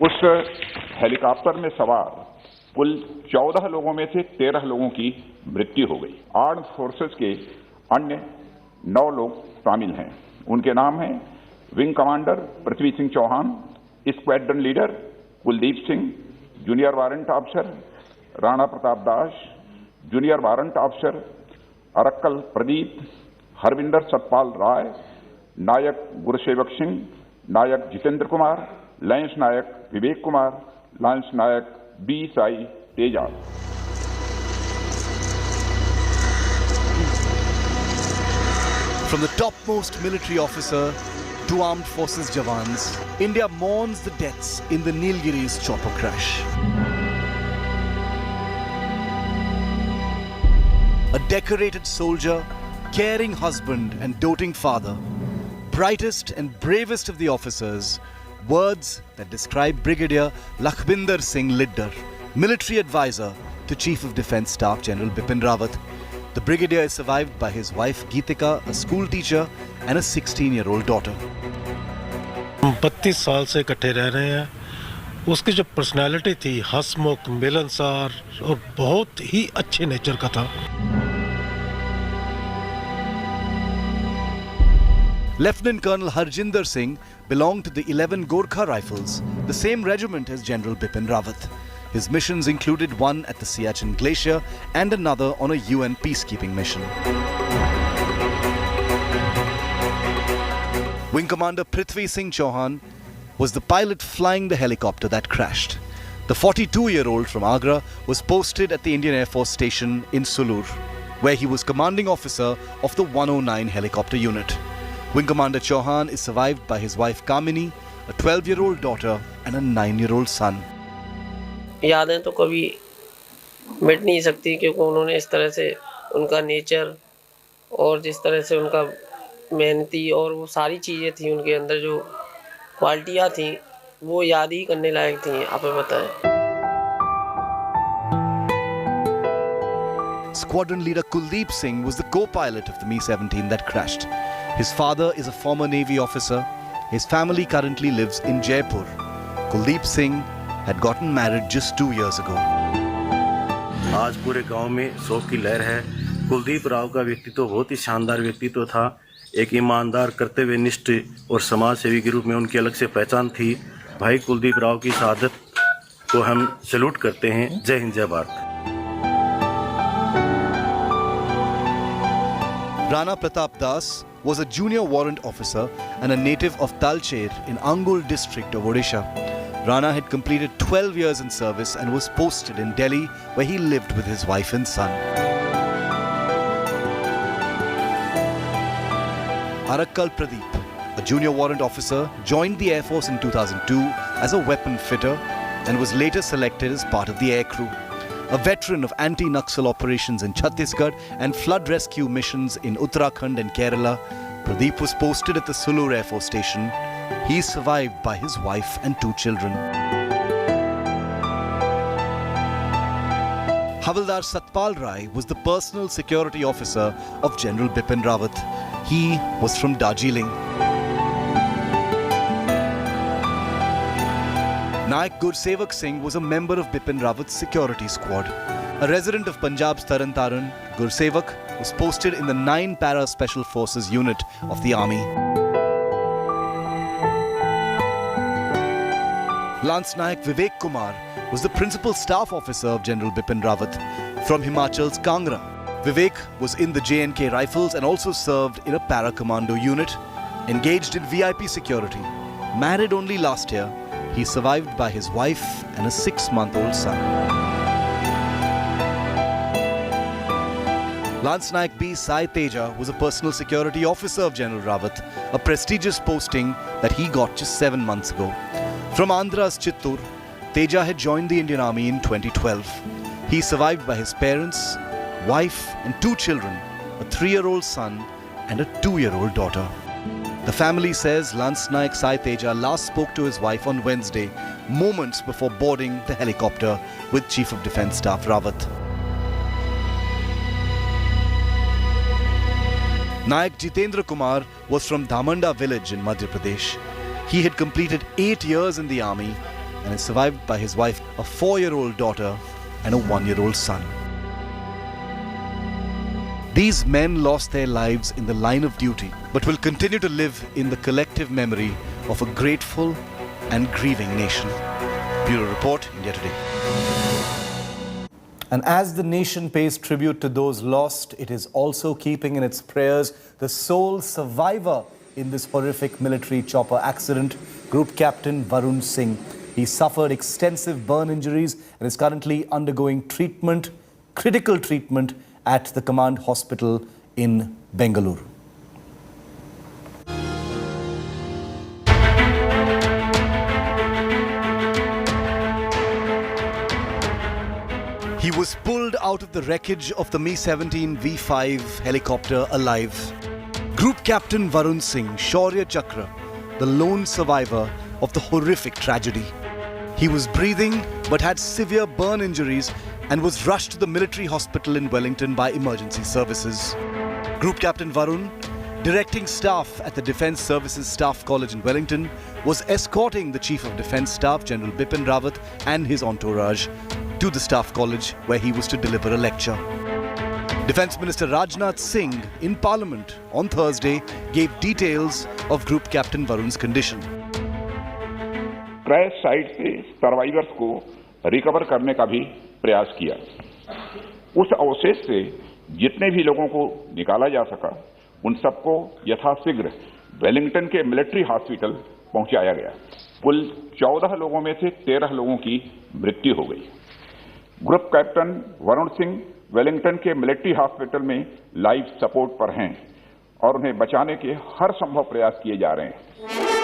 उस helicopter में सवार कुल 14 लोगों में से 13 लोगों की मृत्यु हो गई। आर्म्ड फोर्सेस के अन्य 9 लोग शामिल हैं। उनके नाम हैं wing commander Prithvi Singh Chauhan, squadron leader Kuldeep Singh, junior warrant officer Rana Pratap Das, junior warrant officer Arakkal Pradeep, Harvinder Satpal Rai, Naik Gurusewak Singh, Naik Jitendra Kumar, lance Naik Vivek Kumar, lance Naik B Sai Teja. From the topmost military officer to armed forces jawans, India mourns the deaths in the Nilgiris chopper crash. A decorated soldier, caring husband and doting father, brightest and bravest of the officers, words that describe Brigadier Lakhbinder Singh Liddar, military advisor to Chief of Defence Staff General Bipin Rawat. The brigadier is survived by his wife Geetika, a school teacher, and a 16-year-old daughter. 32 साल से इकट्ठे रह रहे हैं। उसकी जो personality थी हंसमुख, मिलनसार और बहुत ही अच्छे नेचर का था। Lieutenant Colonel Harjinder Singh belonged to the 11 Gorkha Rifles, the same regiment as General Bipin Rawat. His missions included one at the Siachen Glacier and another on a UN peacekeeping mission. Wing Commander Prithvi Singh Chauhan was the pilot flying the helicopter that crashed. The 42-year-old from Agra was posted at the Indian Air Force Station in Sulur, where he was commanding officer of the 109 helicopter unit. Wing Commander Chauhan is survived by his wife Kamini, a 12-year-old daughter and a 9-year-old son. यादें तो कभी मिट नहीं सकती क्योंकि उन्होंने इस तरह से उनका नेचर और जिस तरह से उनका मेहनती और वो सारी चीज़ें थी उनके अंदर जो क्वालिटियाँ थी वो याद ही करने लायक थी। आप बताएं। Squadron leader Kuldeep Singh was the co-pilot of the Mi-17 that crashed. His father is a former Navy officer. His family currently lives in Jaipur. Kuldeep Singh had gotten married just 2 years ago. आज पूरे गांव में शोक की लहर है। कुलदीप राव का व्यक्तित्व बहुत ही शानदार व्यक्तित्व था। एक ईमानदार, कर्तव्यनिष्ठ और समाज सेवी के रूप में उनकी अलग से पहचान थी। भाई कुलदीप राव की शहादत को हम सैल्यूट करते हैं। जय हिंद, जय Bharat. Rana Pratap Das was a junior warrant officer and a native of Talcher in Angul district of Odisha. Rana had completed 12 years in service and was posted in Delhi, where he lived with his wife and son. Arakkal Pradeep, a junior warrant officer, joined the Air Force in 2002 as a weapon fitter and was later selected as part of the air crew. A veteran of anti-Naxal operations in Chhattisgarh and flood rescue missions in Uttarakhand and Kerala, Pradeep was posted at the Sulur Air Force Station. He is survived by his wife and 2 children. Havildar Satpal Rai was the personal security officer of General Bipin Rawat. He was from Darjeeling. Naik Gursevak Singh was a member of Bipin Rawat's security squad. A resident of Punjab's Taran Taran, Gursevak was posted in the 9 Para Special Forces unit of the army. Lance Naik Vivek Kumar was the principal staff officer of General Bipin Rawat from Himachal's Kangra. Vivek was in the J&K Rifles and also served in a para-commando unit, engaged in VIP security. Married only last year, he is survived by his wife and a 6-month-old son. Lance Naik B. Sai Teja was a personal security officer of General Rawat, a prestigious posting that he got just 7 months ago. From Andhra's Chittoor, Teja had joined the Indian Army in 2012. He is survived by his parents, wife and 2 children, a 3-year-old son and a 2-year-old daughter. The family says Lance Naik Sai Teja last spoke to his wife on Wednesday, moments before boarding the helicopter with Chief of Defence Staff Rawat. Naik Jitendra Kumar was from Dhamanda village in Madhya Pradesh. He had completed 8 years in the army and is survived by his wife, a 4-year-old daughter and a 1-year-old son. These men lost their lives in the line of duty, but will continue to live in the collective memory of a grateful and grieving nation. Bureau Report, India Today. And as the nation pays tribute to those lost, it is also keeping in its prayers the sole survivor in this horrific military chopper accident, Group Captain Varun Singh. He suffered extensive burn injuries and is currently undergoing treatment, critical treatment, at the Command Hospital in Bengaluru. He was pulled out of the wreckage of the Mi-17 V5 helicopter alive. Group Captain Varun Singh, Shaurya Chakra, the lone survivor of the horrific tragedy. He was breathing but had severe burn injuries and was rushed to the military hospital in Wellington by emergency services. Group Captain Varun, directing staff at the Defence Services Staff College in Wellington, was escorting the Chief of Defence Staff, General Bipin Rawat, and his entourage to the Staff College, where he was to deliver a lecture. Defence Minister Rajnath Singh in Parliament on Thursday gave details of Group Captain Varun's condition. Crash site से survivors को recover करने का भी प्रयास किया। उस अवशेष से जितने भी लोगों को निकाला जा सका, उन सबको यथाशीघ्र वेलिंगटन के मिलिट्री हॉस्पिटल पहुंचाया गया। कुल 14 लोगों में से 13 लोगों की मृत्यु हो गई। Group captain Varun Singh Wellington के मिलिट्री हॉस्पिटल में लाइफ सपोर्ट पर हैं और उन्हें बचाने के हर संभव प्रयास किए जा रहे हैं।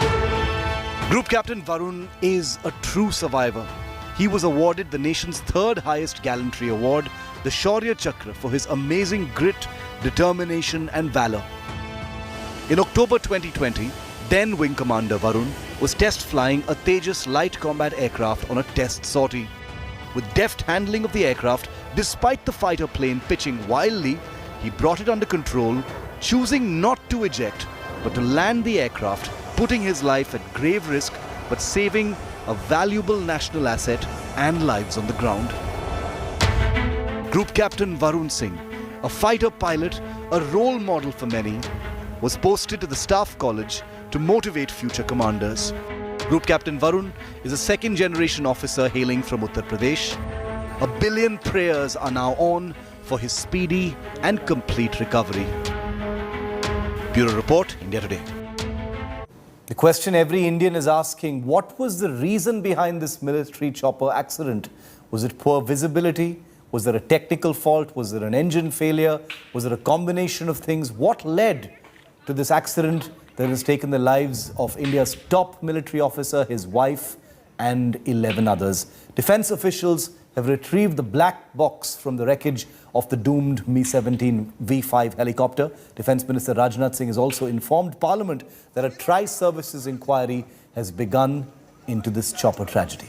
Group Captain Varun is a true survivor. He was awarded the nation's 3rd highest gallantry award, the Shaurya Chakra, for his amazing grit, determination and valor. In October 2020, then Wing Commander Varun was test flying a Tejas light combat aircraft on a test sortie. With deft handling of the aircraft, despite the fighter plane pitching wildly, he brought it under control, choosing not to eject, but to land the aircraft, putting his life at grave risk, but saving a valuable national asset and lives on the ground. Group Captain Varun Singh, a fighter pilot, a role model for many, was posted to the Staff College to motivate future commanders. Group Captain Varun is a 2nd-generation officer hailing from Uttar Pradesh. 1 billion prayers are now on for his speedy and complete recovery. Bureau Report, India Today. The question every Indian is asking, what was the reason behind this military chopper accident? Was it poor visibility? Was there a technical fault? Was there an engine failure? Was it a combination of things? What led to this accident that has taken the lives of India's top military officer, his wife, and 11 others? Defence officials have retrieved the black box from the wreckage of the doomed Mi-17 V5 helicopter. Defence Minister Rajnath Singh has also informed Parliament that a tri-services inquiry has begun into this chopper tragedy.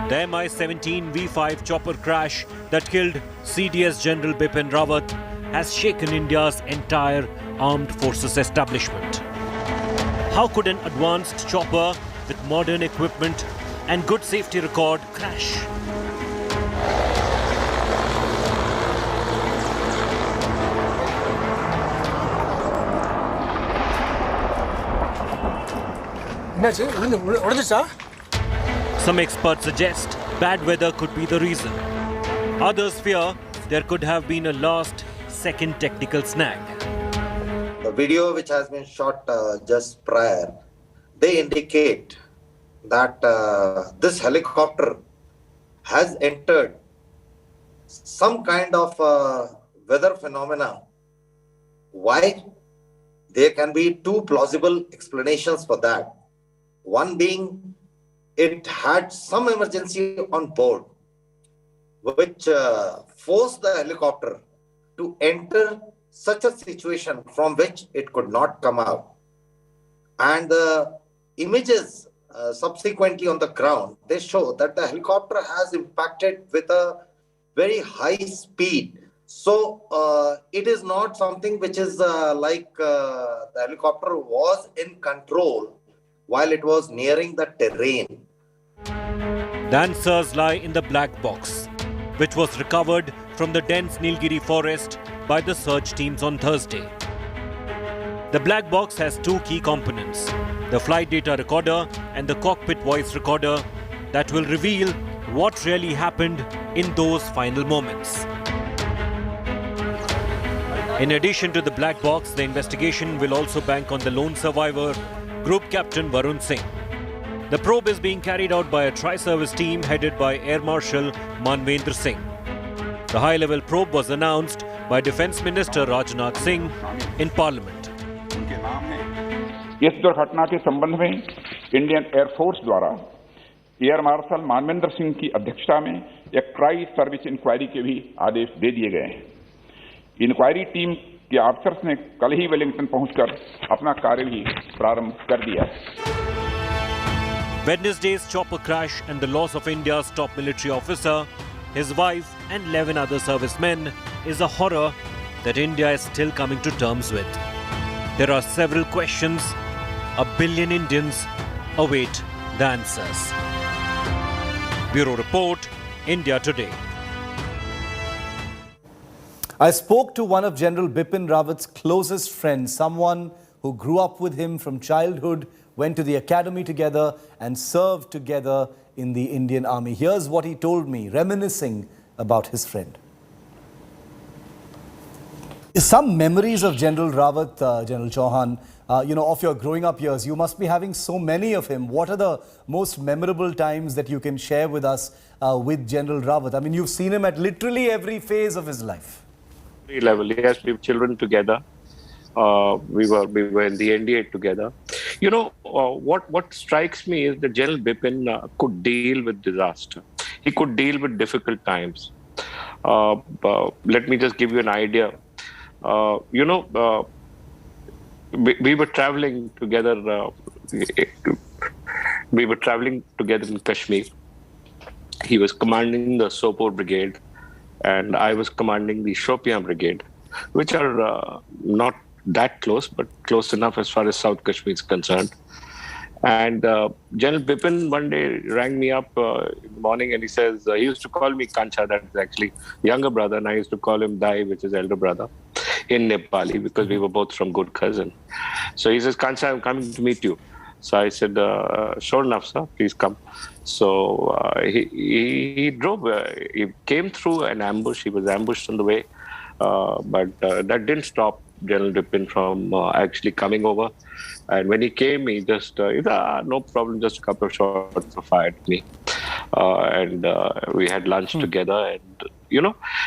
The Mi-17 V5 chopper crash that killed CDS General Bipin Rawat has shaken India's entire armed forces establishment. How could an advanced chopper with modern equipment and good safety record crash? Some experts suggest bad weather could be the reason. Others fear there could have been a last-second technical snag. The video which has been shot just prior, they indicate that this helicopter has entered some kind of weather phenomena. Why? There can be two plausible explanations for that. One being it had some emergency on board, which forced the helicopter to enter such a situation from which it could not come out. And the images subsequently on the ground, they show that the helicopter has impacted with a very high speed. So it is not something which is the helicopter was in control while it was nearing the terrain. The answers lie in the black box, which was recovered from the dense Nilgiri forest by the search teams on Thursday. The black box has two key components, the flight data recorder and the cockpit voice recorder that will reveal what really happened in those final moments. In addition to the black box, the investigation will also bank on the lone survivor, Group Captain Varun Singh. The probe is being carried out by a tri-service team headed by Air Marshal Manvendra Singh. The high-level probe was announced by Defence Minister Rajnath Singh in Parliament. इस दुर्घटना के संबंध में Indian air force द्वारा air marshal Manvendra Singh की अध्यक्षता में एक ट्राई सर्विस इंक्वायरी के भी आदेश दे दिए गए हैं। इंक्वायरी टीम के ऑफिसर्स ने कल ही वेलिंगटन पहुंचकर अपना कार्य भी प्रारंभ कर दिया है। Wednesday's chopper crash and the loss of India's top military officer, his wife and 11 other servicemen is a horror that India is still coming to terms with. There are several questions. A billion Indians await the answers. Bureau Report, India Today. I spoke to one of General Bipin Rawat's closest friends, someone who grew up with him from childhood, went to the academy together and served together in the Indian Army. Here's what he told me, reminiscing about his friend. Some memories of General Rawat, General Chauhan, of your growing up years. You must be having so many of him. What are the most memorable times that you can share with us with General Rawat? I mean, you've seen him at literally every phase of his life. Every level. Yes, we were children together. We were in the NDA together. What strikes me is that General Bipin could deal with disaster. He could deal with difficult times. Let me just give you an idea. We were traveling together. We were traveling together in Kashmir. He was commanding the Sopore Brigade, and I was commanding the Shopian Brigade, which are not that close, but close enough as far as South Kashmir is concerned. And General Bipin one day rang me up in the morning, and he says, he used to call me Kancha, that's actually younger brother, and I used to call him Dai, which is elder brother, in Nepali, because we were both from good cousin. So he says, Kancha, I'm coming to meet you. So I said, sure enough, sir, please come. So he drove, he came through an ambush, he was ambushed on the way, but that didn't stop General Bipin from actually coming over. And when he came, he just, no problem, just a couple of shots were fired at me. And we had lunch together. And,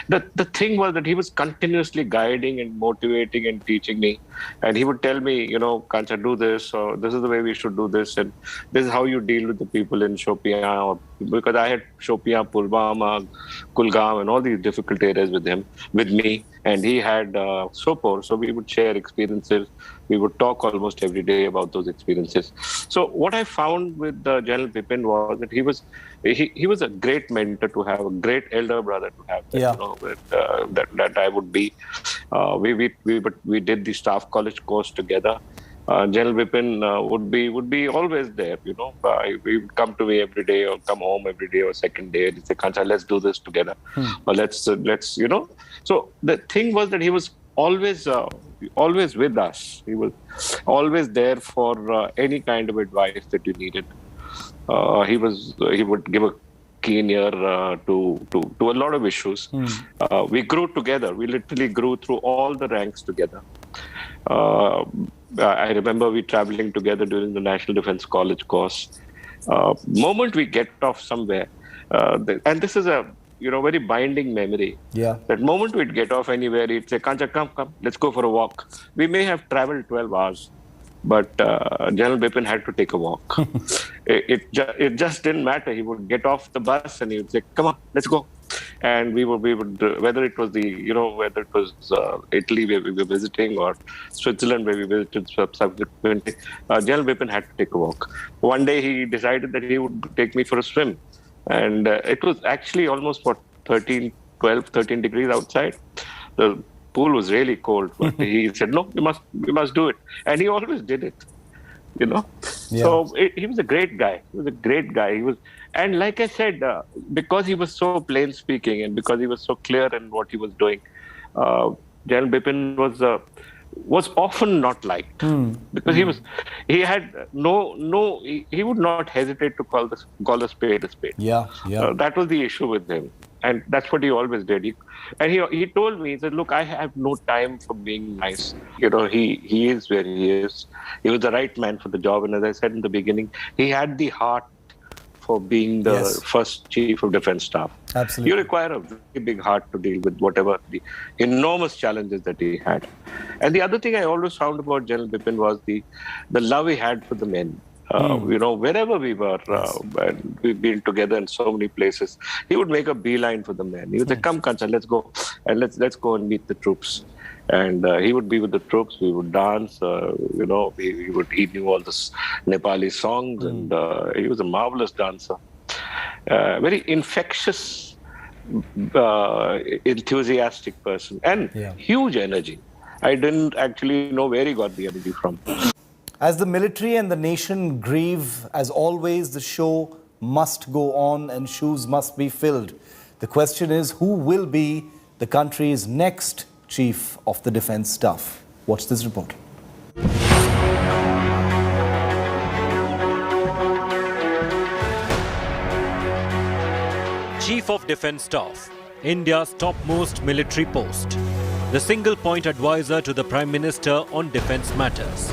the thing was that he was continuously guiding and motivating and teaching me. And he would tell me, Kancha, do this, or this is the way we should do this. And this is how you deal with the people in Shopian. Because I had Shopian, Pulwama, Kulgam, and all these difficult areas with me. And he had Sopore. So we would share experiences. We would talk almost every day about those experiences. So what I found with General Bipin was that he was a great mentor to have, a great elder brother to have. That I would be. We did the staff college course together. General Bipin would be always there. He would come to me every day, or come home every day, or second day, and he'd say, Kancha, let's do this together. Or let's. So the thing was that he was always with us. He was always there for any kind of advice that you needed. He would give a keen ear to a lot of issues. We grew together. We literally grew through all the ranks together. I remember we traveling together during the National Defence College course. Moment we get off somewhere, and this is a very binding memory. Yeah. That moment we'd get off anywhere, he'd say, Kancha, come, let's go for a walk. We may have traveled 12 hours, But General Bipin had to take a walk. it just didn't matter. He would get off the bus and he would say, "Come on, let's go." And we would whether it was Italy where we were visiting or Switzerland where we visited subsequently, General Bipin had to take a walk. One day he decided that he would take me for a swim, and it was actually almost 13 degrees outside. The pool was really cold, but he said, "No, we must do it," and he always did it. Yeah. So he was a great guy. And like I said, because he was so plain speaking and because he was so clear in what he was doing, General Bipin was often not liked because he would not hesitate to call a spade a spade. That was the issue with him, and that's what he always did. He told me, he said, "Look, I have no time for being nice. He is where he is. He was the right man for the job, and as I said in the beginning, he had the heart for being the first chief of defense staff. Absolutely. You require a very big heart to deal with whatever the enormous challenges that he had. And the other thing I always found about General Bipin was the love he had for the men. Wherever we were, and we've been together in so many places, he would make a beeline for the men. He would say, "Come, Kancha, let's go, and let's go and meet the troops." And he would be with the troops. We would dance. He knew all the Nepali songs, and he was a marvelous dancer. Very infectious, enthusiastic person, and huge energy. I didn't actually know where he got the energy from. As the military and the nation grieve, as always, the show must go on and shoes must be filled. The question is, who will be the country's next Chief of the Defence Staff? Watch this report. Chief of Defence Staff, India's topmost military post. The single point advisor to the Prime Minister on defence matters.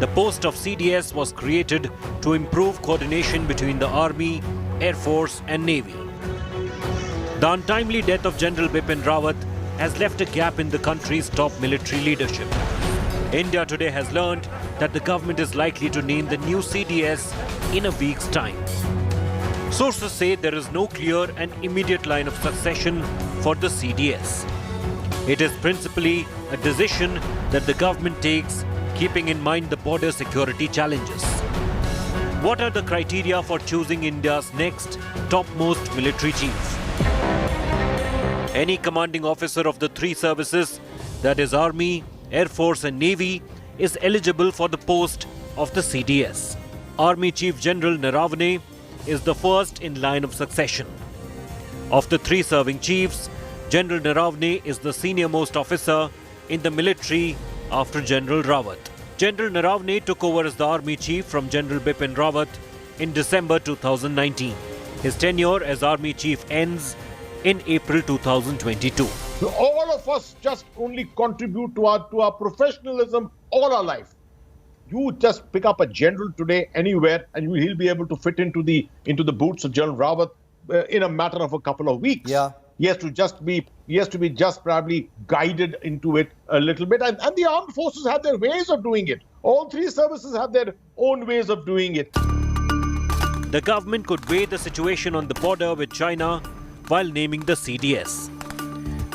The post of CDS was created to improve coordination between the Army, Air Force and Navy. The untimely death of General Bipin Rawat has left a gap in the country's top military leadership. India today has learned that the government is likely to name the new CDS in a week's time. Sources say there is no clear and immediate line of succession for the CDS. It is principally a decision that the government takes, keeping in mind the border security challenges. What are the criteria for choosing India's next topmost military chief? Any commanding officer of the three services, that is Army, Air Force and Navy, is eligible for the post of the CDS. Army Chief General Naravane is the first in line of succession. Of the three serving chiefs, General Naravane is the senior-most officer in the military after General Rawat. General Naravane took over as the Army Chief from General Bipin Rawat in December 2019. His tenure as Army Chief ends in April 2022. All of us just only contribute to our professionalism all our life. You just pick up a general today anywhere and he'll be able to fit into the boots of General Rawat in a matter of a couple of weeks. He has to be just probably guided into it a little bit. And the armed forces have their ways of doing it. All three services have their own ways of doing it. The government could weigh the situation on the border with China while naming the CDS.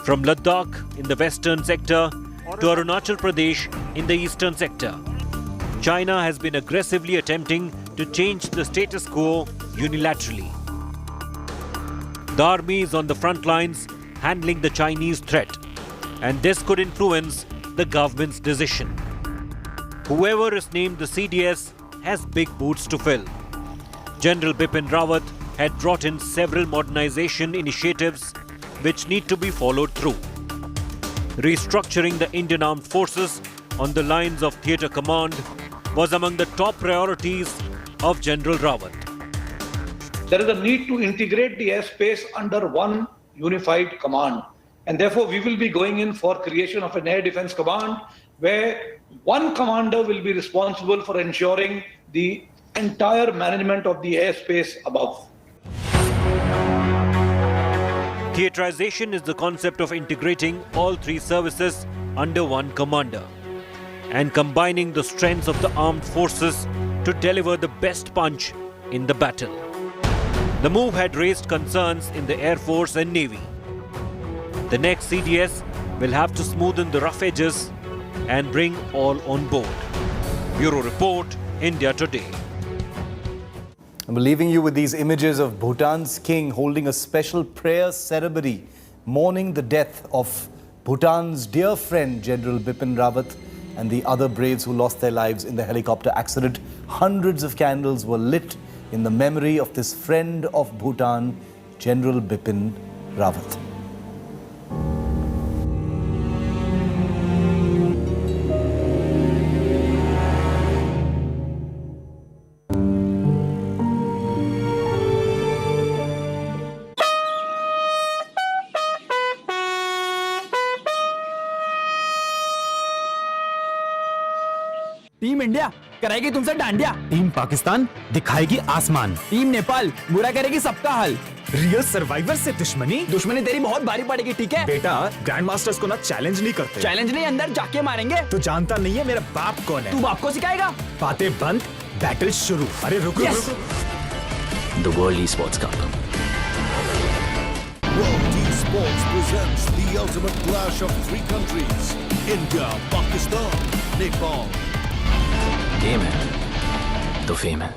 From Ladakh in the western sector to Arunachal Pradesh in the eastern sector, China has been aggressively attempting to change the status quo unilaterally. The army is on the front lines handling the Chinese threat, and this could influence the government's decision. Whoever is named the CDS has big boots to fill. General Bipin Rawat had brought in several modernization initiatives which need to be followed through. Restructuring the Indian Armed Forces on the lines of theatre command was among the top priorities of General Rawat. There is a need to integrate the airspace under one unified command. And therefore, we will be going in for creation of an air defense command where one commander will be responsible for ensuring the entire management of the airspace above. Theaterization is the concept of integrating all three services under one commander. and combining the strengths of the armed forces to deliver the best punch in the battle. The move had raised concerns in the Air Force and Navy. The next CDS will have to smoothen the rough edges and bring all on board. Bureau Report, India Today. I'm leaving you with these images of Bhutan's king holding a special prayer ceremony, mourning the death of Bhutan's dear friend General Bipin Rawat and the other braves who lost their lives in the helicopter accident. Hundreds of candles were lit in the memory of this friend of Bhutan, General Bipin Rawat. Team India कराएगी तुमसे dandiya, team Pakistan दिखाएगी आसमान, team Nepal बुरा करेगी सबका हल, real survivor से दुश्मनी तेरी बहुत भारी पड़ेगी, ठीक है बेटा। ग्रैंड मास्टर्स को ना चैलेंज नहीं करते, चैलेंज नहीं अंदर जाके मारेंगे। तू जानता नहीं है मेरा बाप कौन है, तू बाप को सिखाएगा। बातें बंद, बैटल शुरू। अरे रुको The World Esports Cup. World Esports presents the ultimate clash of three countries: India, Pakistan, Nepal. Game है तो फेम है।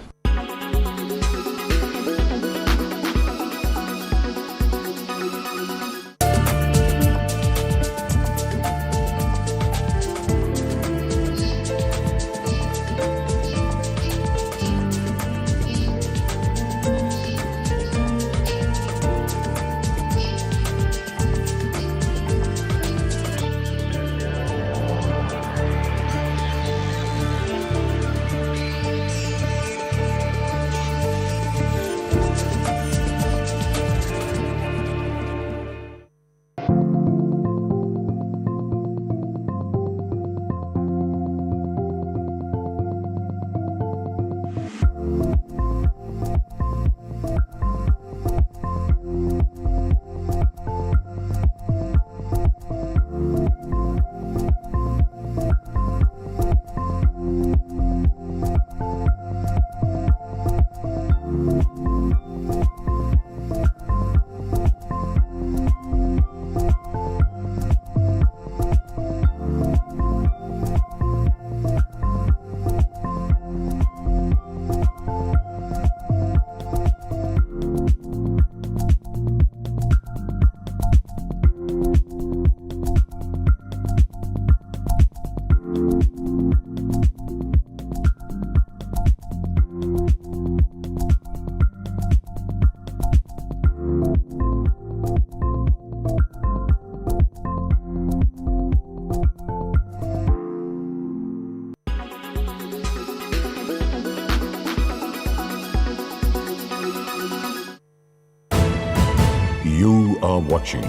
You are watching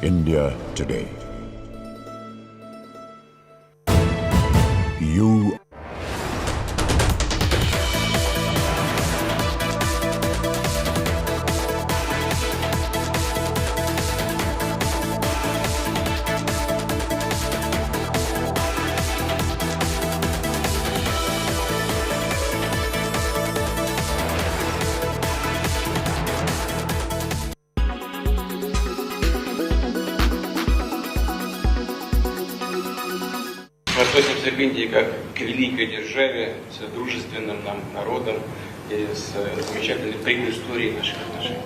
India Today. You Мы относимся к Индии как к великой державе, с дружественным нам народом и с замечательной предысторией наших отношений.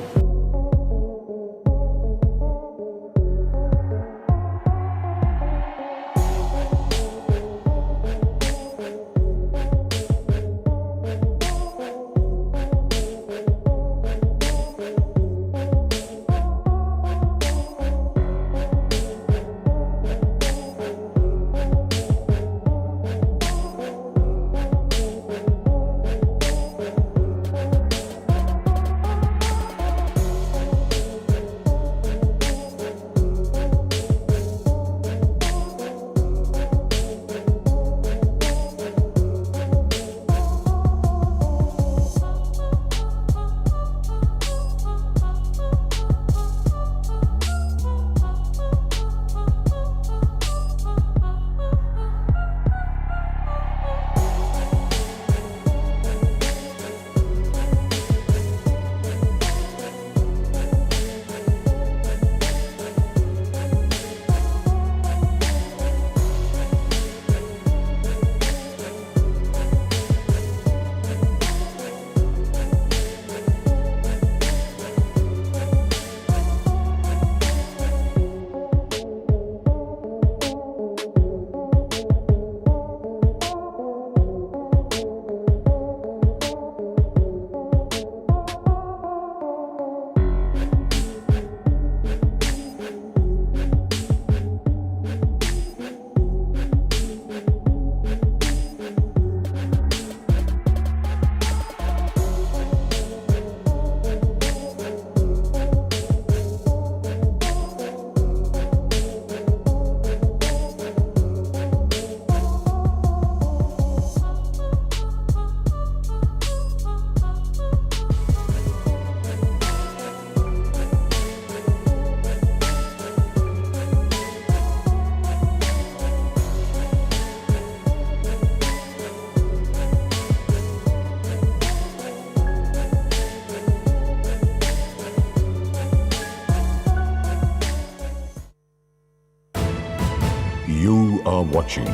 are watching.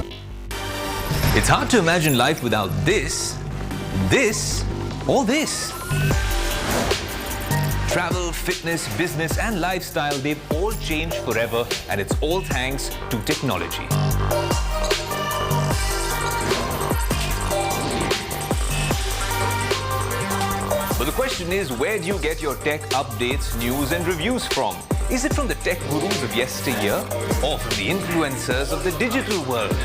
It's hard to imagine life without this, or this. Travel, fitness, business and lifestyle, they've all changed forever, and it's all thanks to technology. But the question is, where do you get your tech updates, news and reviews from? Is it from the tech gurus of yesteryear, or from the influencers of the digital world?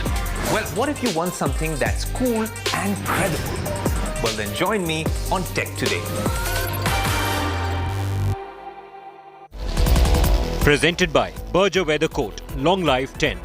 Well, what if you want something that's cool and credible? Well, then join me on Tech Today. Presented by Berger Weather Coat, Long Life 10.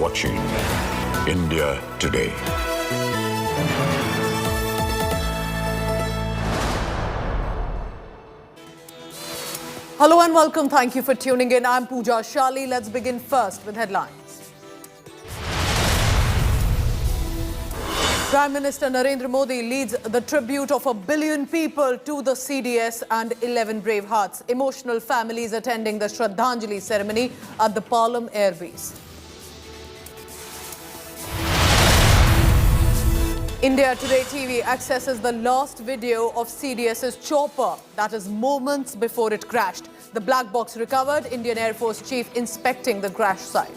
Watching India Today. Hello and welcome. Thank you for tuning in. I'm Pooja Shali. Let's begin first with headlines. Prime Minister Narendra Modi leads the tribute of 1 billion people to the CDS and 11 Bravehearts. Emotional families attending the Shraddhanjali ceremony at the Palam Airbase. India Today TV accesses the last video of CDS's chopper, that is moments before it crashed. The black box recovered, Indian Air Force Chief inspecting the crash site.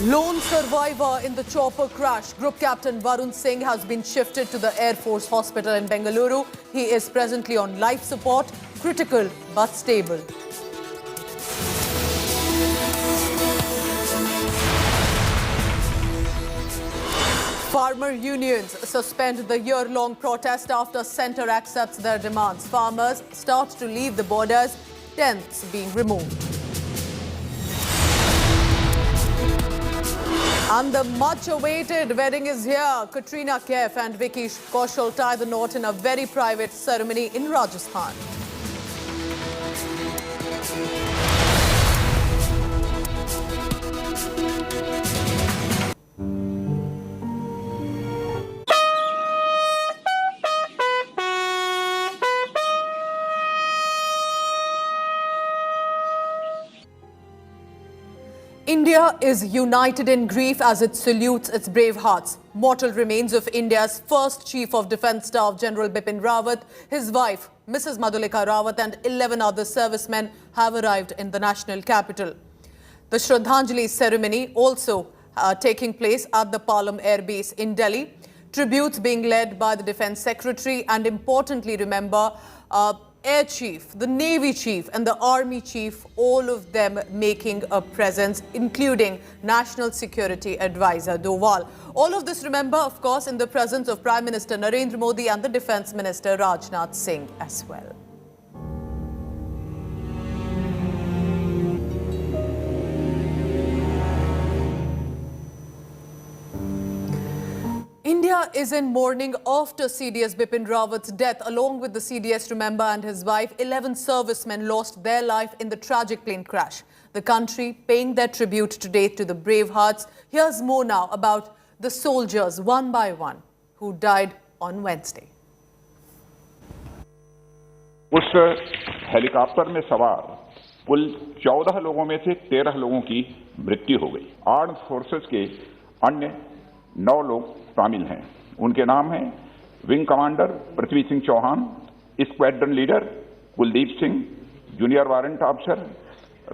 Lone survivor in the chopper crash, Group Captain Varun Singh has been shifted to the Air Force Hospital in Bengaluru. He is presently on life support, critical but stable. Farmer unions suspend the year-long protest after centre accepts their demands. Farmers start to leave the borders, tents being removed. And the much-awaited wedding is here. Katrina Kaif and Vicky Kaushal tie the knot in a very private ceremony in Rajasthan. India is united in grief as it salutes its brave hearts. Mortal remains of India's first Chief of Defence Staff, General Bipin Rawat, his wife, Mrs. Madhulika Rawat, and 11 other servicemen have arrived in the national capital. The Shraddhanjali ceremony also taking place at the Palam Airbase in Delhi. Tributes being led by the Defence Secretary and, importantly, remember, Air Chief, the Navy Chief and the Army Chief, all of them making a presence, including National Security Advisor Doval. All of this, remember, of course, in the presence of Prime Minister Narendra Modi and the Defence Minister Rajnath Singh as well. India is in mourning after CDS Bipin Rawat's death. Along with the CDS, remember, and his wife, 11 servicemen lost their life in the tragic plane crash. The country paying their tribute today to the Bravehearts. Here's more now about the soldiers, one by one, who died on Wednesday. उस helicopter में सवार कुल 14 लोगों में से 13 लोगों की मृत्यु हो गई। आर्म्ड फोर्सेस के अन्य 9 लोग शामिल हैं। उनके नाम हैं wing commander Prithvi Singh Chauhan, squadron leader Kuldeep Singh, junior warrant officer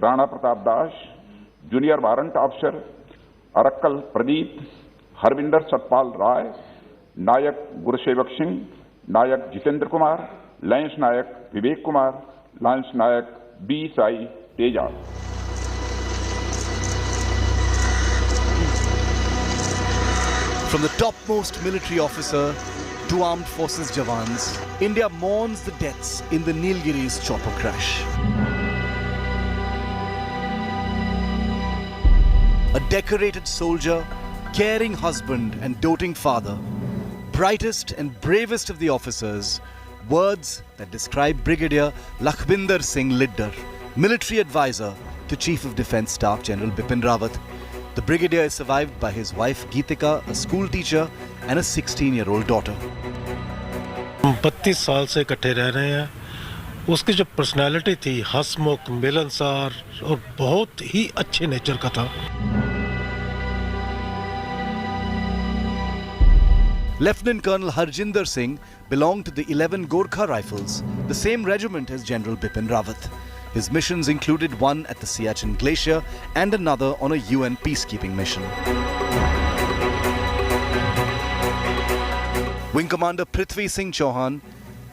Rana Pratap Das, junior warrant officer Arakkal Pradeep, Harvinder Satpal Rai, Naik Gurusewak Singh, Naik Jitendra Kumar, lance Naik Vivek Kumar, lance Naik B Sai Teja. From the topmost military officer to armed forces jawans, India mourns the deaths in the Nilgiris chopper crash. A decorated soldier, caring husband and doting father, brightest and bravest of the officers, words that describe Brigadier Lakhbinder Singh Liddar, military advisor to Chief of Defence Staff General Bipin Rawat. The brigadier is survived by his wife Geetika, a school teacher, and a 16-year-old daughter. 32 साल से इकट्ठे रह रहे हैं। उसकी जो personality थी हंसमुख, मिलनसार और बहुत ही अच्छे नेचर का था। Lieutenant Colonel Harjinder Singh belonged to the 11 Gorkha Rifles, the same regiment as General Bipin Rawat. His missions included one at the Siachen Glacier and another on a UN peacekeeping mission. Wing Commander Prithvi Singh Chauhan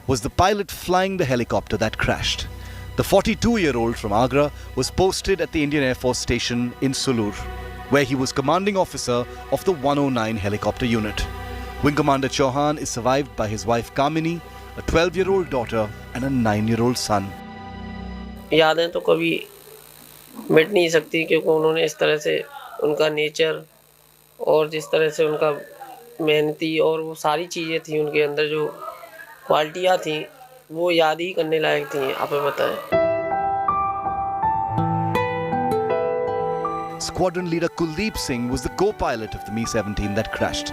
was the pilot flying the helicopter that crashed. The 42-year-old from Agra was posted at the Indian Air Force Station in Sulur, where he was commanding officer of the 109 helicopter unit. Wing Commander Chauhan is survived by his wife Kamini, a 12-year-old daughter and a 9-year-old son. यादें तो कभी मिट नहीं सकती, क्योंकि उन्होंने इस तरह से उनका नेचर और जिस तरह से उनका मेहनती और वो सारी चीज़ें थी उनके अंदर, जो क्वालिटियाँ थी, वो याद ही करने लायक थी। आप बताएं। Squadron leader Kuldeep Singh was the co-pilot of the Mi-17 that crashed.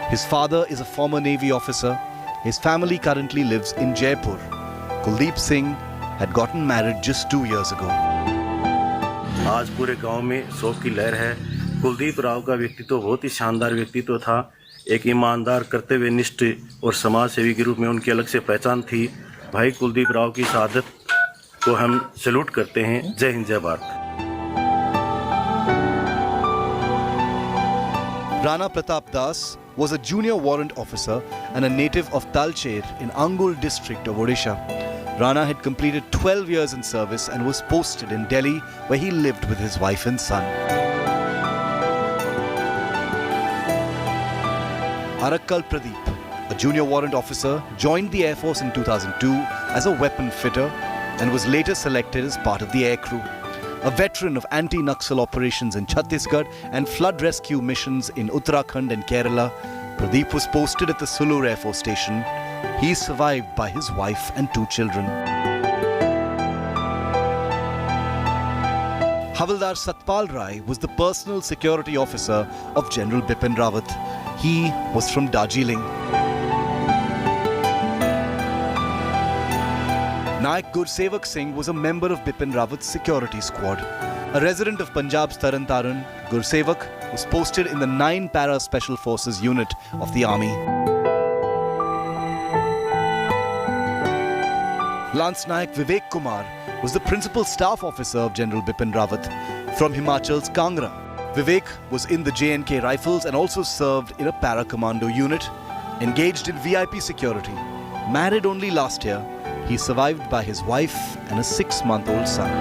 His father is a former Navy officer. His family currently lives in Jaipur. Kuldeep Singh had gotten married just 2 years ago. आज पूरे गांव में शोक की लहर है। कुलदीप राव का व्यक्तित्व बहुत ही शानदार व्यक्तित्व था। एक ईमानदार, कर्तव्यनिष्ठ और समाज सेवी के रूप में उनकी अलग से पहचान थी। भाई कुलदीप राव की शहादत को हम सैल्यूट करते हैं। जय हिंद, जय Bharat. Rana Pratap Das was a junior warrant officer and a native of Talcher in Angul district of Odisha. Rana had completed 12 years in service and was posted in Delhi, where he lived with his wife and son. Arakkal Pradeep, a junior warrant officer, joined the Air Force in 2002 as a weapon fitter and was later selected as part of the air crew. A veteran of anti-Naxal operations in Chhattisgarh and flood rescue missions in Uttarakhand and Kerala, Pradeep was posted at the Sulur Air Force Station. He is survived by his wife and 2 children. Havildar Satpal Rai was the personal security officer of General Bipin Rawat. He was from Darjeeling. Nayak Gursevak Singh was a member of Bipin Rawat's security squad. A resident of Punjab's Taran Taran, Gursevak was posted in the 9 Para Special Forces unit of the army. Lance Nayak Vivek Kumar was the principal staff officer of General Bipin Rawat from Himachal's Kangra. Vivek was in the J&K Rifles and also served in a para-commando unit, engaged in VIP security. Married only last year, he is survived by his wife and a 6-month-old son.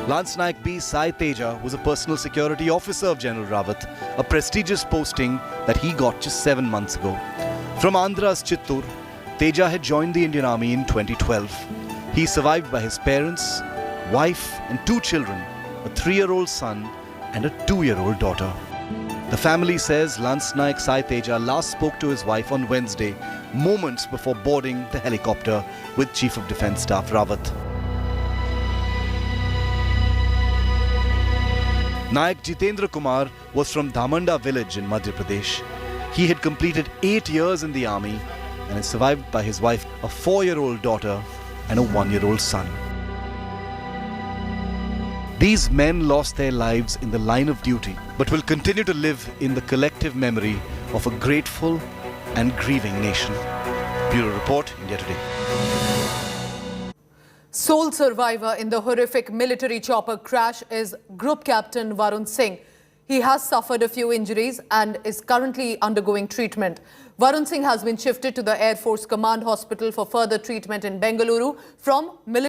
Lance Nayak B. Sai Teja was a personal security officer of General Rawat, a prestigious posting that he got just 7 months ago. From Andhra's Chittur, Teja had joined the Indian Army in 2012. He is survived by his parents, wife and 2 children, a 3-year-old son and a 2-year-old daughter. The family says Lance Nayak Sai Teja last spoke to his wife on Wednesday, moments before boarding the helicopter with Chief of Defence Staff Rawat. Nayak Jitendra Kumar was from Dhamanda village in Madhya Pradesh. He had completed 8 years in the army and is survived by his wife, a 4-year-old daughter, and a 1-year-old son. These men lost their lives in the line of duty, but will continue to live in the collective memory of a grateful and grieving nation. Bureau Report, India Today. Sole survivor in the horrific military chopper crash is Group Captain Varun Singh. He has suffered a few injuries and is currently undergoing treatment. Varun Singh has been shifted to the Air Force Command Hospital for further treatment in Bengaluru from military